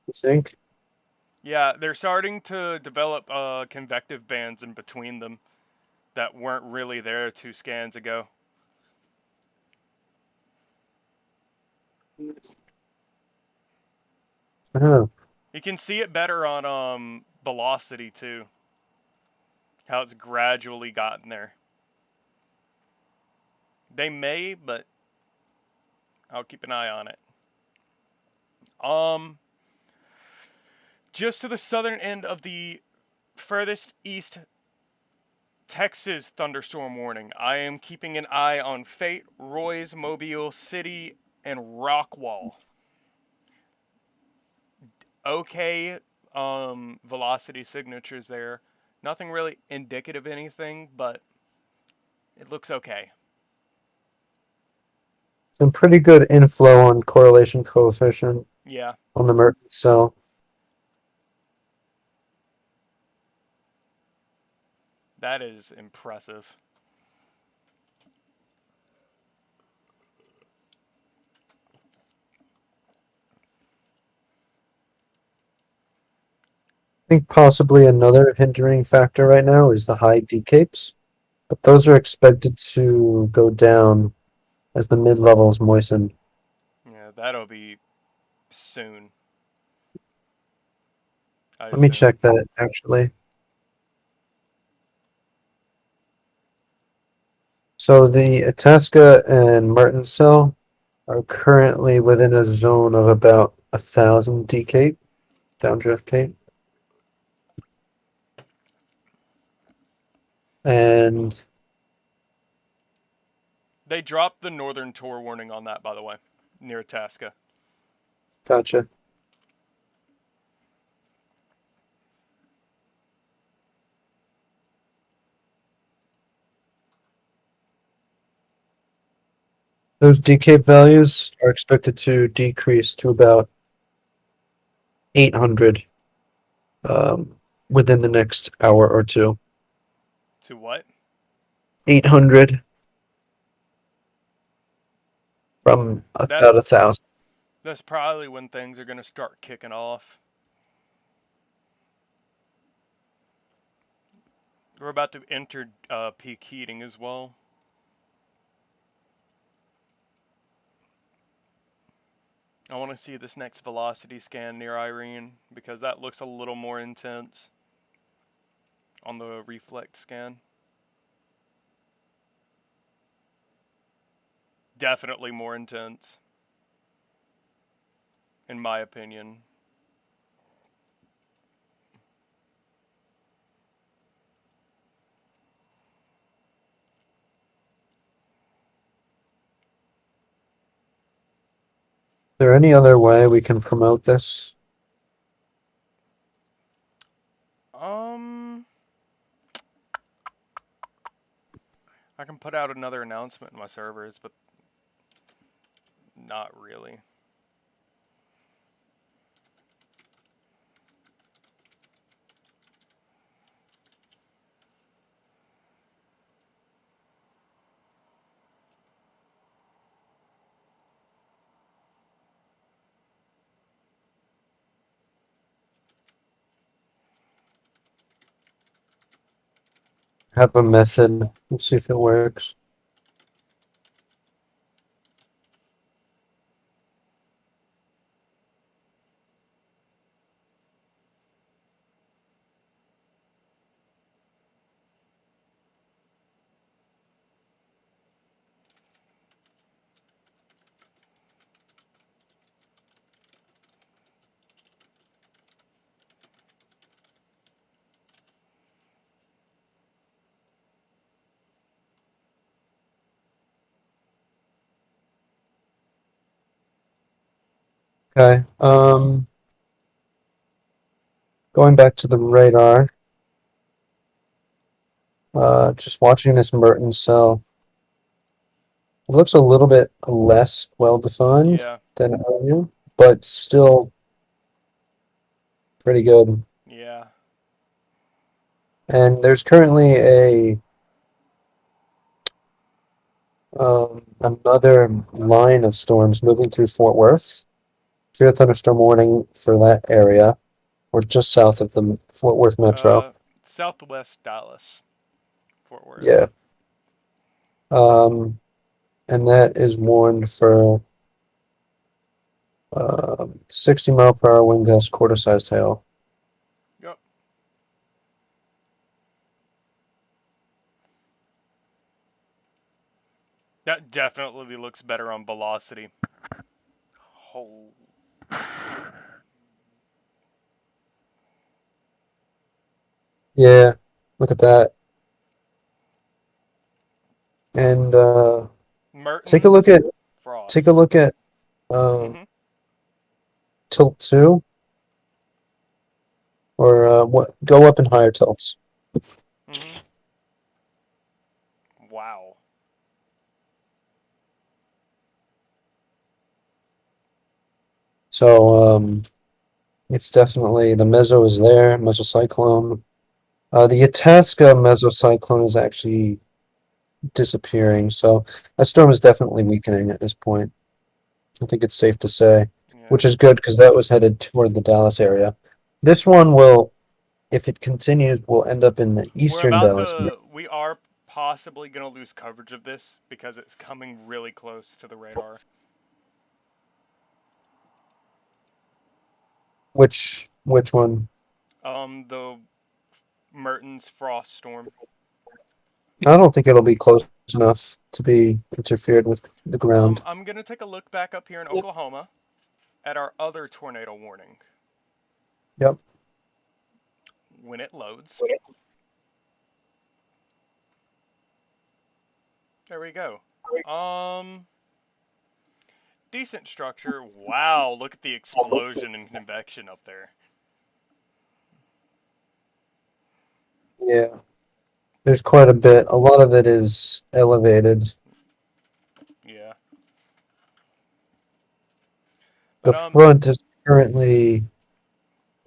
You think? Yeah, they're starting to develop convective bands in between them that weren't really there 2 scans ago. I don't know. You can see it better on velocity too. How it's gradually gotten there. They may, but I'll keep an eye on it. Just to the southern end of the furthest east Texas thunderstorm warning, I am keeping an eye on Fate, Roy's, Mobile City, and Rockwall. Okay, velocity signatures there. Nothing really indicative of anything, but it looks okay. Some pretty good inflow on correlation coefficient Yeah. on the Merton cell. That is impressive. I think possibly another hindering factor right now is the high decapes, but those are expected to go down as the mid levels moisten. Yeah, that'll be soon. Let me check that actually. So the Itasca and Merton cell are currently within a zone of about 1,000 decape, downdrift cape. And They dropped the northern tour warning on that, by the way, near Itasca. gotcha. Those decape values are expected to decrease to about 800 within the next hour or two. To what? 800 from about 1,000. That's probably when things are going to start kicking off. We're about to enter peak heating as well. I want to see this next velocity scan near Irene because that looks a little more intense on the reflect scan. Definitely more intense, in my opinion. Is there any other way we can promote this? I can put out another announcement in my servers, but Not really. Have a method. We'll see if it works. Okay. Going back to the radar. Just watching this Merton cell. It looks a little bit less well defined Yeah. than earlier, but still pretty good. Yeah. And there's currently another line of storms moving through Fort Worth. Severe thunderstorm warning for that area, or just south of the Fort Worth metro. Southwest Dallas, Fort Worth. Yeah. And that is warned for 60-mile-per-hour wind gusts, quarter-sized hail. Yep. That definitely looks better on velocity. Oh. Yeah, look at that. And Merton, take a look at Frost. Mm-hmm. Tilt 2, or what? Go up in higher tilts. Mm-hmm. Wow. So it's definitely the meso is there, mesocyclone. The Itasca mesocyclone is actually disappearing, so that storm is definitely weakening at this point. I think it's safe to say, Yeah. which is good because that was headed toward the Dallas area. This one will, if it continues, will end up in the eastern Dallas. We are possibly going to lose coverage of this because it's coming really close to the radar. Which one? The Mertens Frost storm. I don't think it'll be close enough to be interfered with the ground. I'm going to take a look back up here in Oklahoma at our other tornado warning. Yep. When it loads. There we go. Decent structure. Wow, look at the explosion and convection up there. Yeah. There's quite a bit. A lot of it is elevated. Yeah. The But, front is currently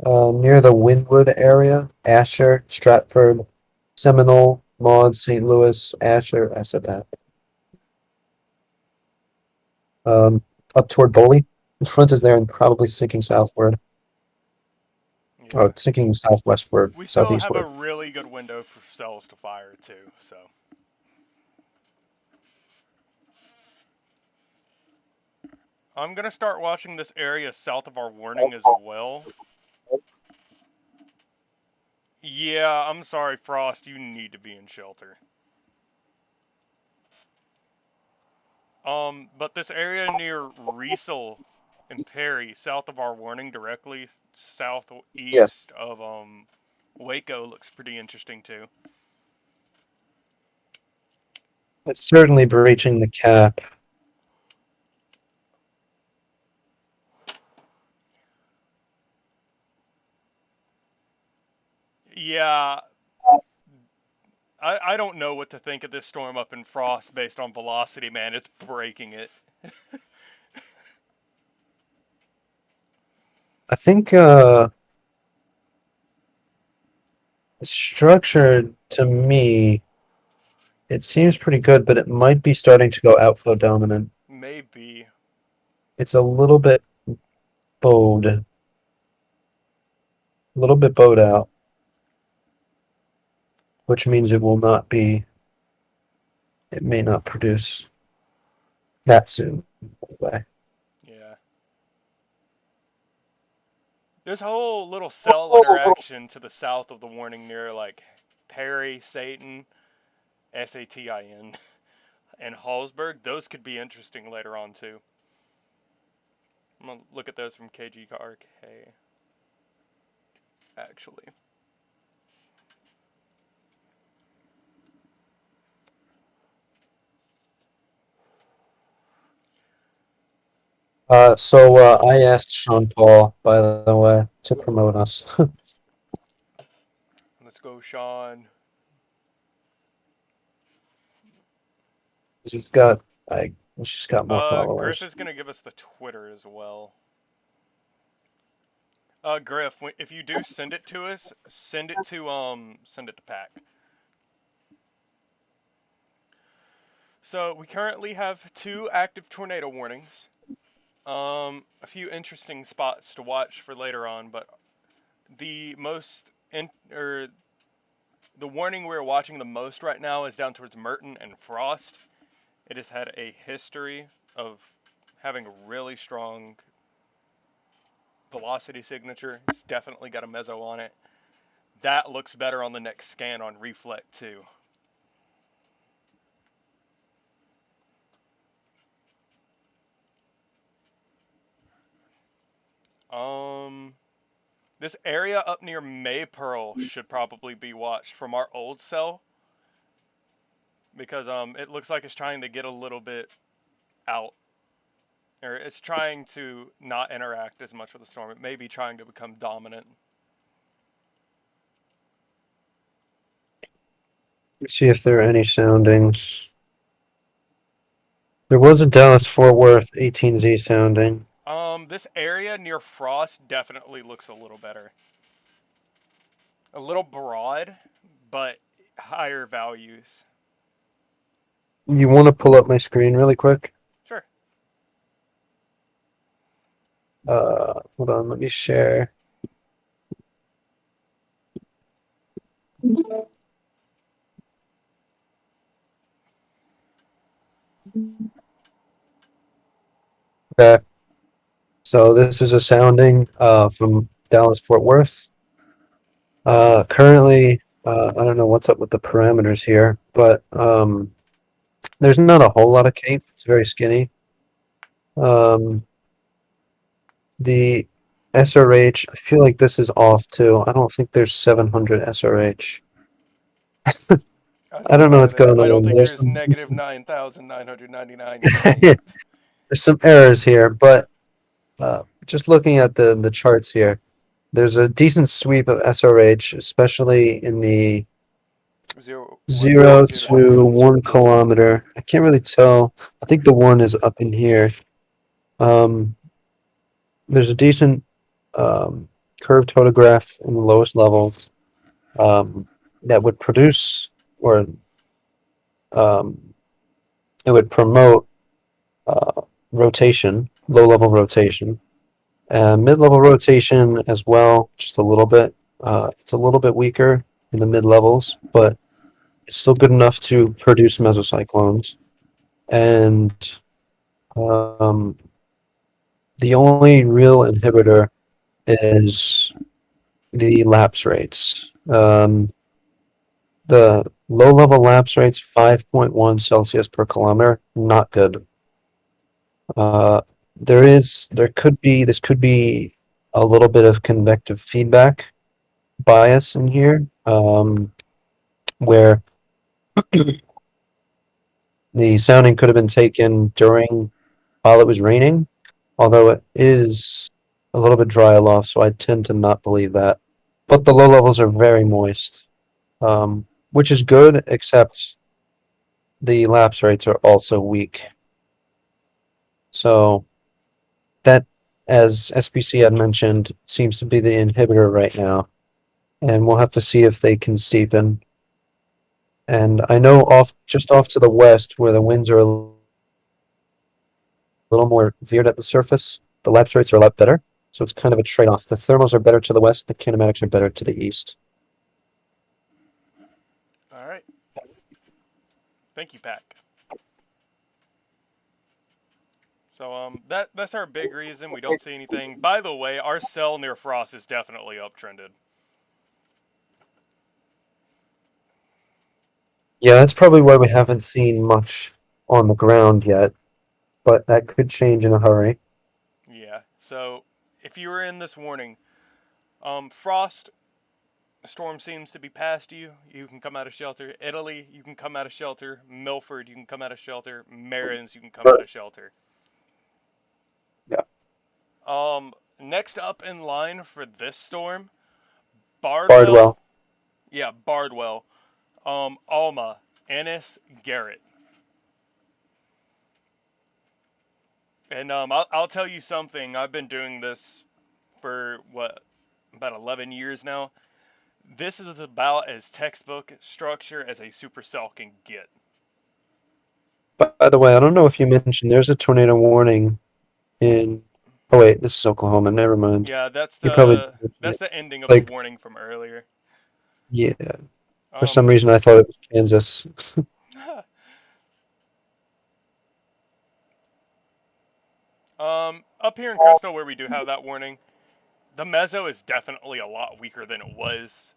near the Wynwood area. Asher, Stratford, Seminole, Maud, St. Louis, Asher. I said that. Up toward Boley. The front is there and probably sinking southward. yeah. Oh, sinking southwestward, We still have southeastward. a really good window for cells to fire too, so. I'm gonna start watching this area south of our warning as well. Yeah, I'm sorry, Frost, you need to be in shelter. But this area near Riesel and Perry, south of our warning, directly southeast of Waco, looks pretty interesting too. It's certainly breaching the cap. Yeah, I don't know what to think of this storm up in Frost based on velocity, man. It's breaking it. I think structure to me, it seems pretty good, but it might be starting to go outflow dominant. Maybe. It's a little bit bowed. A little bit bowed out. Which means it will not be, it may not produce that soon. Anyway. Yeah. There's a whole little cell interaction to the south of the warning near, like, Perry, Satan, Satin, and Hallsberg. Those could be interesting later on, too. I'm going to look at those from KGRK. Actually. I asked Sean Paul, by the way, to promote us. Let's go, Sean. He's got more followers. Griff is gonna give us the Twitter as well. Griff, if you do send it to us, send it to Pack. So we currently have 2 active tornado warnings. A few interesting spots to watch for later on, but the warning we're watching the most right now is down towards Merton and Frost. It has had a history of having a really strong velocity signature. It's definitely got a meso on it. That looks better on the next scan on Reflect too. This area up near Maypearl should probably be watched from our old cell. Because it looks like it's trying to get a little bit out. Or it's trying to not interact as much with the storm. It may be trying to become dominant. Let's see if there are any soundings. There was a Dallas-Fort Worth 18Z sounding. This area near Frost definitely looks a little better. A little broad, but higher values. You want to pull up my screen really quick? Sure. Hold on, let me share. Okay. So this is a sounding from Dallas-Fort Worth. Currently, I don't know what's up with the parameters here, but there's not a whole lot of cape. It's very skinny. The SRH, I feel like this is off too. I don't think there's 700 SRH. I don't know what's going on. I don't think There's there's negative 9,999. There's some errors here, but just looking at the charts here, there's a decent sweep of SRH, especially in the 0 to 1 kilometer. I can't really tell. I think the 1 is up in here. There's a decent curved photograph in the lowest levels that would produce or it would promote rotation, low-level rotation. Mid-level rotation as well, just a little bit. It's a little bit weaker in the mid-levels, but it's still good enough to produce mesocyclones. And the only real inhibitor is the lapse rates. The low-level lapse rates, 5.1 Celsius per kilometer, not good. This could be a little bit of convective feedback bias in here, where the sounding could have been taken while it was raining, although it is a little bit dry aloft, so I tend to not believe that. But the low levels are very moist, which is good, except the lapse rates are also weak. So that as SPC had mentioned, seems to be the inhibitor right now. And we'll have to see if they can steepen. And I know just off to the west, where the winds are a little more veered at the surface, the lapse rates are a lot better. So it's kind of a trade-off. The thermals are better to the west, the kinematics are better to the east. All right. Thank you, Pack. So that's our big reason we don't see anything. By the way, our cell near Frost is definitely uptrended. Yeah, that's probably why we haven't seen much on the ground yet, but that could change in a hurry. Yeah. So if you were in this warning, Frost storm seems to be past you. You can come out of shelter. Italy, you can come out of shelter. Milford, you can come out of shelter. Marins, you can come out of shelter. Yeah. Next up in line for this storm, Bardwell. Yeah, Bardwell. Alma, Ennis, Garrett. And I'll tell you something. I've been doing this for about 11 years now. This is about as textbook structure as a supercell can get. By the way, I don't know if you mentioned there's a tornado warning in. Oh wait, this is Oklahoma. Never mind. Yeah, that's You probably the ending of like, the warning from earlier. Yeah. For some reason, I thought it was Kansas. Up here in Crystal, where we do have that warning, the mezzo is definitely a lot weaker than it was.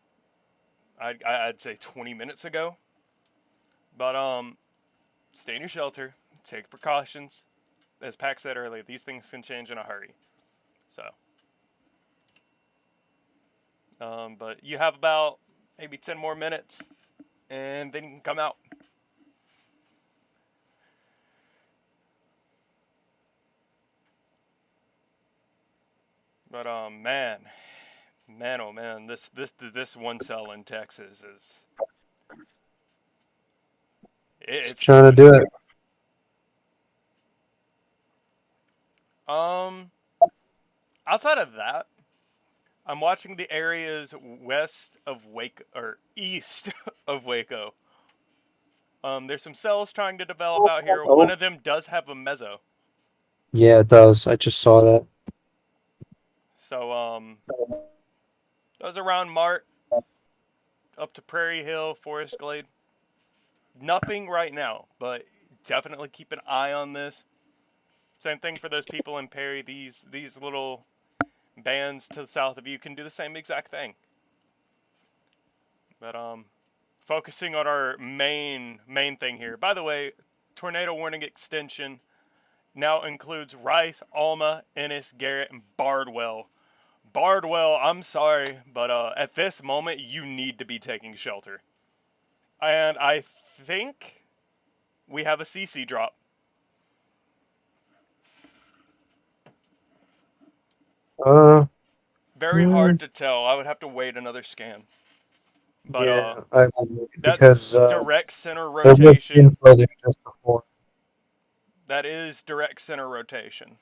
I'd say 20 minutes ago. But stay in your shelter, take precautions. As Pac said earlier, these things can change in a hurry. So, but you have about maybe 10 more minutes, and then you can come out. But man, oh man, this one cell in Texas is it's trying to do it. Outside of that, I'm watching the areas west of Waco or east of Waco. There's some cells trying to develop out here. One of them does have a mezzo. Yeah, it does. I just saw that. So those around Mart, up to Prairie Hill, Forest Glade. Nothing right now, but definitely keep an eye on this. Same thing for those people in Perry. These little bands to the south of you can do the same exact thing. But focusing on our main thing here. By the way, tornado warning extension now includes Rice, Alma, Ennis, Garrett, and Bardwell. Bardwell, I'm sorry, but at this moment you need to be taking shelter. And I think we have a CC drop. Very hard to tell. I would have to wait another scan. But yeah, that's direct center there was rotation. info there just before. That is direct center rotation.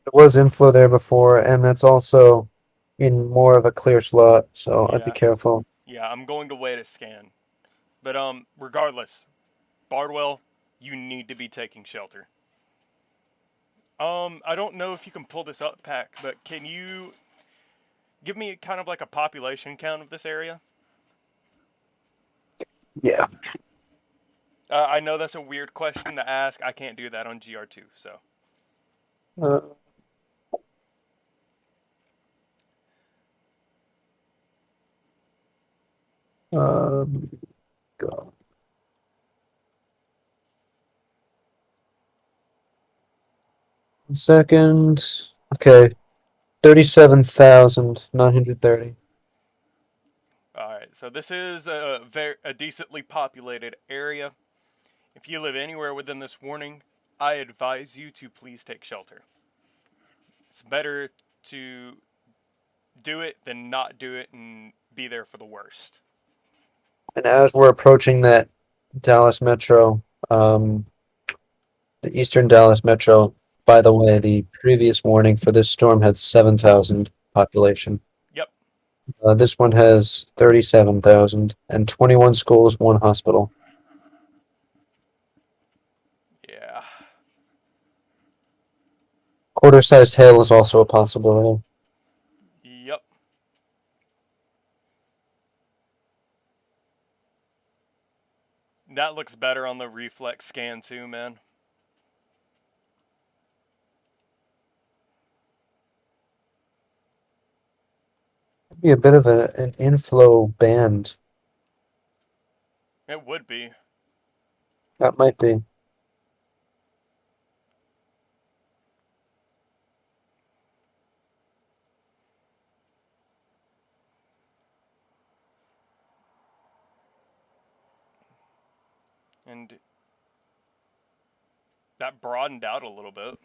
There was inflow there before, and that's also in more of a clear slot, so I'd be careful. Yeah, I'm going to wait a scan. But regardless, Bardwell, you need to be taking shelter. I don't know if you can pull this up, Pac, but can you give me kind of like a population count of this area? Yeah. I know that's a weird question to ask. I can't do that on GR2, so. Go. Second. Okay. 37,930. Alright, so this is a decently populated area. If you live anywhere within this warning, I advise you to please take shelter. It's better to do it than not do it and be there for the worst. And as we're approaching that Dallas Metro, the Eastern Dallas Metro. By the way, the previous warning for this storm had 7,000 population. Yep. This one has 37,000 and 21 schools, one hospital. Yeah. Quarter-sized hail is also a possibility. Yep. That looks better on the reflex scan too, man. Be a bit of an inflow band. It would be. That might be. And that broadened out a little bit.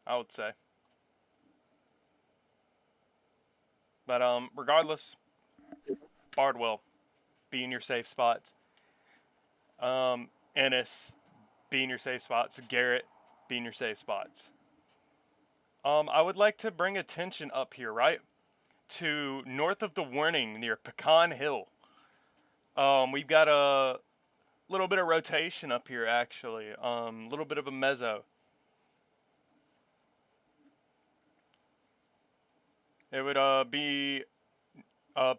I would say. But regardless, Bardwell, be in your safe spots. Ennis, be in your safe spots. Garrett, be in your safe spots. I would like to bring attention up here, right? To north of the warning near Pecan Hill. We've got a little bit of rotation up here, actually. A little bit of a mezzo. It would be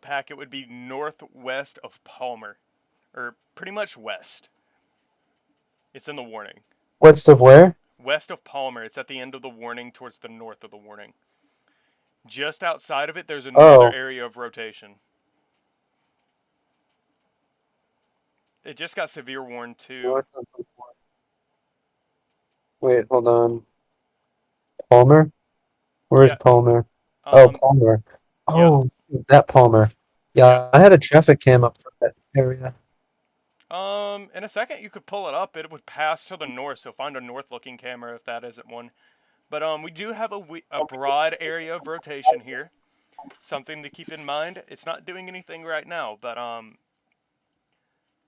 packet would be northwest of Palmer, or pretty much west. It's in the warning. West of where? West of Palmer. It's at the end of the warning, towards the north of the warning. Just outside of it, there's another area of rotation. It just got severe warned too. Wait, hold on. Palmer? Where's Yeah. Palmer? Oh, Palmer. Oh, that Palmer. Yeah, I had a traffic cam up for that area. In a second you could pull it up. It would pass to the north, so find a north-looking camera if that isn't one. But we do have a broad area of rotation here. Something to keep in mind. It's not doing anything right now, but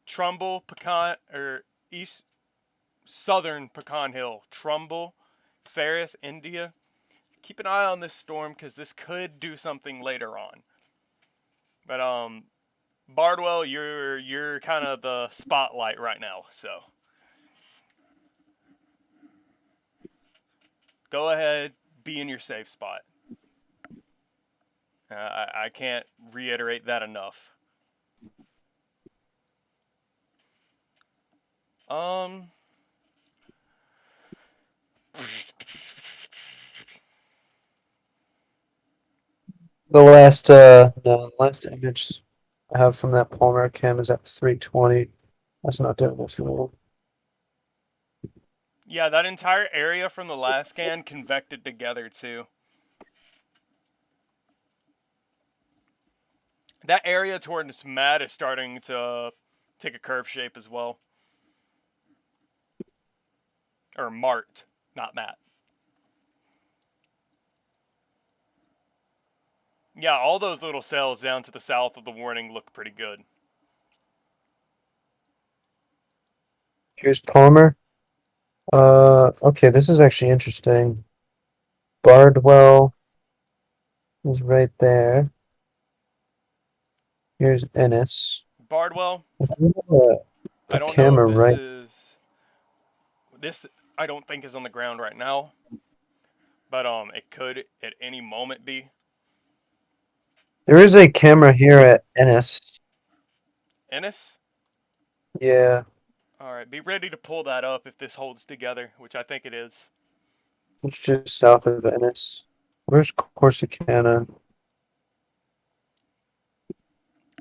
Trumbull, Pecan, or east, southern Pecan Hill, Trumbull, Ferris, India. Keep an eye on this storm because this could do something later on. But Bardwell, you're kind of the spotlight right now, so go ahead, be in your safe spot. I can't reiterate that enough. The last image I have from that Palmer cam is at 320. That's not doing this at all. Yeah, that entire area from the last scan convected together too. That area towards Matt is starting to take a curve shape as well. Or Mart, not Matt. Yeah, all those little cells down to the south of the warning look pretty good. Here's Palmer. Okay, this is actually interesting. Bardwell is right there. Here's Ennis. Bardwell. I don't know if this is. This I don't think is on the ground right now, but it could at any moment be. There is a camera here at Ennis. Ennis? Yeah. All right, be ready to pull that up if this holds together, which I think it is. It's just south of Ennis. Where's Corsicana?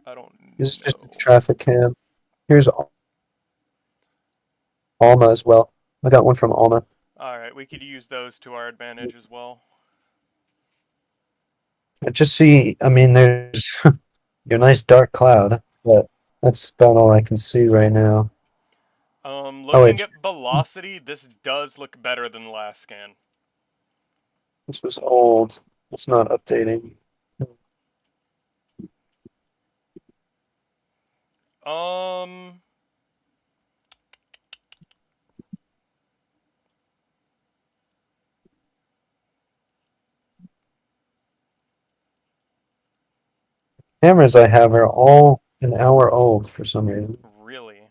I don't This is just a traffic cam. Here's Alma as well. I got one from Alma. All right, we could use those to our advantage as well. I just see, I mean, there's your nice dark cloud, but that's about all I can see right now. Looking at velocity, this does look better than the last scan. This was old. It's not updating. cameras I have are all an hour old for some reason. Really?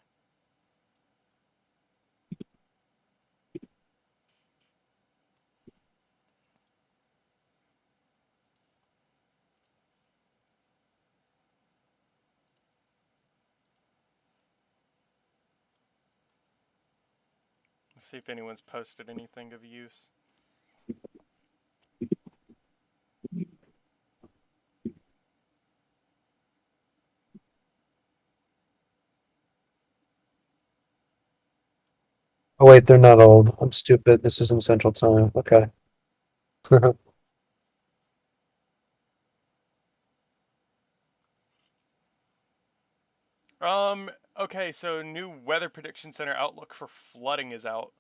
Let's see if anyone's posted anything of use. Oh wait, they're not old. I'm stupid. This isn't Central Time. Okay. Okay, so new Weather Prediction Center outlook for flooding is out.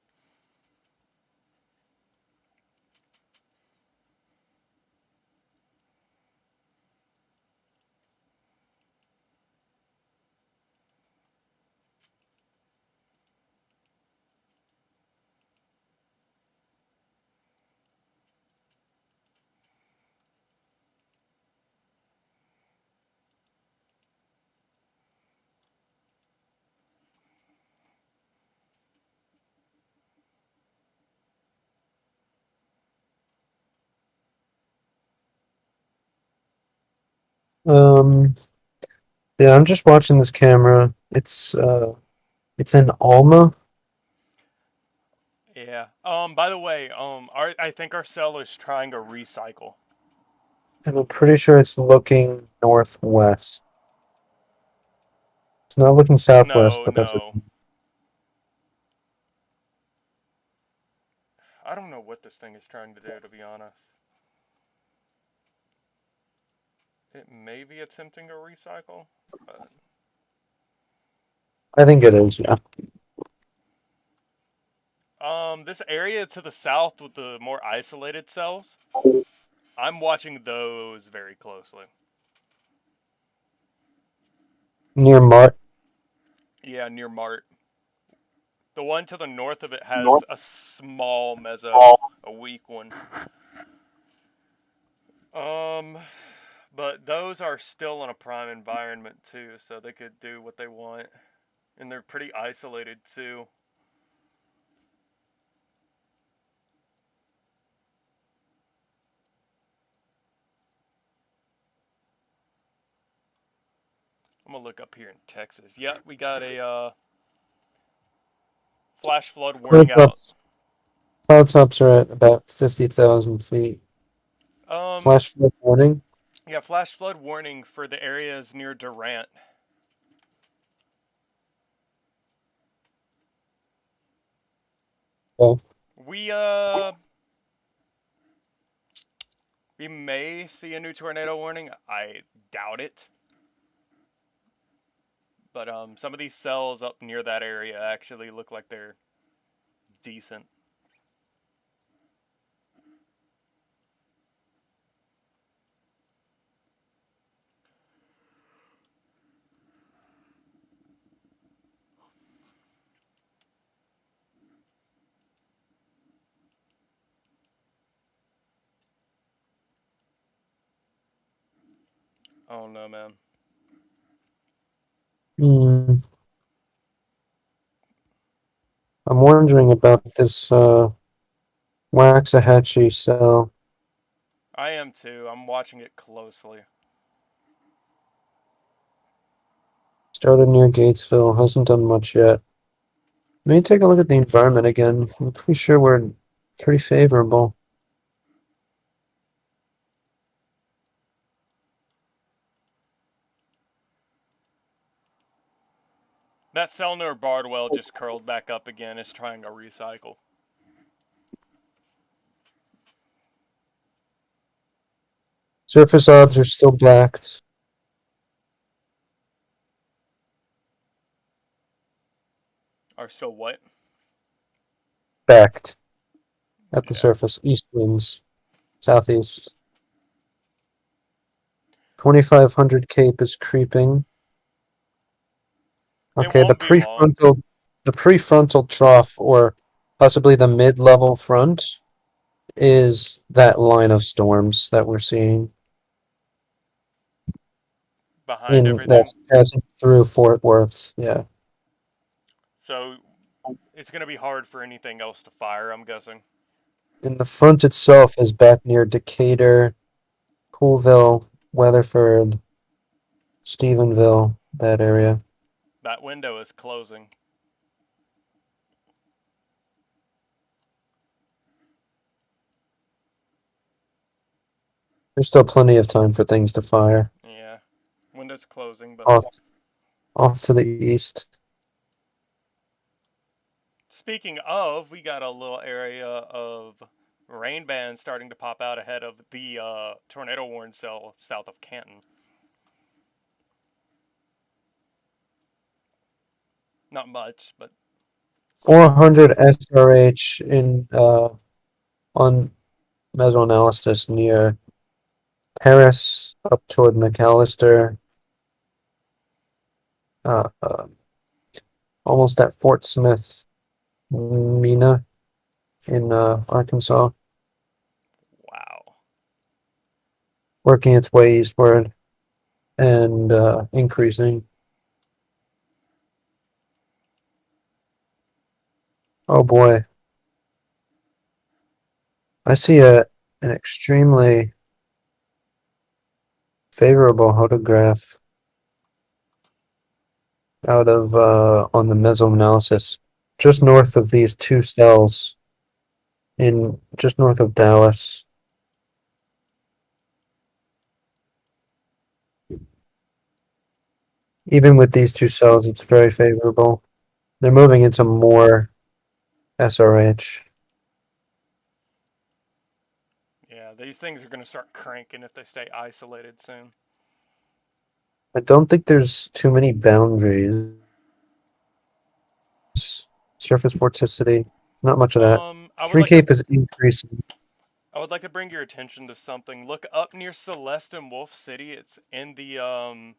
Um, yeah, I'm just watching this camera. It's in Alma, Yeah. By the way, I think our cell is trying to recycle. and I'm pretty sure it's looking northwest. It's not looking southwest, No, but that's no. I don't know what this thing is trying to do, to be honest. It may be attempting to recycle, but I think it is, yeah. this area to the south with the more isolated cells, I'm watching those very closely. Near Mart. Yeah, near Mart. The one to the north of it has a small meso, a weak one. But those are still in a prime environment too, so they could do what they want. And they're pretty isolated too. I'm gonna look up here in Texas. Yeah, we got a flash flood warning out. Cloud tops are at about 50,000 feet. Flash flood warning. Yeah, flash flood warning for the areas near Durant. Oh, We may see a new tornado warning. I doubt it. But some of these cells up near that area actually look like they're decent. Oh no, man. I'm wondering about this Waxahachie cell. I am too. I'm watching it closely. Started near Gatesville, hasn't done much yet. Let me take a look at the environment again. I'm pretty sure we're pretty favorable. That cell near Bardwell just curled back up again. It's trying to recycle. Surface obs are still backed. Are still what? Backed. At the Yeah. surface. East winds. Southeast. 2500 Cape is creeping. Okay, It won't be long. the prefrontal trough, or possibly the mid-level front, is that line of storms that we're seeing. behind everything. That's passing through Fort Worth. Yeah. So it's going to be hard for anything else to fire, I'm guessing. And the front itself is back near Decatur, Poolville, Weatherford, Stephenville, that area. That window is closing. There's still plenty of time for things to fire. Yeah. Window's closing, but... Off to the east. Speaking of, we got a little area of rain bands starting to pop out ahead of the tornado warning cell south of Canton. Not much, but 400 SRH in on mesoanalysis near Paris up toward McAllister. Almost at Fort Smith, Mina in Arkansas. wow. Working its way eastward and increasing. Oh boy. I see an extremely favorable photograph out of on the mesoanalysis, just north of these two cells, in just north of Dallas. Even with these two cells, it's very favorable. They're moving into more SRH. Yeah, these things are going to start cranking if they stay isolated soon. I don't think there's too many boundaries. Surface vorticity, not much of that. 3 Cape is increasing. I would like to bring your attention to something. Look up near Celeste and Wolf City. It's in the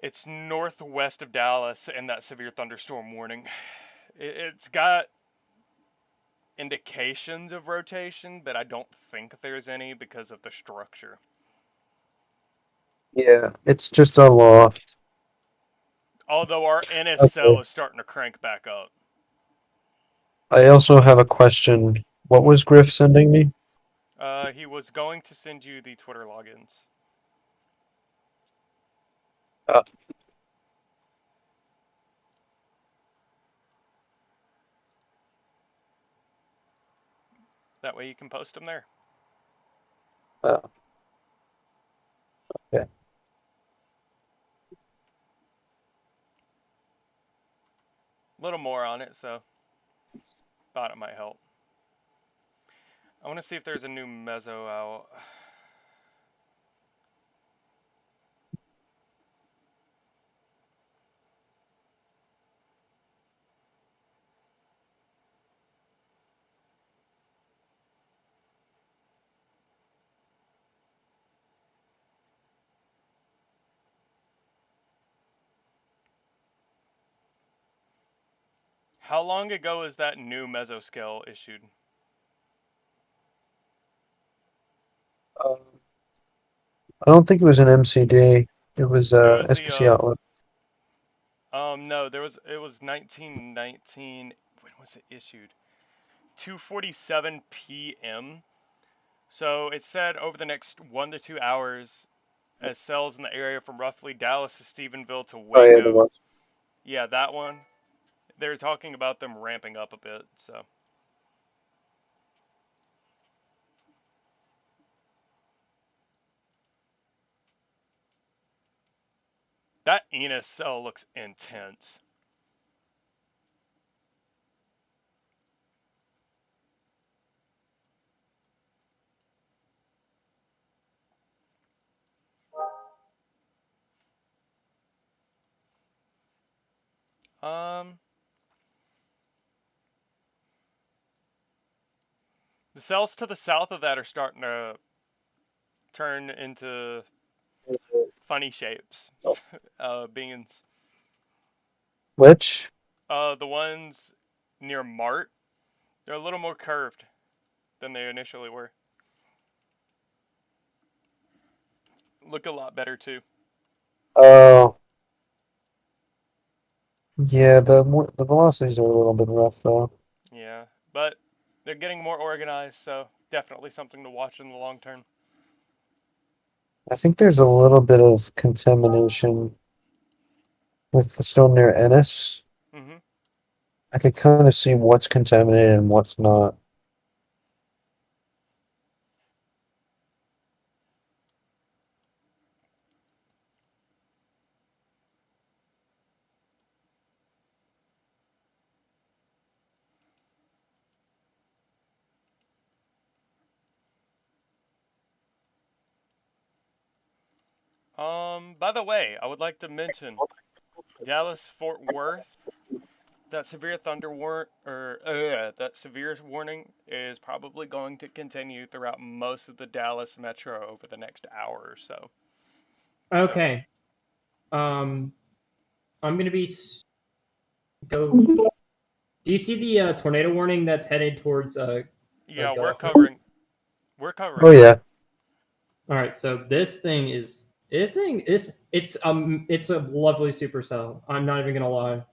it's northwest of Dallas in that severe thunderstorm warning. It's got indications of rotation, but I don't think there's any because of the structure. Yeah, it's just a loft. Although our NSL is starting to crank back up. I also have a question. What was Griff sending me? He was going to send you the Twitter logins. That way you can post them there. Okay. A little more on it, so thought it might help. I want to see if there's a new meso out. How long ago is that new mesoscale issued? I don't think it was an MCD. It was SPC outlet. No, it was 1919. When was it issued? 2:47 p.m. So it said over the next 1 to 2 hours, as cells in the area from roughly Dallas to Stephenville to Waco. Yeah, that one. They're talking about them ramping up a bit, so. That Enos cell looks intense. The cells to the south of that are starting to turn into funny shapes. Beings. Which? The ones near Mart, they're a little more curved than they initially were. Look a lot better too. Oh. Yeah, the velocities are a little bit rough though. Yeah, but they're getting more organized, so definitely something to watch in the long term. I think there's a little bit of contamination with the storm near Ennis. Hmm. I could kind of see what's contaminated and what's not. By the way, I would like to mention Dallas Fort Worth. That severe that severe warning is probably going to continue throughout most of the Dallas metro over the next hour or so. Okay. I'm gonna be go. Do you see the tornado warning that's headed towards Yeah, Like, we're uh, covering. We're covering. Oh yeah. All right, so this thing is it's a lovely supercell. I'm not even gonna lie.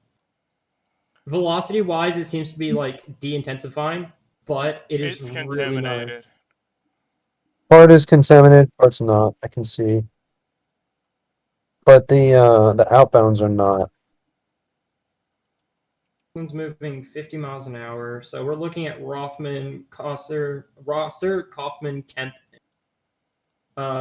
Velocity wise, it seems to be like de-intensifying, but it is It's really contaminated. nice. Part is contaminated, part's not. I can see. But the outbounds are not. This one's moving 50 miles an hour, so we're looking at Rosser, Kaufman, Kemp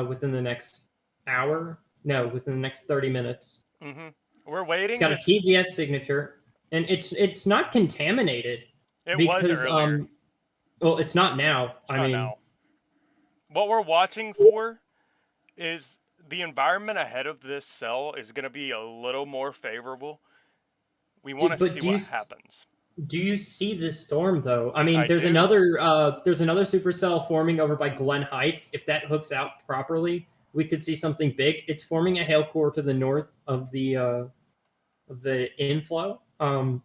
within the next hour. No, within the next 30 minutes. Hmm. We're waiting. It's got a TVS signature, and it's not contaminated It because was earlier. well, it's not now. It's not now. What we're watching for is the environment ahead of this cell is going to be a little more favorable. We want to but see do you what s- happens. Do you see this storm though? I mean, I there's do. another supercell forming over by Glen Heights. If that hooks out properly, we could see something big. It's forming a hail core to the north of the inflow.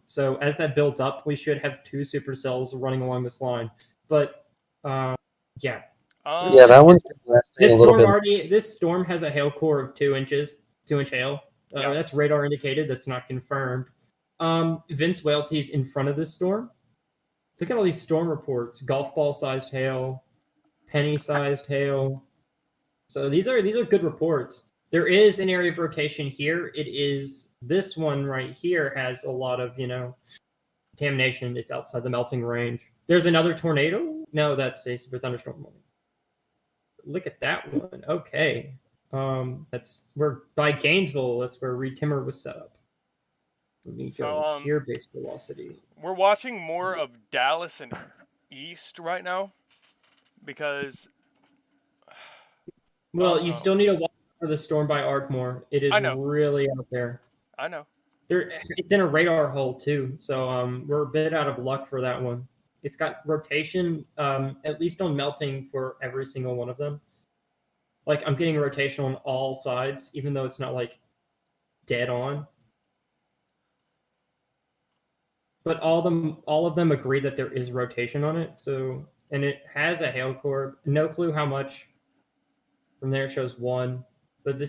So as that builds up, we should have two supercells running along this line. But yeah, Yeah, that one's been lasting a little bit. this storm has a hail core of 2 inches, 2-inch hail. Yeah. That's radar indicated. That's not confirmed. Vince Whaley's in front of this storm. Look at all these storm reports: golf ball sized hail, penny sized hail. So these are good reports. There is an area of rotation here. It is this one right here has a lot of contamination. It's outside the melting range. There's another tornado. No, that's a super thunderstorm warning. Look at that one. Okay. That's we're by Gainesville. That's where Reed Timmer was set up. Let me go here, base velocity. We're watching more of Dallas and East right now because. Well, you still need to watch for the storm by Ardmore. It is really out there. I know. It's in a radar hole too, so we're a bit out of luck for that one. It's got rotation, at least on melting for every single one of them. Like I'm getting rotation on all sides, even though it's not like dead on. But all of them agree that there is rotation on it. So, and it has a hail core. No clue how much. From there, it shows 1. But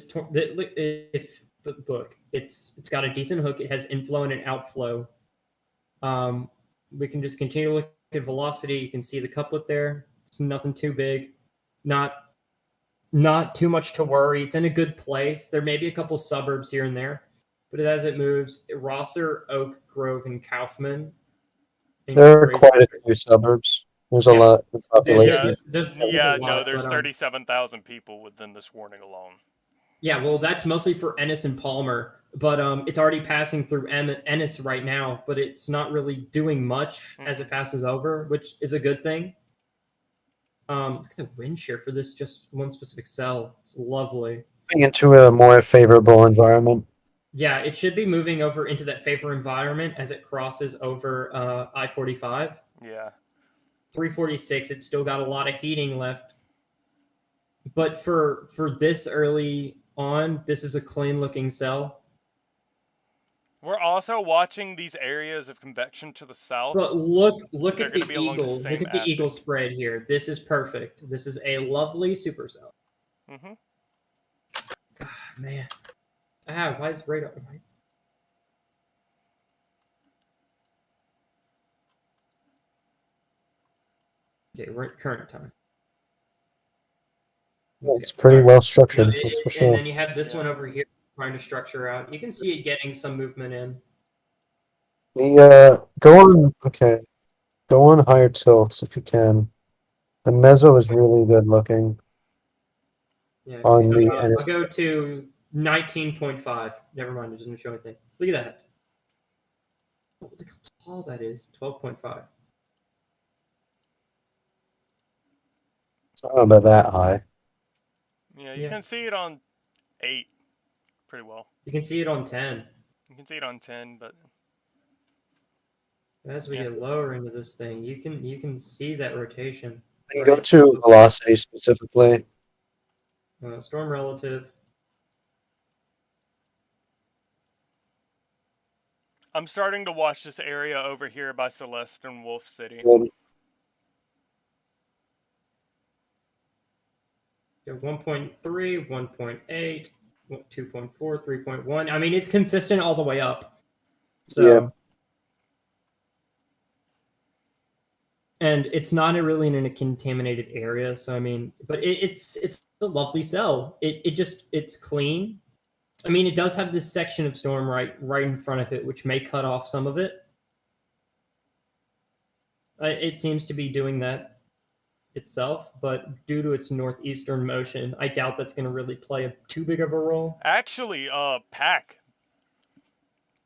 look, it's got a decent hook. It has inflow and an outflow. We can just continue to look at velocity. You can see the couplet there. It's nothing too big. Not too much to worry. It's in a good place. There may be a couple suburbs here and there. But as it moves, Rosser, Oak Grove, and Kaufman. There are quite a few suburbs. There's a lot of population. There's 37,000 people within this warning alone. Yeah, well, that's mostly for Ennis and Palmer, but it's already passing through Ennis right now, but it's not really doing much as it passes over, which is a good thing. Look at the wind shear for this just one specific cell. It's lovely. Into a more favorable environment. Yeah, it should be moving over into that favor environment as it crosses over I-45. Yeah. 346, it's still got a lot of heating left. But for this early on, this is a clean-looking cell. We're also watching these areas of convection to the south. But look at the eagle. Look at the eagle spread here. This is perfect. This is a lovely supercell. Mm-hmm. God, man. Why is radar? Okay, we're at current time. It's pretty well structured, So that's for and sure. then you have this one over here trying to structure out. You can see it getting some movement in. Go on higher tilts if you can. The mezzo is really good looking Yeah, on okay. the I'll go to 19.5. Never mind, it doesn't show anything. Look at that. Oh, look how tall that is. 12.5. It's not about that high. Yeah, you Yeah. can see it on 8 pretty well. You can see it on 10. You can see it on 10, but As we Yeah. get lower into this thing, you can see that rotation. You go to velocity specifically. Storm relative. I'm starting to watch this area over here by Celeste and Wolf City. You have 1.3, 1.8, 2.4, 3.1. I mean, it's consistent all the way up. So, Yeah. and it's not really in a contaminated area. So, I mean, but it's a lovely cell. It's clean. I mean, it does have this section of storm right in front of it, which may cut off some of it. It seems to be doing that itself, but due to its northeastern motion, I doubt that's going to really play too big of a role. Actually, Pack.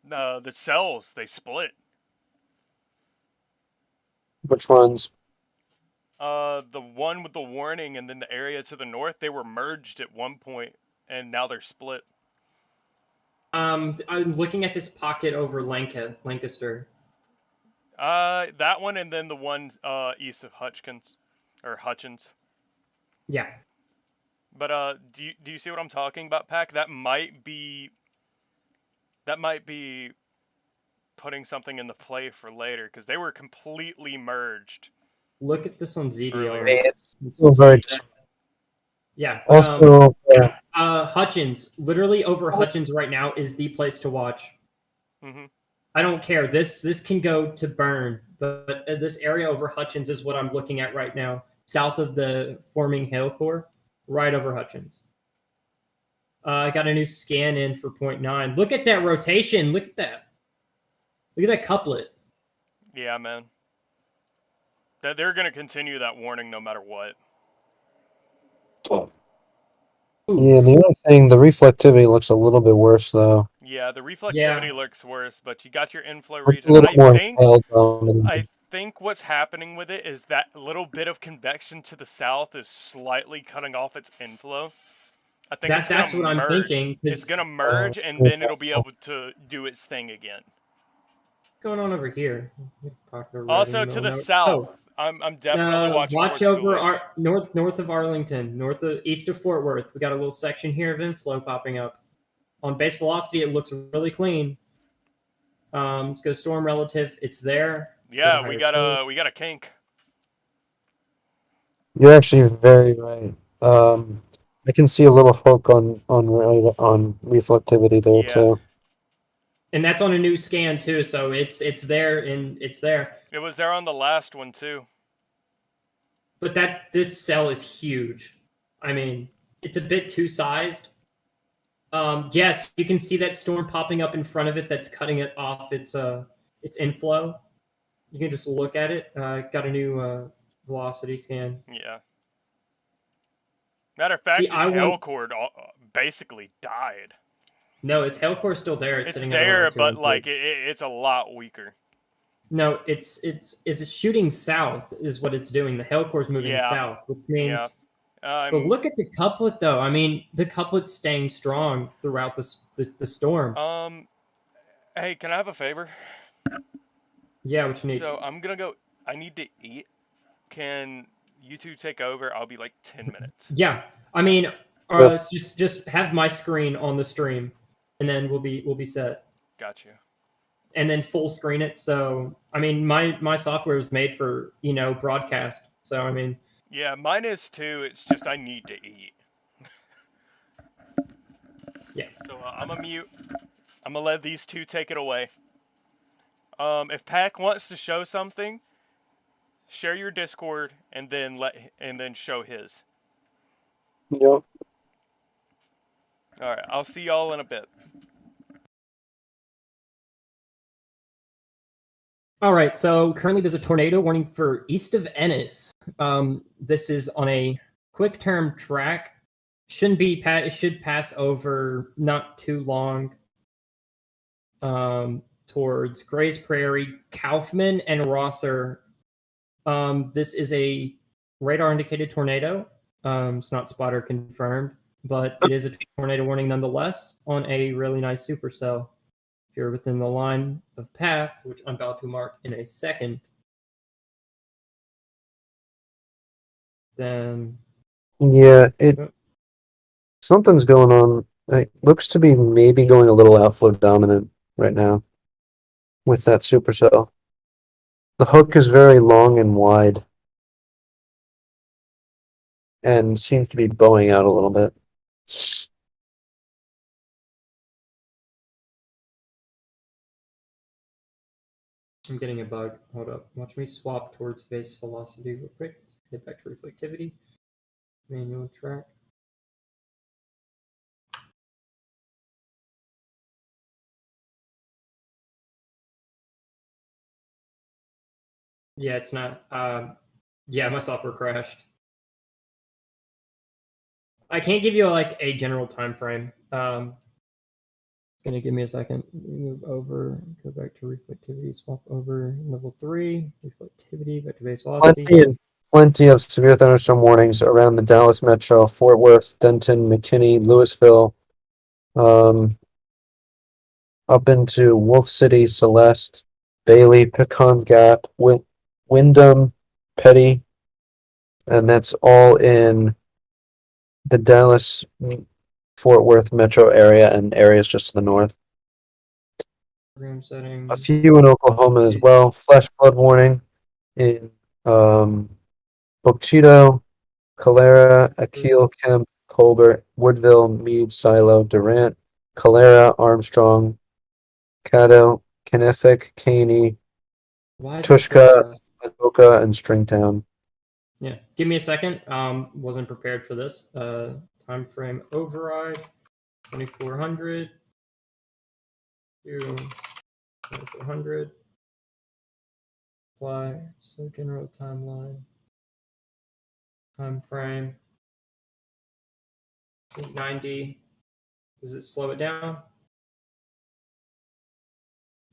The cells, they split. Which ones? The one with the warning and then the area to the north, they were merged at one point, and now they're split. I'm looking at this pocket over Lancaster. That one and then the one east of Hutchins. Yeah. But do you see what I'm talking about, Pack? That might be putting something into play for later, because they were completely merged. Look at this on ZDR. It's still very. Yeah. Also, Hutchins, literally over Hutchins right now is the place to watch. Mm-hmm. I don't care. This can go to burn, but this area over Hutchins is what I'm looking at right now, south of the forming hail core, right over Hutchins. I got a new scan in for 0.9. Look at that rotation. Look at that. Look at that couplet. Yeah, man. That they're gonna continue that warning no matter what. yeah, the only thing, the reflectivity looks a little bit worse though. Yeah, the reflectivity looks worse, but you got your inflow A region. little more I think what's happening with it is that little bit of convection to the south is slightly cutting off its inflow. I think that's what I'm thinking. It's gonna merge, and then it'll be able to do its thing again. What's going on over here? Also to the south, I'm definitely watching. Watch over north of Arlington, east of Fort Worth. We got a little section here of inflow popping up. On base velocity, it looks really clean. Let's go storm relative. It's there. Yeah, we got a kink. You're actually very right. I can see a little hook on reflectivity there too. And that's on a new scan too, so it's there and it's there. It was there on the last one too. But this cell is huge. I mean, it's a bit too sized. Yes, you can see that storm popping up in front of it that's cutting it off its inflow. You can just look at it. Got a new velocity scan. Yeah. Matter of fact, its hail core basically died. No, its hail core is still there. It's sitting there, but like it's a lot weaker. No, it's shooting south is what it's doing. The hail core is moving south, which means. But look at the couplet, though. I mean, the couplet's staying strong throughout the storm. Hey, can I have a favor? Yeah, what you need? So I'm gonna go. I need to eat. Can you two take over? I'll be like 10 minutes. Yeah, I mean, just have my screen on the stream, and then we'll be set. Got you. And then full screen it. So I mean, my software is made for broadcast. So I mean. Yeah, mine is too. It's just I need to eat. Yeah. So I'm a mute. I'm gonna let these two take it away. If Pack wants to show something, share your Discord and then show his. Yep. All right, I'll see y'all in a bit. All right, so currently there's a tornado warning for east of Ennis. This is on a quick term track. It should pass over not too long. Towards Gray's Prairie, Kaufman, and Rosser. This is a radar indicated tornado. It's not spotter confirmed, but it is a tornado warning nonetheless on a really nice supercell. If you're within the line of path, which I'm about to mark in a second, then Yeah, something's going on. It looks to be maybe going a little outflow dominant right now with that supercell. The hook is very long and wide and seems to be bowing out a little bit. I'm getting a bug. Hold up. Watch me swap towards face velocity real quick. Get back to reflectivity. Manual track. Yeah, it's not. Yeah, my software crashed. I can't give you a general time frame. Gonna give me a second. Move over. Go back to reflectivity. Swap over level 3. Reflectivity. Back to base velocity. Plenty of severe thunderstorm warnings around the Dallas metro, Fort Worth, Denton, McKinney, Louisville, up into Wolf City, Celeste, Bailey, Pecan Gap, Wyndham, Petty, and that's all in the Dallas Fort Worth metro area and areas just to the north. Program settings. A few in Oklahoma as well. Flash flood warning in Ocheto, Calera, Akil, Kemp, Colbert, Woodville, Meade, Silo, Durant, Calera, Armstrong, Caddo, Kennefik, Caney, Tushka, Adoka, and Stringtown. Yeah, give me a second. Wasn't prepared for this. Time frame override 2400 to 2400. Apply. So general timeline. Time frame 90. Does it slow it down?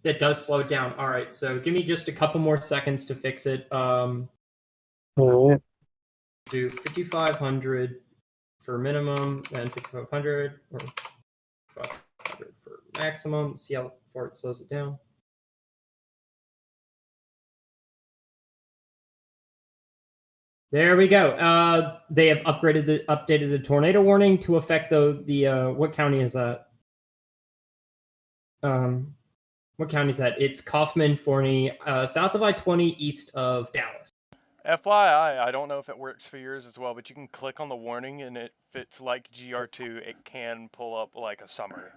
That does slow it down. All right, so give me just a couple more seconds to fix it. All right. Do 5500 for minimum and 5500 or 500 for maximum. See how far it slows it down. There we go. They have updated the tornado warning to affect the what county is that? What county is that? It's Kaufman, Forney, south of I-20, east of Dallas. FYI, I don't know if it works for yours as well, but you can click on the warning, and if it's like GR2, it can pull up like a summary.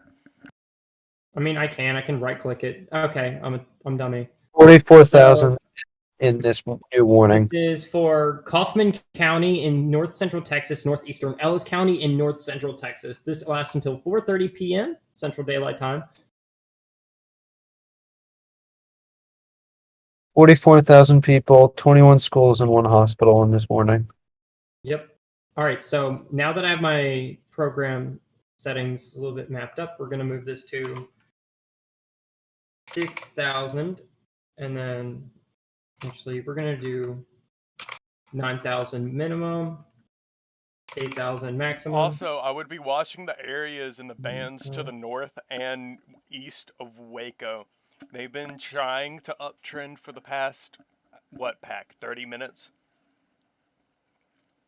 I mean, I can right-click it. Okay, I'm dummy. 44,000 in this new warning. This is for Kaufman County in north central Texas, northeastern Ellis County in north central Texas. This lasts until 4:30 p.m. Central Daylight Time. 44,000 people, 21 schools, and 1 hospital in this warning. Yep. All right, so now that I have my program settings a little bit mapped up, we're going to move this to 6,000, and then actually we're going to do 9,000 minimum, 8,000 maximum. Also, I would be watching the areas in the bands to the north and east of Waco. They've been trying to uptrend for the past, Pack, 30 minutes?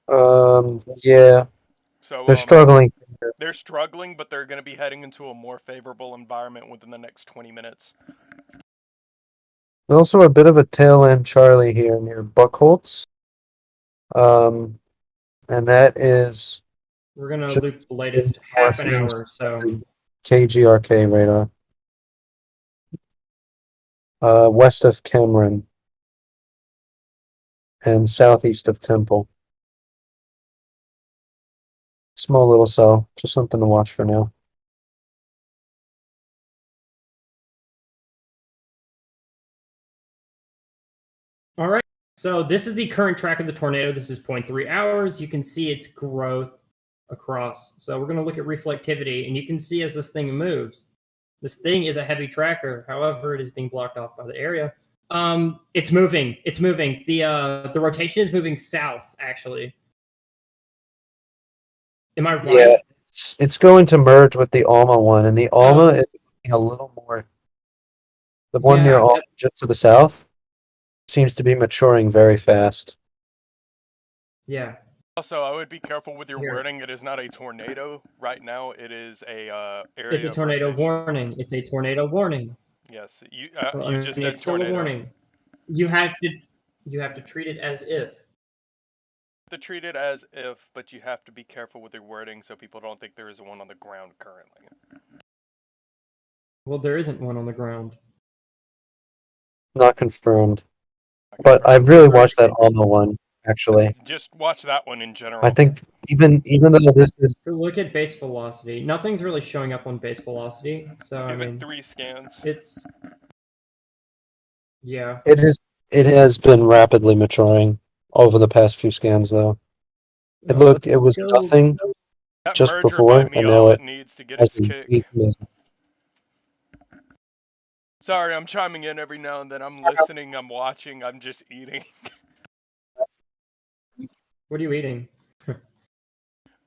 Yeah. So they're struggling. They're struggling, but they're going to be heading into a more favorable environment within the next 20 minutes. There's also a bit of a tail end Charlie here near Buckholz. And that is... We're going to loop the latest half an hour, so... KGRK radar. West of Cameron and southeast of Temple. Small little cell, just something to watch for now. All right. So this is the current track of the tornado. This is 0.3 hours. You can see its growth across. So we're going to look at reflectivity, and you can see as this thing moves. This thing is a heavy tracker. However, it is being blocked off by the area. It's moving. It's moving. The rotation is moving south, actually. Am I right? Yeah, it's going to merge with the Alma one, and the Alma is a little more. The one near Alma, just to the south, seems to be maturing very fast. Yeah. Also, I would be careful with your Here. wording. It is not a tornado right now. It is a area. It's a tornado rotation. warning. It's a tornado warning. Yes, you just said it's still tornado. a warning. You have to treat it as if. To treat it as if, but you have to be careful with your wording so people don't think there is one on the ground currently. Well, there isn't one on the ground. Not confirmed. But I've really watched that Alma one, actually. Just watch that one in general. I think even though this is Look at base velocity. Nothing's really showing up on base velocity. So Give I mean, it 3 scans. it's yeah. it has been rapidly maturing over the past few scans though. It was nothing That just merger before, by and now it needs to get has its been kick. weakness. Sorry, I'm chiming in every now and then. I'm listening, I'm watching, I'm just eating. What are you eating?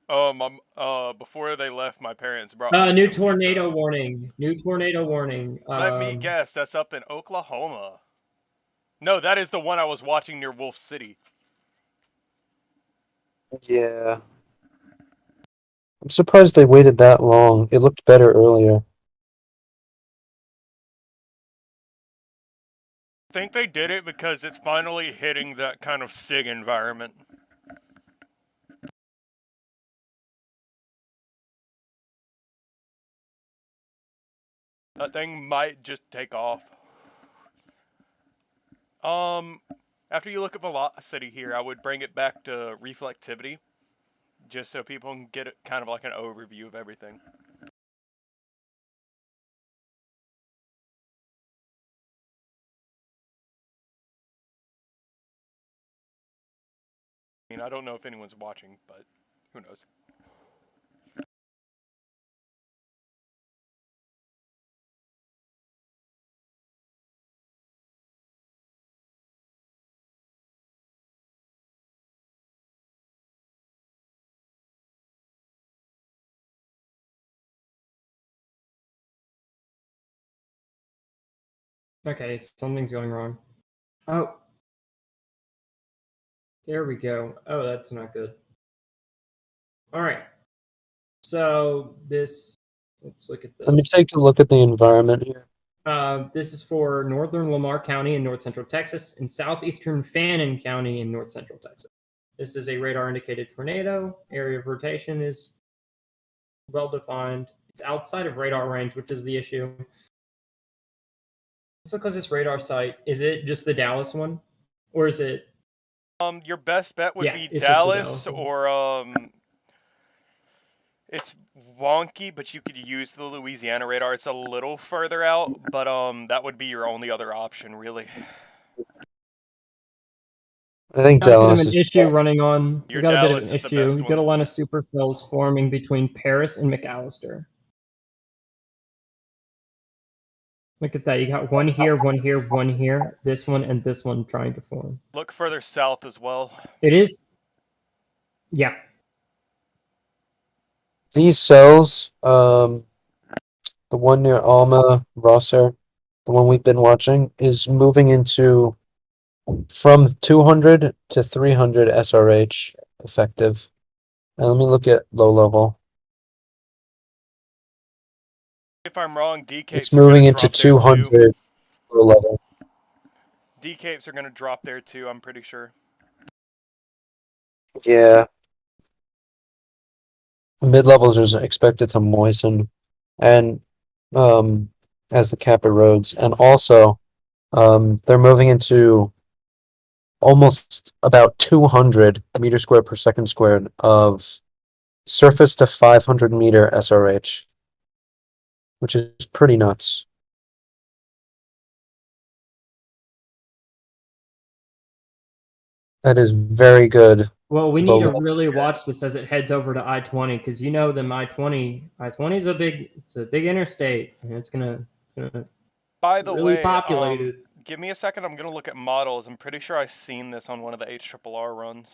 Before they left, my parents brought New some tornado pizza. warning. New tornado warning. Let me guess, that's up in Oklahoma. No, that is the one I was watching near Wolf City. Yeah. I'm surprised they waited that long. It looked better earlier. I think they did it because it's finally hitting that kind of SIG environment. That thing might just take off. After you look at velocity here, I would bring it back to reflectivity, just so people can get it kind of like an overview of everything. I mean, I don't know if anyone's watching, but who knows. Okay, something's going wrong. Oh. There we go. Oh, that's not good. All right. So let's look at this. Let me take a look at the environment here. This is for northern Lamar County in north central Texas and southeastern Fannin County in north central Texas. This is a radar indicated tornado. Area of rotation is well defined. It's outside of radar range, which is the issue. Let's look at this radar site. Is it just the Dallas one? Or is it your best bet would be it's just the Dallas or it's wonky, but you could use the Louisiana radar. It's a little further out, but that would be your only other option, really. I think Dallas is an issue running on. Your We got a bit Dallas of an is the issue. best We got a one. line of supercells forming between Paris and McAllister. Look at that. You got one here, one here, one here, this one, and this one trying to form. Look further south as well. It is. Yeah. These cells, the one near Alma, Rosser, the one we've been watching, is moving into from 200 to 300 SRH effective. And let me look at low level. If I'm wrong, D-capes It's moving into 200 low level. D-capes are going to drop there too, I'm pretty sure. Yeah. The mid levels are expected to moisten and as the cap erodes, and also they're moving into almost about 200 meter square per second squared of surface to 500 meter SRH, which is pretty nuts. That is very good. Well, we need to But- really watch this as it heads over to I-20 because you know them I-20 is a big interstate and it's gonna By the really way, populated. give me a second. I'm gonna look at models. I'm pretty sure I've seen this on one of the HRRR runs.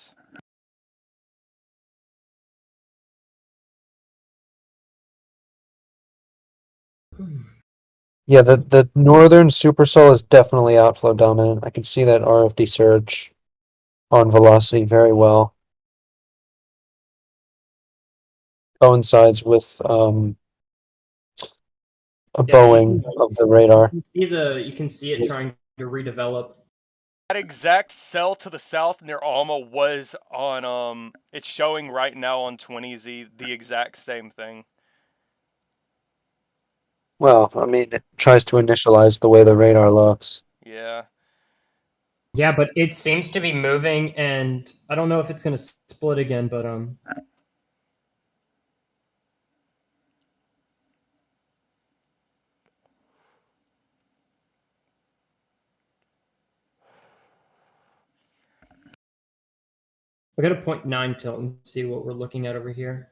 Yeah, the northern supercell is definitely outflow dominant. I can see that RFD surge on velocity very well. Coincides with a Yeah, bowing of the radar. You can see it trying to redevelop. That exact cell to the south near Alma was on it's showing right now on 20Z the exact same thing. Well, I mean, it tries to initialize the way the radar looks. Yeah. Yeah, but it seems to be moving, and I don't know if it's gonna split again, but we're gonna 0.9 tilt and see what we're looking at over here.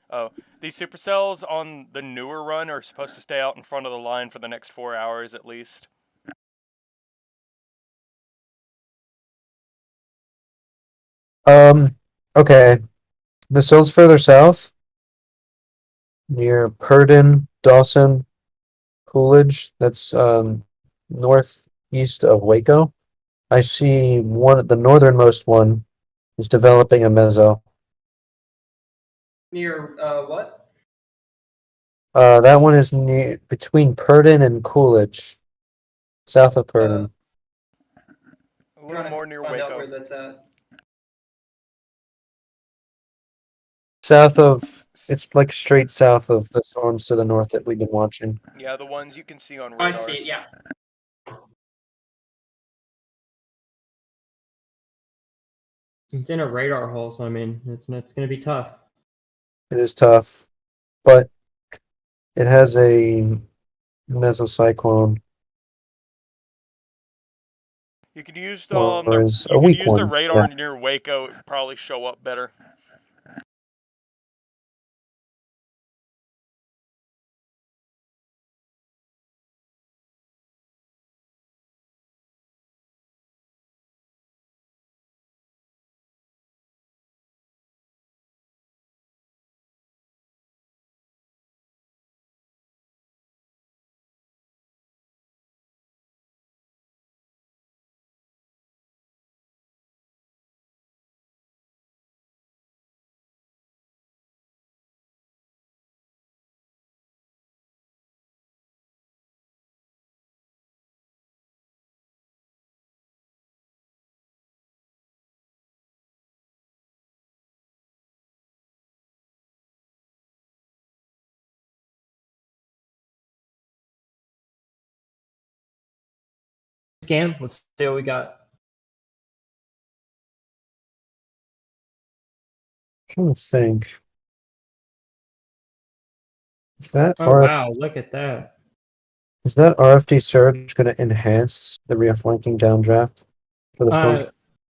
Oh, these supercells on the newer run are supposed to stay out in front of the line for the next 4 hours at least. Okay. The cells further south, near Purdon, Dawson, Coolidge, that's northeast of Waco. I see the northernmost one is developing a meso. Near what? That one is near between Purdon and Coolidge, south of Purdon. A little more near Waco. that's at. South of, it's like straight south of the storms to the north that we've been watching. Yeah, the ones you can see on radar. I see it, yeah. It's in a radar hole, so I mean, it's gonna be tough. It is tough, but it has a mesocyclone. You could use Or the is you a could weak use the one, radar yeah. near Waco. It'd probably show up better. Scan, let's see what we got. Trying to think. Is that Oh wow, look at that. Is that RFD surge going to enhance the rear-flanking downdraft for the storm?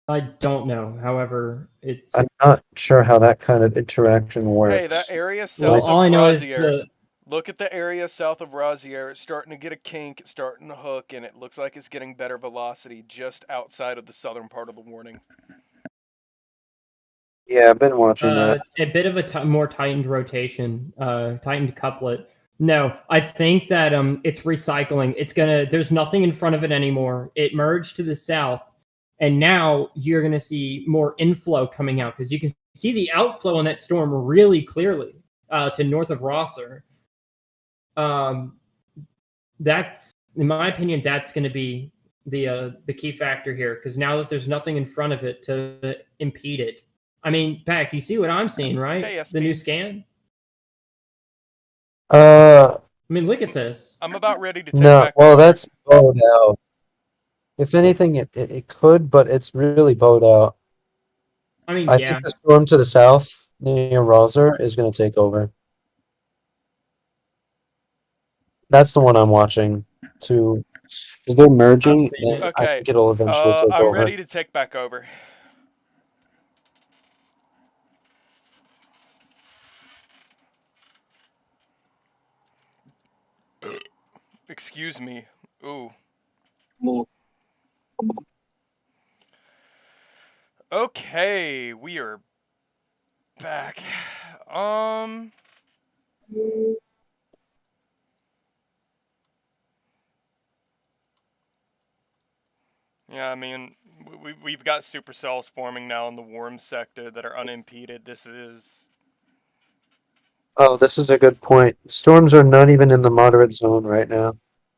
I don't know. However, it's I'm not sure how that kind of interaction works. Hey, that area south well. of All I know is Rosier. Look at the area south of Rosier. It's starting to get a kink. It's starting to hook, and it looks like it's getting better velocity just outside of the southern part of the warning. Yeah, I've been watching that. A bit of a more tightened rotation, tightened couplet. No, I think that it's recycling. It's gonna. There's nothing in front of it anymore. It merged to the south, and now you're gonna see more inflow coming out because you can see the outflow in that storm really clearly to north of Rosser. That's, in my opinion, that's going to be the key factor here because now that there's nothing in front of it to impede it, I mean, Pack, you see what I'm seeing, right? Hey, The new SP. scan. Uh, I mean, look at this. I'm about ready to take no. back Well, over. that's bowed out. If anything, it could, but it's really bowed out. I mean, I yeah. think the storm to the south near Roser is going to take over. That's the one I'm watching. To they're merging, seeing and it. I Okay. think it'll eventually take I'm over. ready to take back over. Excuse me. Ooh. Okay, we are back. Yeah, I mean, we've got supercells forming now in the warm sector that are unimpeded. This is Oh, this is a good point. Storms are not even in the moderate zone right now.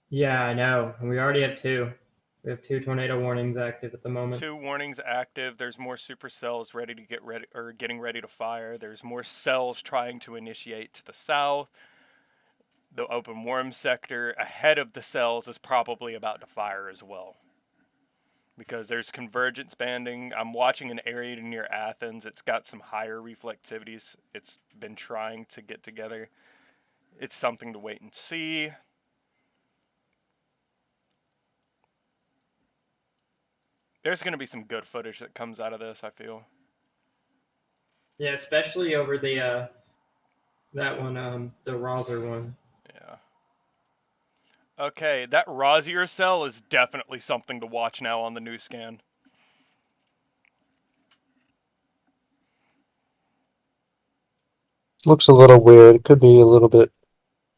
Yeah, I know. And we already have 2. We have 2 tornado warnings active at the moment. 2 warnings active. There's more supercells ready to get ready or getting ready to fire. There's more cells trying to initiate to the south. The open warm sector ahead of the cells is probably about to fire as well. Because there's convergence banding. I'm watching an area near Athens. It's got some higher reflectivities. It's been trying to get together. It's something to wait and see. There's going to be some good footage that comes out of this, I feel. Yeah, especially over the that one, the Roser one. Yeah. Okay, that Rosier cell is definitely something to watch now on the new scan. Looks a little weird. It could be a little bit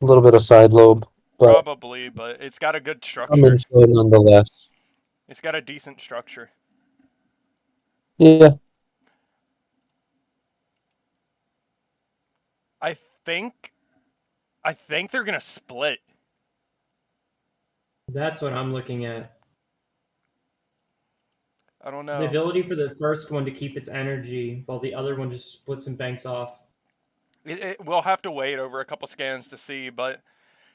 of side lobe, but Probably, but it's got a good some structure. info nonetheless. It's got a decent structure. Yeah, I think they're gonna split. That's what I'm looking at. I don't The know. ability for the first one to keep its energy while the other one just splits and banks off. We'll have to wait over a couple scans to see, but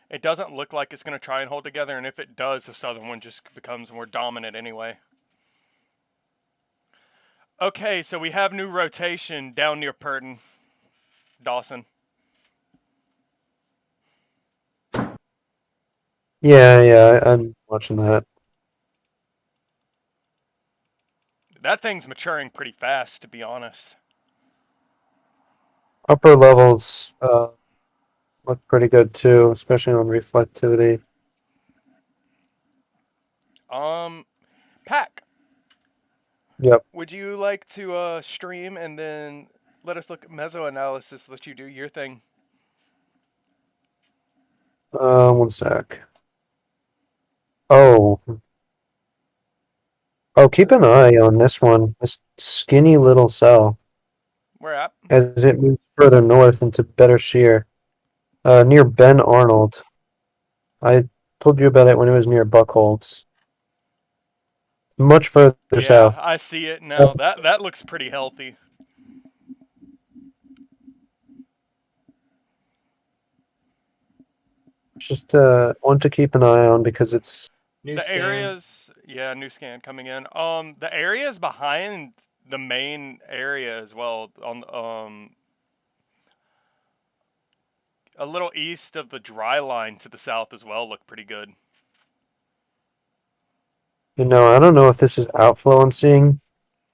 it doesn't look like it's gonna try and hold together. And if it does, the southern one just becomes more dominant anyway. Okay, so we have new rotation down near Purton, Dawson. yeah. I'm watching that. That thing's maturing pretty fast, to be honest. Upper levels look pretty good too, especially on reflectivity. Pack, Yep. would you like to stream and then let us look at mesoanalysis, let you do your thing? One sec. Oh. Oh, keep an eye on this one. This skinny little cell Where at? as it moves further north into better shear. Near Ben Arnold. I told you about it when it was near Buckholz. Much further Yeah, south. I see it now. That looks pretty healthy. Just one to keep an eye on because it's New The scan. areas, yeah, new scan coming in. The areas behind the main area as well, on a little east of the dry line to the south as well, look pretty good. I don't know if this is outflow I'm seeing,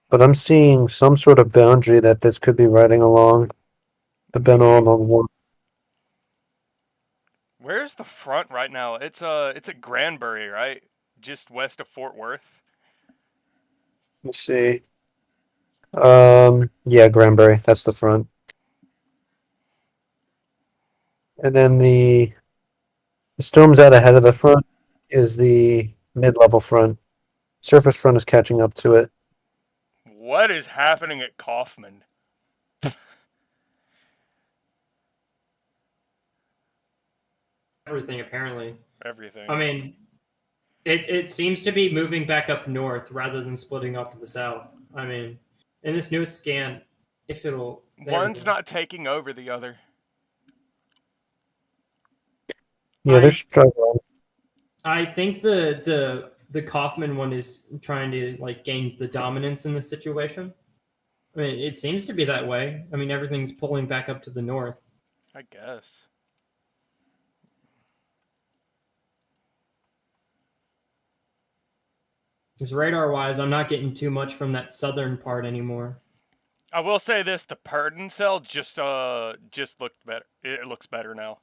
but I'm seeing some sort of boundary that this could be riding along the Ben Arnold one. Where's the front right now? It's at Granbury, right? Just west of Fort Worth. Let's see. Yeah, Granbury. That's the front. And then the storms out ahead of the front is the mid-level front. Surface front is catching up to it. What is happening at Kaufman? Everything, apparently. Everything. I mean, it seems to be moving back up north rather than splitting off to the south. I mean, in this newest scan, if it'll. One's not taking over the other. Yeah, they're struggling. I think the Kaufman one is trying to like gain the dominance in the situation. I mean, it seems to be that way. I mean, everything's pulling back up to the north. I guess. Because radar-wise, I'm not getting too much from that southern part anymore. I will say this: the Purdon cell just looked better. It looks better now.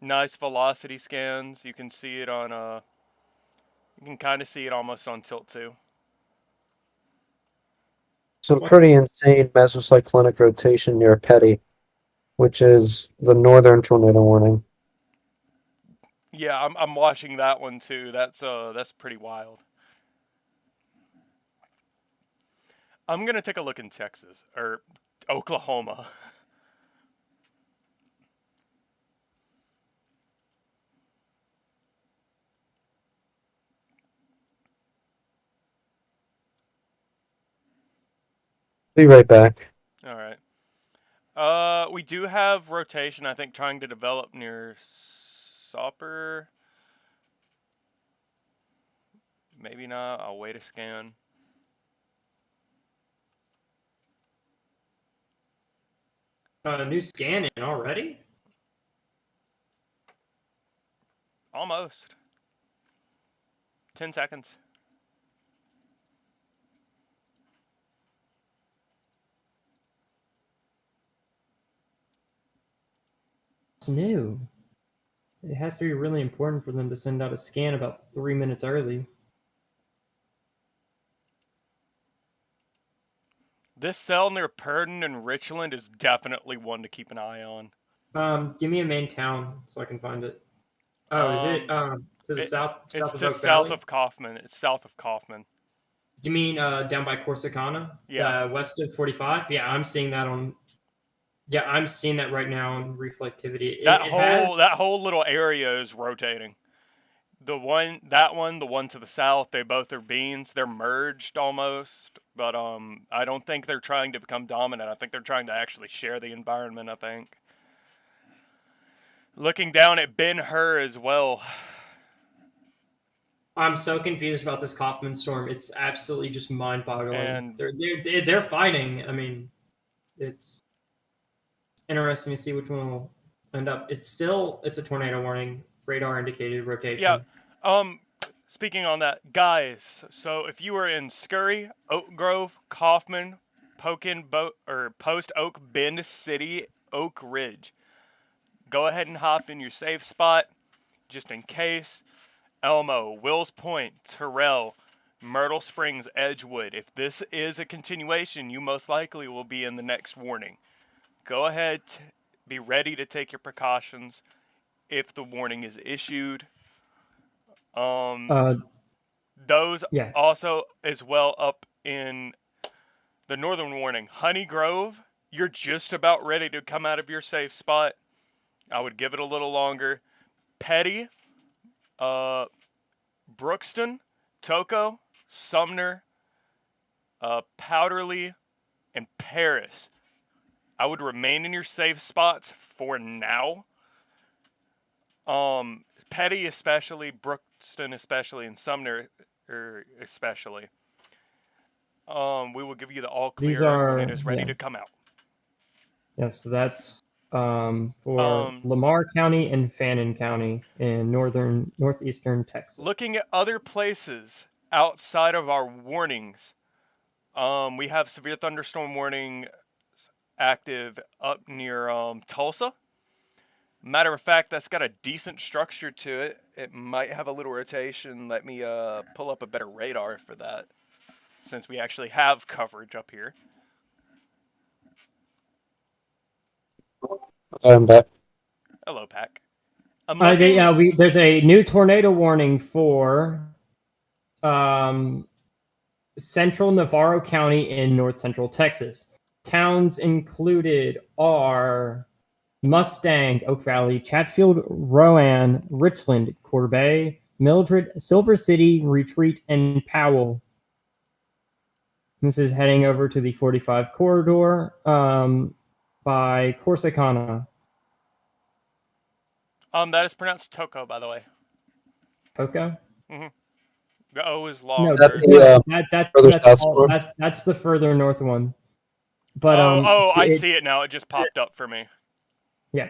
Nice velocity scans. You can see it on You can kind of see it almost on tilt too. Some pretty insane mesocyclonic rotation near Petty, which is the northern tornado warning. Yeah, I'm watching that one too. That's pretty wild. I'm gonna take a look in Texas or Oklahoma. Be right back. All right. We do have rotation, I think, trying to develop near Sauper. Maybe not. I'll wait a scan. New scan in already? Almost. 10 seconds. It's new. It has to be really important for them to send out a scan about 3 minutes early. This cell near Purdon and Richland is definitely one to keep an eye on. Give me a main town so I can find it. Oh, is it to the south? It's South of just Oak south Valley? of Kaufman. It's south of Kaufman. You mean down by Corsicana? Yeah. West of 45? Yeah, I'm seeing that on. Yeah, I'm seeing that right now on reflectivity. That whole little area is rotating. The one to the south, they both are beans. They're merged almost, but I don't think they're trying to become dominant. I think they're trying to actually share the environment, I think. Looking down at Ben-Hur as well. I'm so confused about this Kaufman storm. It's absolutely just mind-boggling. And they're fighting. I mean, it's interesting to see which one will end up. It's a tornado warning, radar indicated rotation. Yeah. Speaking on that, guys. So if you are in Scurry, Oak Grove, Kaufman, Post Oak, Bend City, Oak Ridge, go ahead and hop in your safe spot, just in case. Elmo, Wills Point, Terrell, Myrtle Springs, Edgewood. If this is a continuation, you most likely will be in the next warning. Go ahead, be ready to take your precautions if the warning is issued. Those also as well up in the northern warning. Honey Grove, you're just about ready to come out of your safe spot. I would give it a little longer. Petty, Brookston, Toco, Sumner, Powderly, and Paris. I would remain in your safe spots for now. Petty especially, Brookston especially, and Sumner especially. We will give you the all clear when it is ready to come out. Yes, so that's for Lamar County and Fannin County in northeastern Texas. Looking at other places outside of our warnings, we have severe thunderstorm warning active up near Tulsa. Matter of fact, that's got a decent structure to it. It might have a little rotation. Let me pull up a better radar for that, since we actually have coverage up here. I'm back. Hello, Pac. There's a new tornado warning for central Navarro County in north central Texas. Towns included are Mustang, Oak Valley, Chatfield, Rowan, Richland, Quarter Bay, Mildred, Silver City, Retreat, and Powell. This is heading over to the 45 corridor by Corsicana. That is pronounced Toko, by the way. Toko? The O is No, longer. further south storm? that's the further north one. But I see it now. It just popped up for me. Yeah,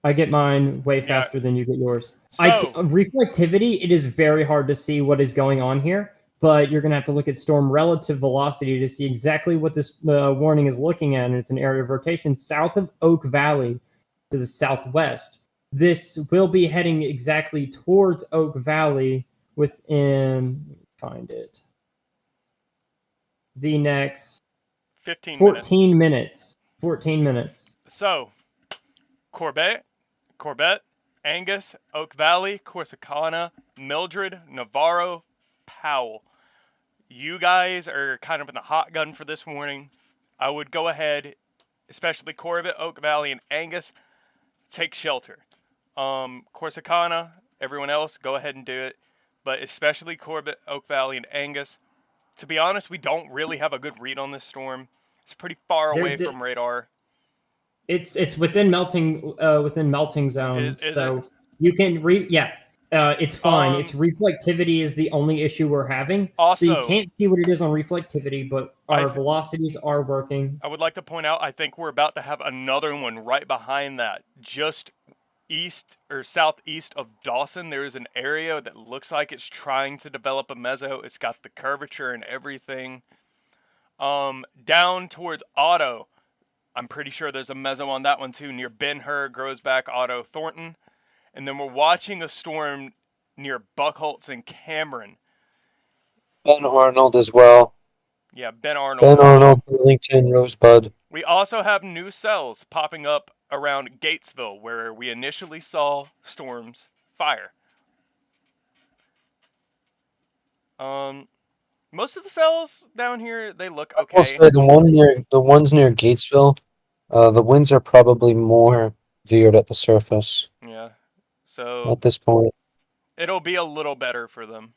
I get mine way faster than you get yours. Reflectivity, it is very hard to see what is going on here, but you're going to have to look at storm relative velocity to see exactly what this warning is looking at, and it's an area of rotation south of Oak Valley to the southwest. This will be heading exactly towards Oak Valley within, let me find it, the next 14 minutes. 14 minutes. So, Corbett, Angus, Oak Valley, Corsicana, Mildred, Navarro, Powell. You guys are kind of in the hot gun for this warning. I would go ahead, especially Corbett, Oak Valley, and Angus, take shelter. Corsicana, everyone else, go ahead and do it. But especially Corbett, Oak Valley, and Angus. To be honest, we don't really have a good read on this storm. It's pretty far away from radar. It's within melting zones, so you can it's fine. It's reflectivity is the only issue we're having. Also, so you can't see what it is on reflectivity, but our velocities are working. I would like to point out, I think we're about to have another one right behind that, just east or southeast of Dawson. There is an area that looks like it's trying to develop a meso. It's got the curvature and everything. Down towards Otto, I'm pretty sure there's a meso on that one too, near Ben-Hur, Grosback, Otto, Thornton. And then we're watching a storm near Buckholtz and Cameron. Ben Arnold as well. Yeah, Ben Arnold. Ben Arnold, Burlington, Rosebud. We also have new cells popping up around Gatesville, where we initially saw storms fire. Most of the cells down here, they look okay. I'll say the ones near Gatesville, the winds are probably more veered at the surface. Yeah. So at this point, it'll be a little better for them.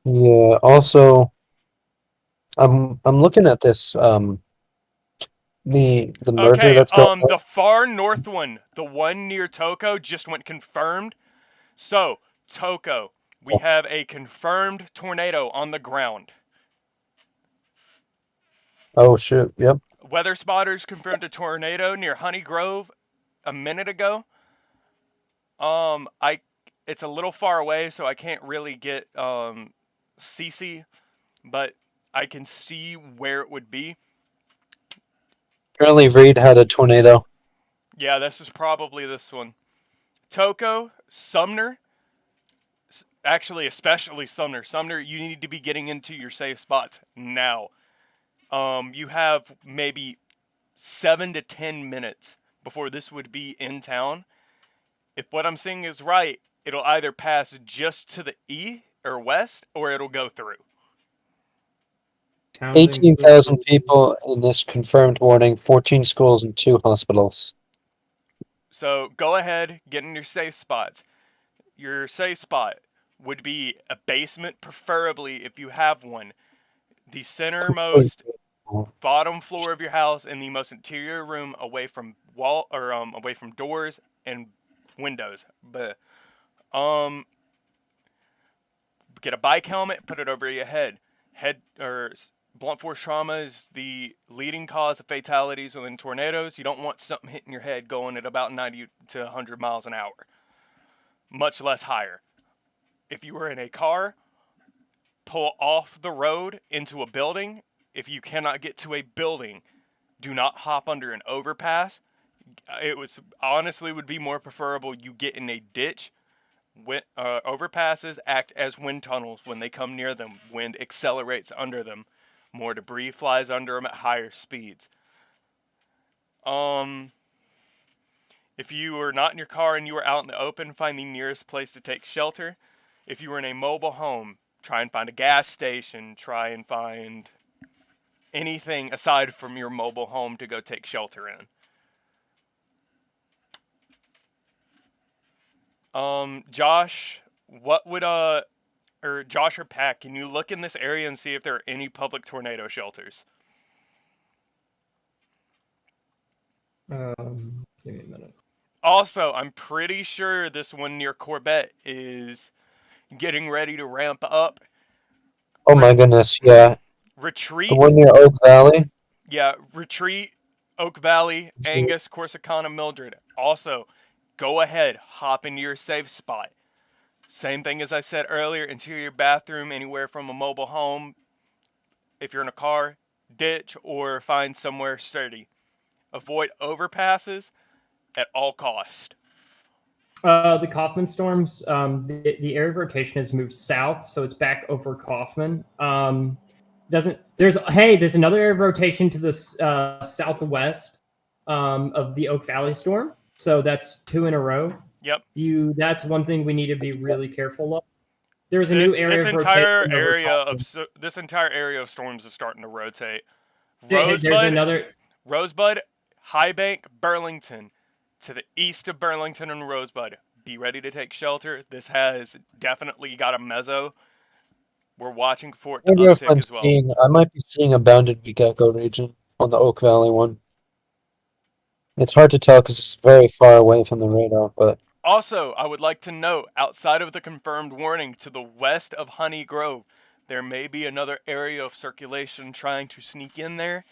Yeah. Also, I'm looking at this the merger that's going on. The far north one, the one near Toko, just went confirmed. So Toko, we have a confirmed tornado on the ground. Oh shit! Yep. Weather spotters confirmed a tornado near Honey Grove a minute ago. It's a little far away, so I can't really get CC, but I can see where it would be. Apparently, Reed had a tornado. Yeah, this is probably this one. Toko, Sumner, actually, especially Sumner. Sumner, you need to be getting into your safe spots now. You have maybe 7 to 10 minutes before this would be in town. If what I'm seeing is right, it'll either pass just to the east or west, or it'll go through. 18,000 people in this confirmed warning, 14 schools and 2 hospitals. So go ahead, get in your safe spots. Your safe spot would be a basement, preferably if you have one. The centermost bottom floor of your house and the most interior room away from away from doors and windows. But get a bike helmet, put it over your head. Blunt force trauma is the leading cause of fatalities within tornadoes. You don't want something hitting your head going at about 90 to 100 miles an hour, much less higher. If you were in a car, pull off the road into a building. If you cannot get to a building, do not hop under an overpass. It would be more preferable you get in a ditch. Overpasses act as wind tunnels when they come near them. Wind accelerates under them. More debris flies under them at higher speeds. If you are not in your car and you are out in the open, find the nearest place to take shelter. If you are in a mobile home, try and find a gas station. Try and find anything aside from your mobile home to go take shelter in. Josh, what would or Josh or Pat, can you look in this area and see if there are any public tornado shelters? Give me a minute. Also, I'm pretty sure this one near Corbett is getting ready to ramp up. Oh my goodness, yeah. Retreat. The one near Oak Valley. Yeah, Retreat, Oak Valley, Angus, Corsicana, Mildred. Also, go ahead, hop into your safe spot. Same thing as I said earlier, interior bathroom, anywhere from a mobile home. If you're in a car, ditch, or find somewhere sturdy. Avoid overpasses at all cost. The Kaufman storms, the area of rotation has moved south, so it's back over Kaufman. There's another area of rotation to the southwest of the Oak Valley storm, so that's 2 in a row. Yep. That's one thing we need to be really careful of. There's a new area of rotation. This entire area of storms is starting to rotate. There's another Rosebud, High Bank, Burlington. To the east of Burlington and Rosebud. Be ready to take shelter. This has definitely got a mezzo. We're watching for it to uptick as well. I might be seeing a bounded gecko region on the Oak Valley one. It's hard to tell because it's very far away from the radar, but... Also, I would like to note, outside of the confirmed warning to the west of Honey Grove, there may be another area of circulation trying to sneak in there.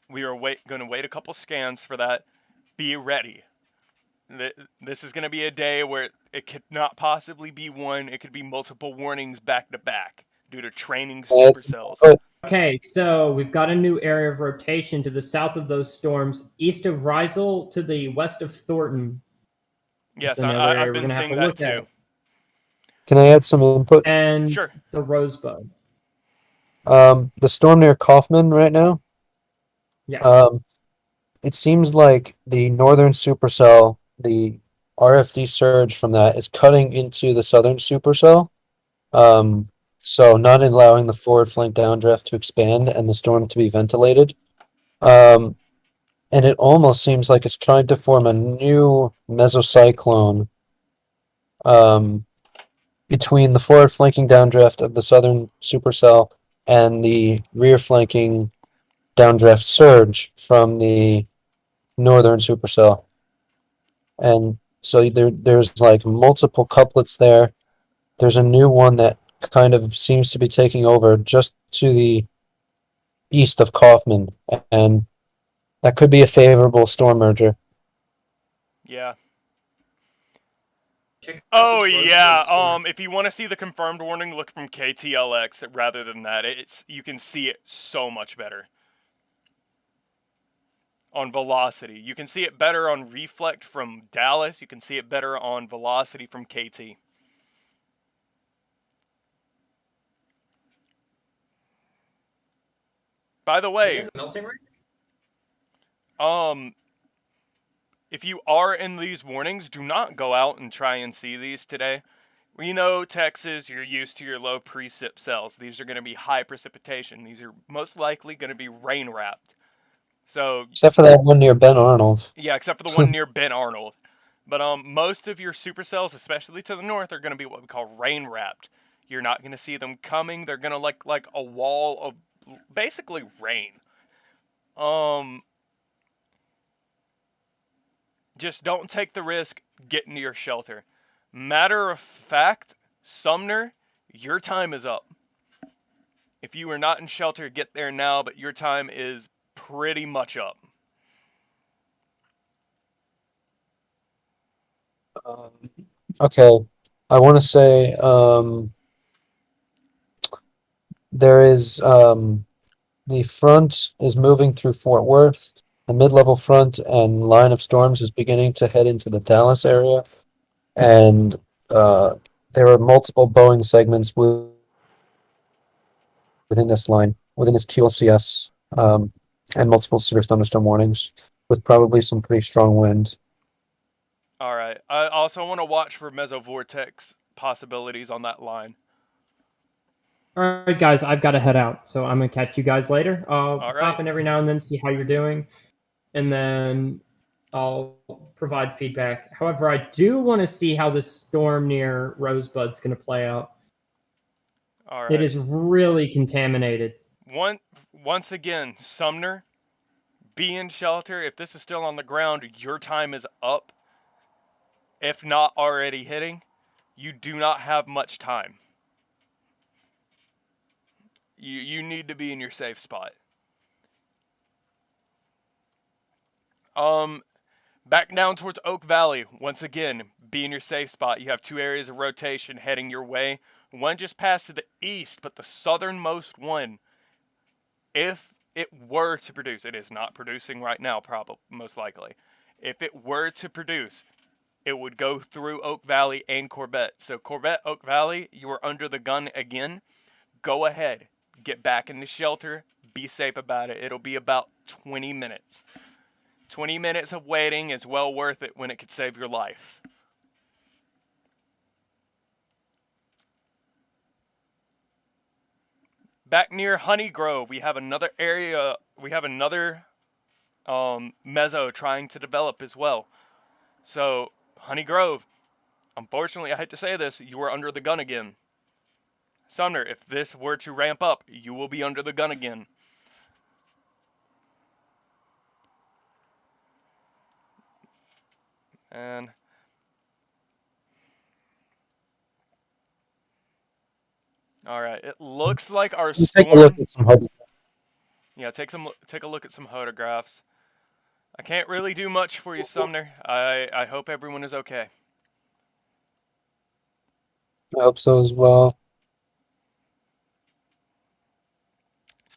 We are going to wait a couple scans for that. Be ready. This is going to be a day where it could not possibly be one. It could be multiple warnings back to back due to training supercells. Okay, so we've got a new area of rotation to the south of those storms, east of Rysel to the west of Thornton. Yes, I've been seeing that too. Can I add some input? And sure. The Rosebud. The storm near Kaufman right now. Yeah. It seems like the northern supercell, the RFD surge from that is cutting into the southern supercell. So not allowing the forward flank downdraft to expand and the storm to be ventilated. And it almost seems like it's trying to form a new mesocyclone between the forward flanking downdraft of the southern supercell and the rear flanking downdraft surge from the northern supercell. And so there's like multiple couplets there. There's a new one that kind of seems to be taking over just to the east of Kaufman, and that could be a favorable storm merger. Yeah. Oh yeah. If you want to see the confirmed warning, look from KTLX rather than that. You can see it so much better. On velocity. You can see it better on reflect from Dallas. You can see it better on velocity from KT. By the way, if you are in these warnings, do not go out and try and see these today. We know Texas, you're used to your low precip cells. These are going to be high precipitation. These are most likely going to be rain wrapped. So, except for that one near Ben Arnold. Yeah, except for the one near Ben Arnold. But most of your supercells, especially to the north, are going to be what we call rain wrapped. You're not going to see them coming. They're going to look like a wall of basically rain. Just don't take the risk. Get into your shelter. Matter of fact, Sumner, your time is up. If you are not in shelter, get there now, but your time is pretty much up. Okay, I want to say there is the front is moving through Fort Worth. The mid-level front and line of storms is beginning to head into the Dallas area, and there are multiple Boeing segments within this line, within this QLCS, and multiple severe thunderstorm warnings, with probably some pretty strong wind. All right. I also want to watch for mesovortex possibilities on that line. All right, guys, I've got to head out, so I'm going to catch you guys later. I'll All right. pop in every now and then, see how you're doing, and then I'll provide feedback. However, I do want to see how this storm near Rosebud's going to play out. All right. It is really contaminated. Once again, Sumner, be in shelter. If this is still on the ground, your time is up. If not already hitting, you do not have much time. You need to be in your safe spot. Back down towards Oak Valley. Once again, be in your safe spot. You have 2 areas of rotation heading your way. One just passed to the east, but the southernmost one, if it were to produce, it is not producing right now, probably, most likely. If it were to produce, it would go through Oak Valley and Corbett. So Corbett, Oak Valley, you are under the gun again. Go ahead. Get back in the shelter. Be safe about it. It'll be about 20 minutes. 20 minutes of waiting is well worth it when it could save your life. Back near Honey Grove, we have another area. We have another mezzo trying to develop as well. So, Honey Grove, unfortunately, I hate to say this, you are under the gun again. Sumner, if this were to ramp up, you will be under the gun again. And all right, it looks like our storm. Take a look at some photographs. Yeah, take a look at some photographs. I can't really do much for you, Sumner. I hope everyone is okay. I hope so as well.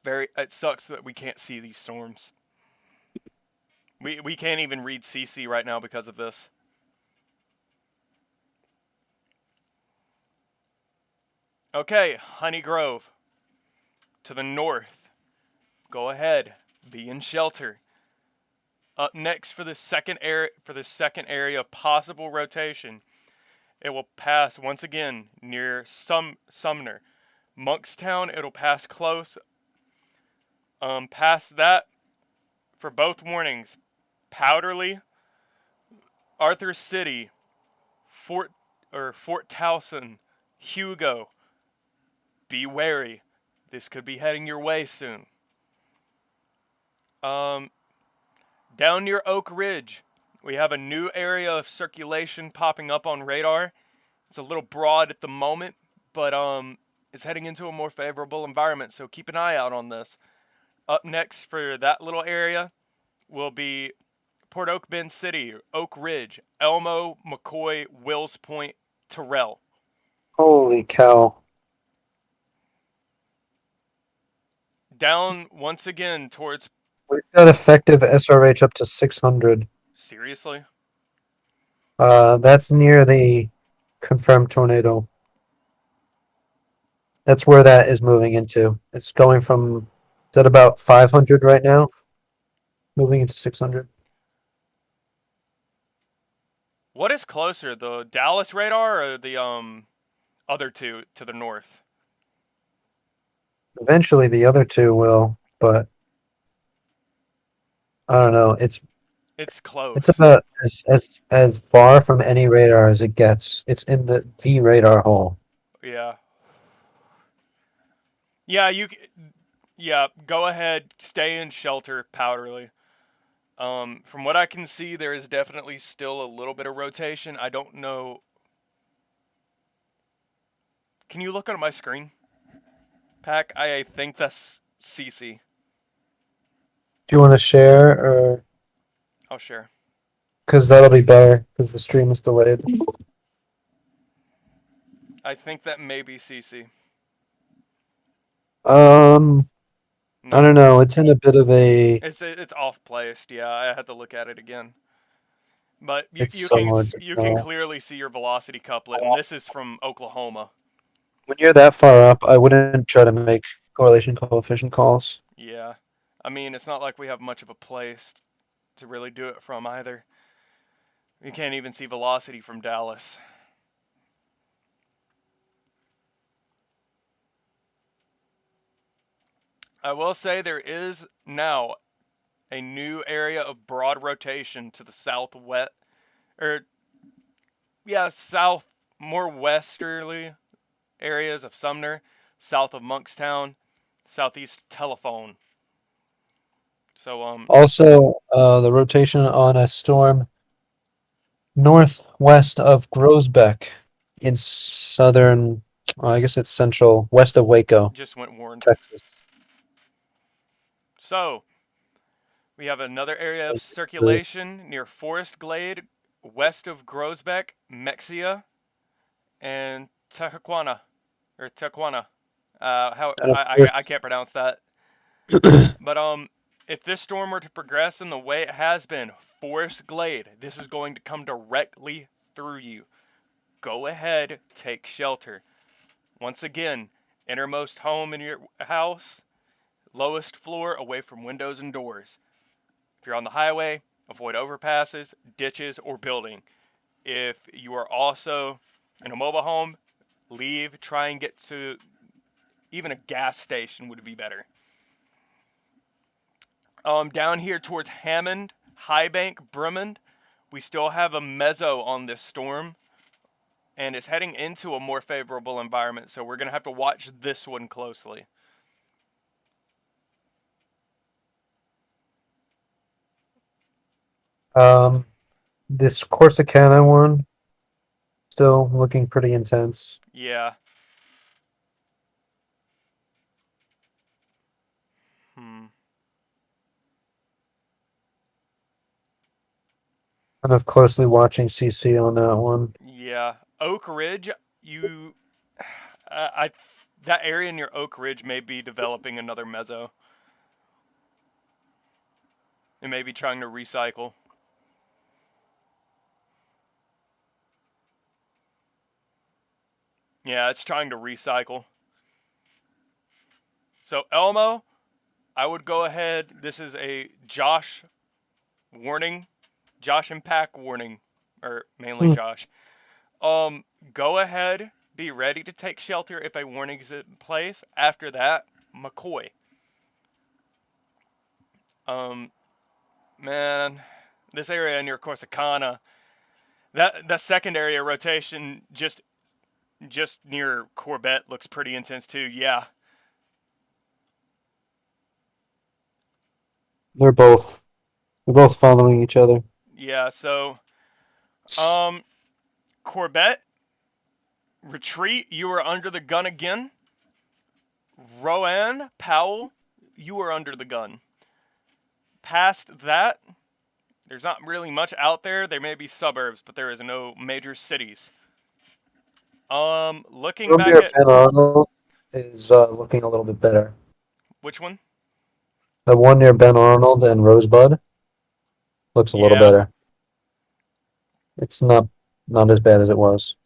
It sucks that we can't see these storms. We can't even read CC right now because of this. Okay, Honey Grove. To the north. Go ahead. Be in shelter. Up next for the second area of possible rotation, it will pass once again near Sumner. Monkstown, it'll pass close. Past that for both warnings. Powderly, Arthur City, Fort Towson, Hugo. Be wary. This could be heading your way soon. Down near Oak Ridge, we have a new area of circulation popping up on radar. It's a little broad at the moment, but it's heading into a more favorable environment, so keep an eye out on this. Up next for that little area will be Port Oak Bend City, Oak Ridge, Elmo, McCoy, Wills Point, Terrell. Holy cow. Down once again towards... We've got effective SRH up to 600. Seriously? That's near the confirmed tornado. That's where that is moving into. It's going from, is that about 500 right now? Moving into 600. What is closer, the Dallas radar or the other two to the north? Eventually the other two will, but I don't know. It's close. It's about as far from any radar as it gets. It's in the radar hole. Yeah. Yeah, go ahead, stay in shelter, Powderly. From what I can see, there is definitely still a little bit of rotation. I don't know. Can you look on my screen? Pack, I think that's CC. Do you want to share or? I'll share. Because that'll be better because the stream is delayed. I think that may be CC. I don't know. It's in a bit of a. It's off placed. Yeah, I had to look at it again. But you can clearly see your velocity couplet, and this is from Oklahoma. When you're that far up, I wouldn't try to make correlation coefficient calls. Yeah, I mean it's not like we have much of a place to really do it from either. You can't even see velocity from Dallas. I will say there is now a new area of broad rotation to the southwest, more westerly areas of Sumner. south of Monkstown, southeast telephone. So Also, the rotation on a storm northwest of Grosbeck in southern, I guess it's central, west of Waco, just went warned. Texas. So we have another area of circulation near Forest Glade, west of Grosbeck, Mexia, and Tehuacana, or Tehuacana. I can't pronounce that. But if this storm were to progress in the way it has been, Forest Glade, this is going to come directly through you. Go ahead, take shelter. Once again, innermost home in your house, lowest floor away from windows and doors. If you're on the highway, avoid overpasses, ditches, or building. If you are also in a mobile home, leave, try and get to even a gas station would be better. Down here towards Hammond, Highbank, Brumond, we still have a mezzo on this storm, and it's heading into a more favorable environment, so we're going to have to watch this one closely. This Corsicana one, still looking pretty intense. Yeah. Kind of closely watching CC on that one. Yeah. Oak Ridge, that area near Oak Ridge may be developing another mezzo. It may be trying to recycle. Yeah, it's trying to recycle. So Elmo, I would go ahead. This is a Josh warning. Josh and Pack warning. Or mainly Josh. Go ahead. Be ready to take shelter if a warning is in place. After that, McCoy. Man, this area near Corsicana, that second area rotation just near Corbett looks pretty intense too. Yeah. They're both following each other. Yeah, so Corbett, retreat, you are under the gun again. Rowan, Powell, you are under the gun. Past that, there's not really much out there. There may be suburbs, but there is no major cities. Looking back at Ben Arnold is looking a little bit better. which one? The one near Ben Arnold and Rosebud looks a little better. It's not as bad as it was.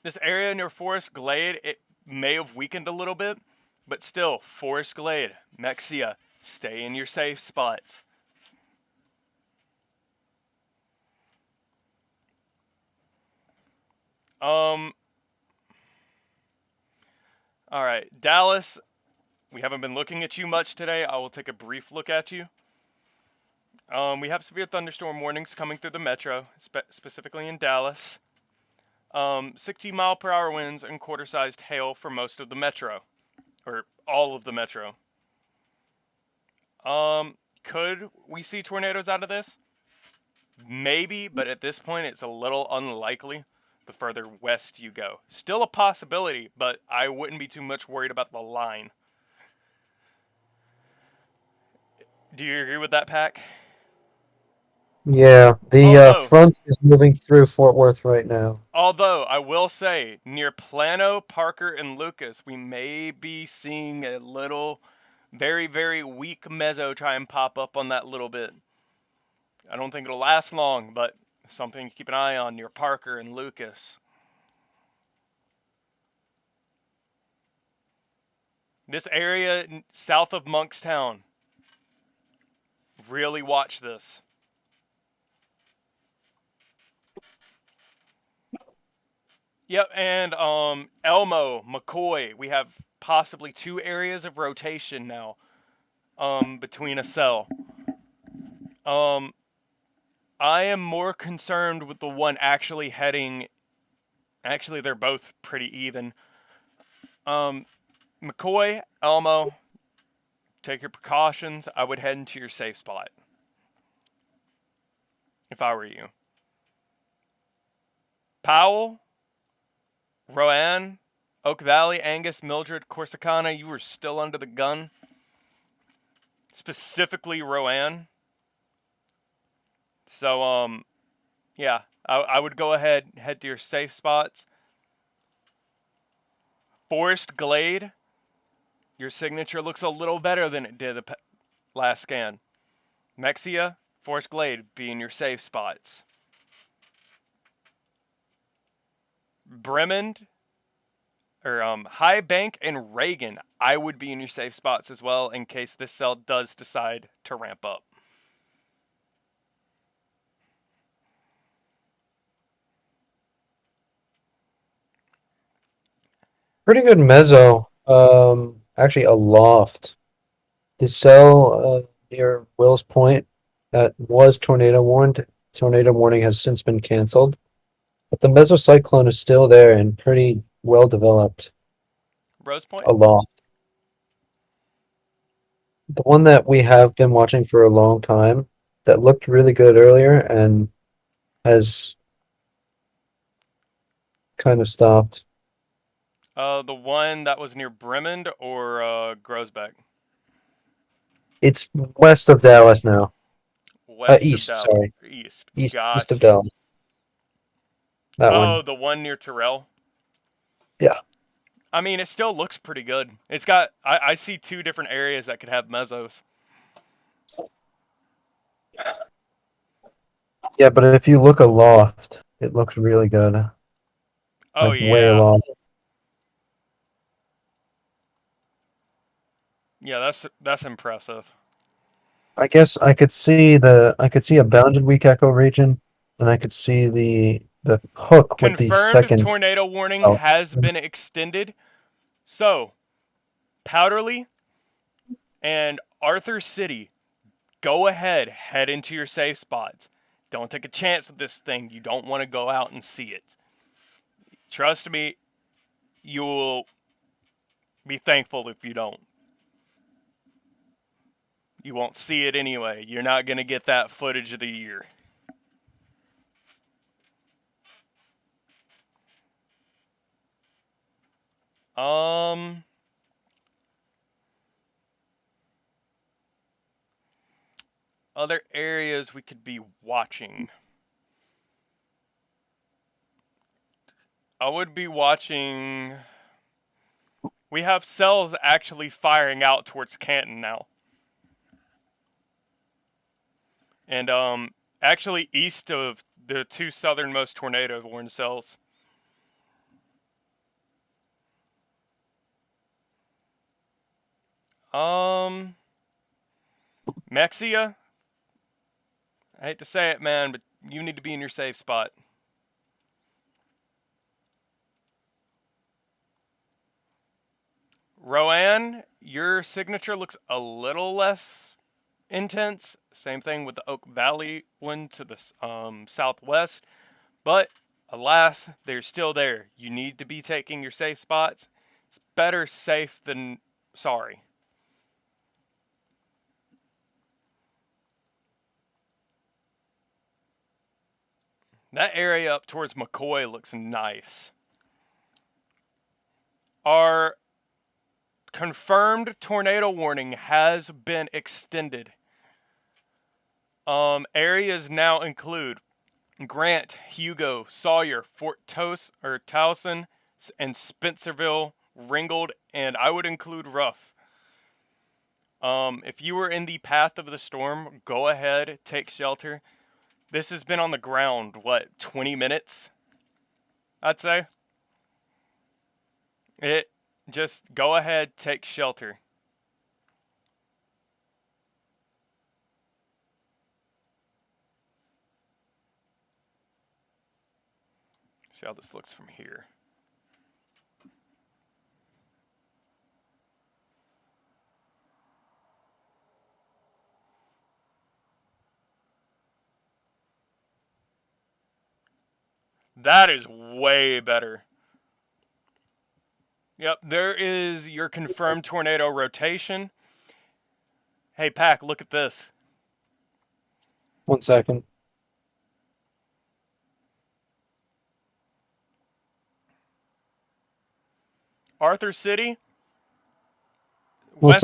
This area near Forest Glade, it may have weakened a little bit, but still, Forest Glade, Mexia, stay in your safe spots. Alright, Dallas, we haven't been looking at you much today. I will take a brief look at you. We have severe thunderstorm warnings coming through the metro, specifically in Dallas. 60-mile-per-hour winds and quarter-sized hail for most of the metro, or all of the metro. Could we see tornadoes out of this? Maybe, but at this point it's a little unlikely the further west you go. Still a possibility, but I wouldn't be too much worried about the line. Do you agree with that, Pack? Yeah, the front is moving through Fort Worth right now. Although, I will say, near Plano, Parker, and Lucas, we may be seeing a little, very, very weak mezzo try and pop up on that little bit. I don't think it'll last long, but something to keep an eye on near Parker and Lucas. This area south of Monkstown, really watch this. Yep, and Elmo, McCoy, we have possibly 2 areas of rotation now between a cell. I am more concerned with the one actually heading Actually, they're both pretty even. McCoy, Elmo, take your precautions. I would head into your safe spot. If I were you. Powell, Rowan, Oak Valley, Angus, Mildred, Corsicana, you were still under the gun. Specifically Rowan. So, yeah, I would go ahead, head to your safe spots. Forest Glade, your signature looks a little better than it did the last scan. Mexia, Forest Glade, be in your safe spots. Bremen, or High Bank and Reagan, I would be in your safe spots as well in case this cell does decide to ramp up. Pretty good mezzo. Actually, a loft. The cell near Will's Point that was tornado warned. Tornado warning has since been canceled, but the mesocyclone is still there and pretty well developed. Rose Point? A loft. The one that we have been watching for a long time that looked really good earlier and has kind of stopped. The one that was near Bremen or Grosbeck? It's west of Dallas now. West East, of Dallas. sorry. East. East of Gotcha. Dallas. That Oh, one. the one near Terrell? Yeah. I mean, it still looks pretty good. It's got, I see two different areas that could have mesos. Yeah, but if you look aloft, it looks really good. Oh, Like way yeah. aloft. Yeah, that's impressive. I guess I could see a bounded weak echo region, and I could see the hook with the Confirmed second. tornado warning Oh. has been extended. So, Powderly and Arthur City, go ahead, head into your safe spots. Don't take a chance with this thing. You don't want to go out and see it. Trust me, you'll be thankful if you don't. You won't see it anyway. You're not going to get that footage of the year. Other areas we could be watching. I would be watching. We have cells actually firing out towards Canton now. And actually east of the two southernmost tornado warned cells. Mexia, I hate to say it, man, but you need to be in your safe spot. Rowan, your signature looks a little less intense. Same thing with the Oak Valley one to the southwest. But alas, they're still there. You need to be taking your safe spots. It's better safe than sorry. That area up towards McCoy looks nice. Our confirmed tornado warning has been extended. Areas now include Grant, Hugo, Sawyer, Fort Towson, and Spencerville, Ringgold, and I would include Ruff. If you were in the path of the storm, go ahead, take shelter. This has been on the ground, what, 20 minutes? I'd say. Just go ahead, take shelter. See how this looks from here. That is way better. Yep, there is your confirmed tornado rotation. Hey, Pack, look at this. 1 second. Arthur City. What's West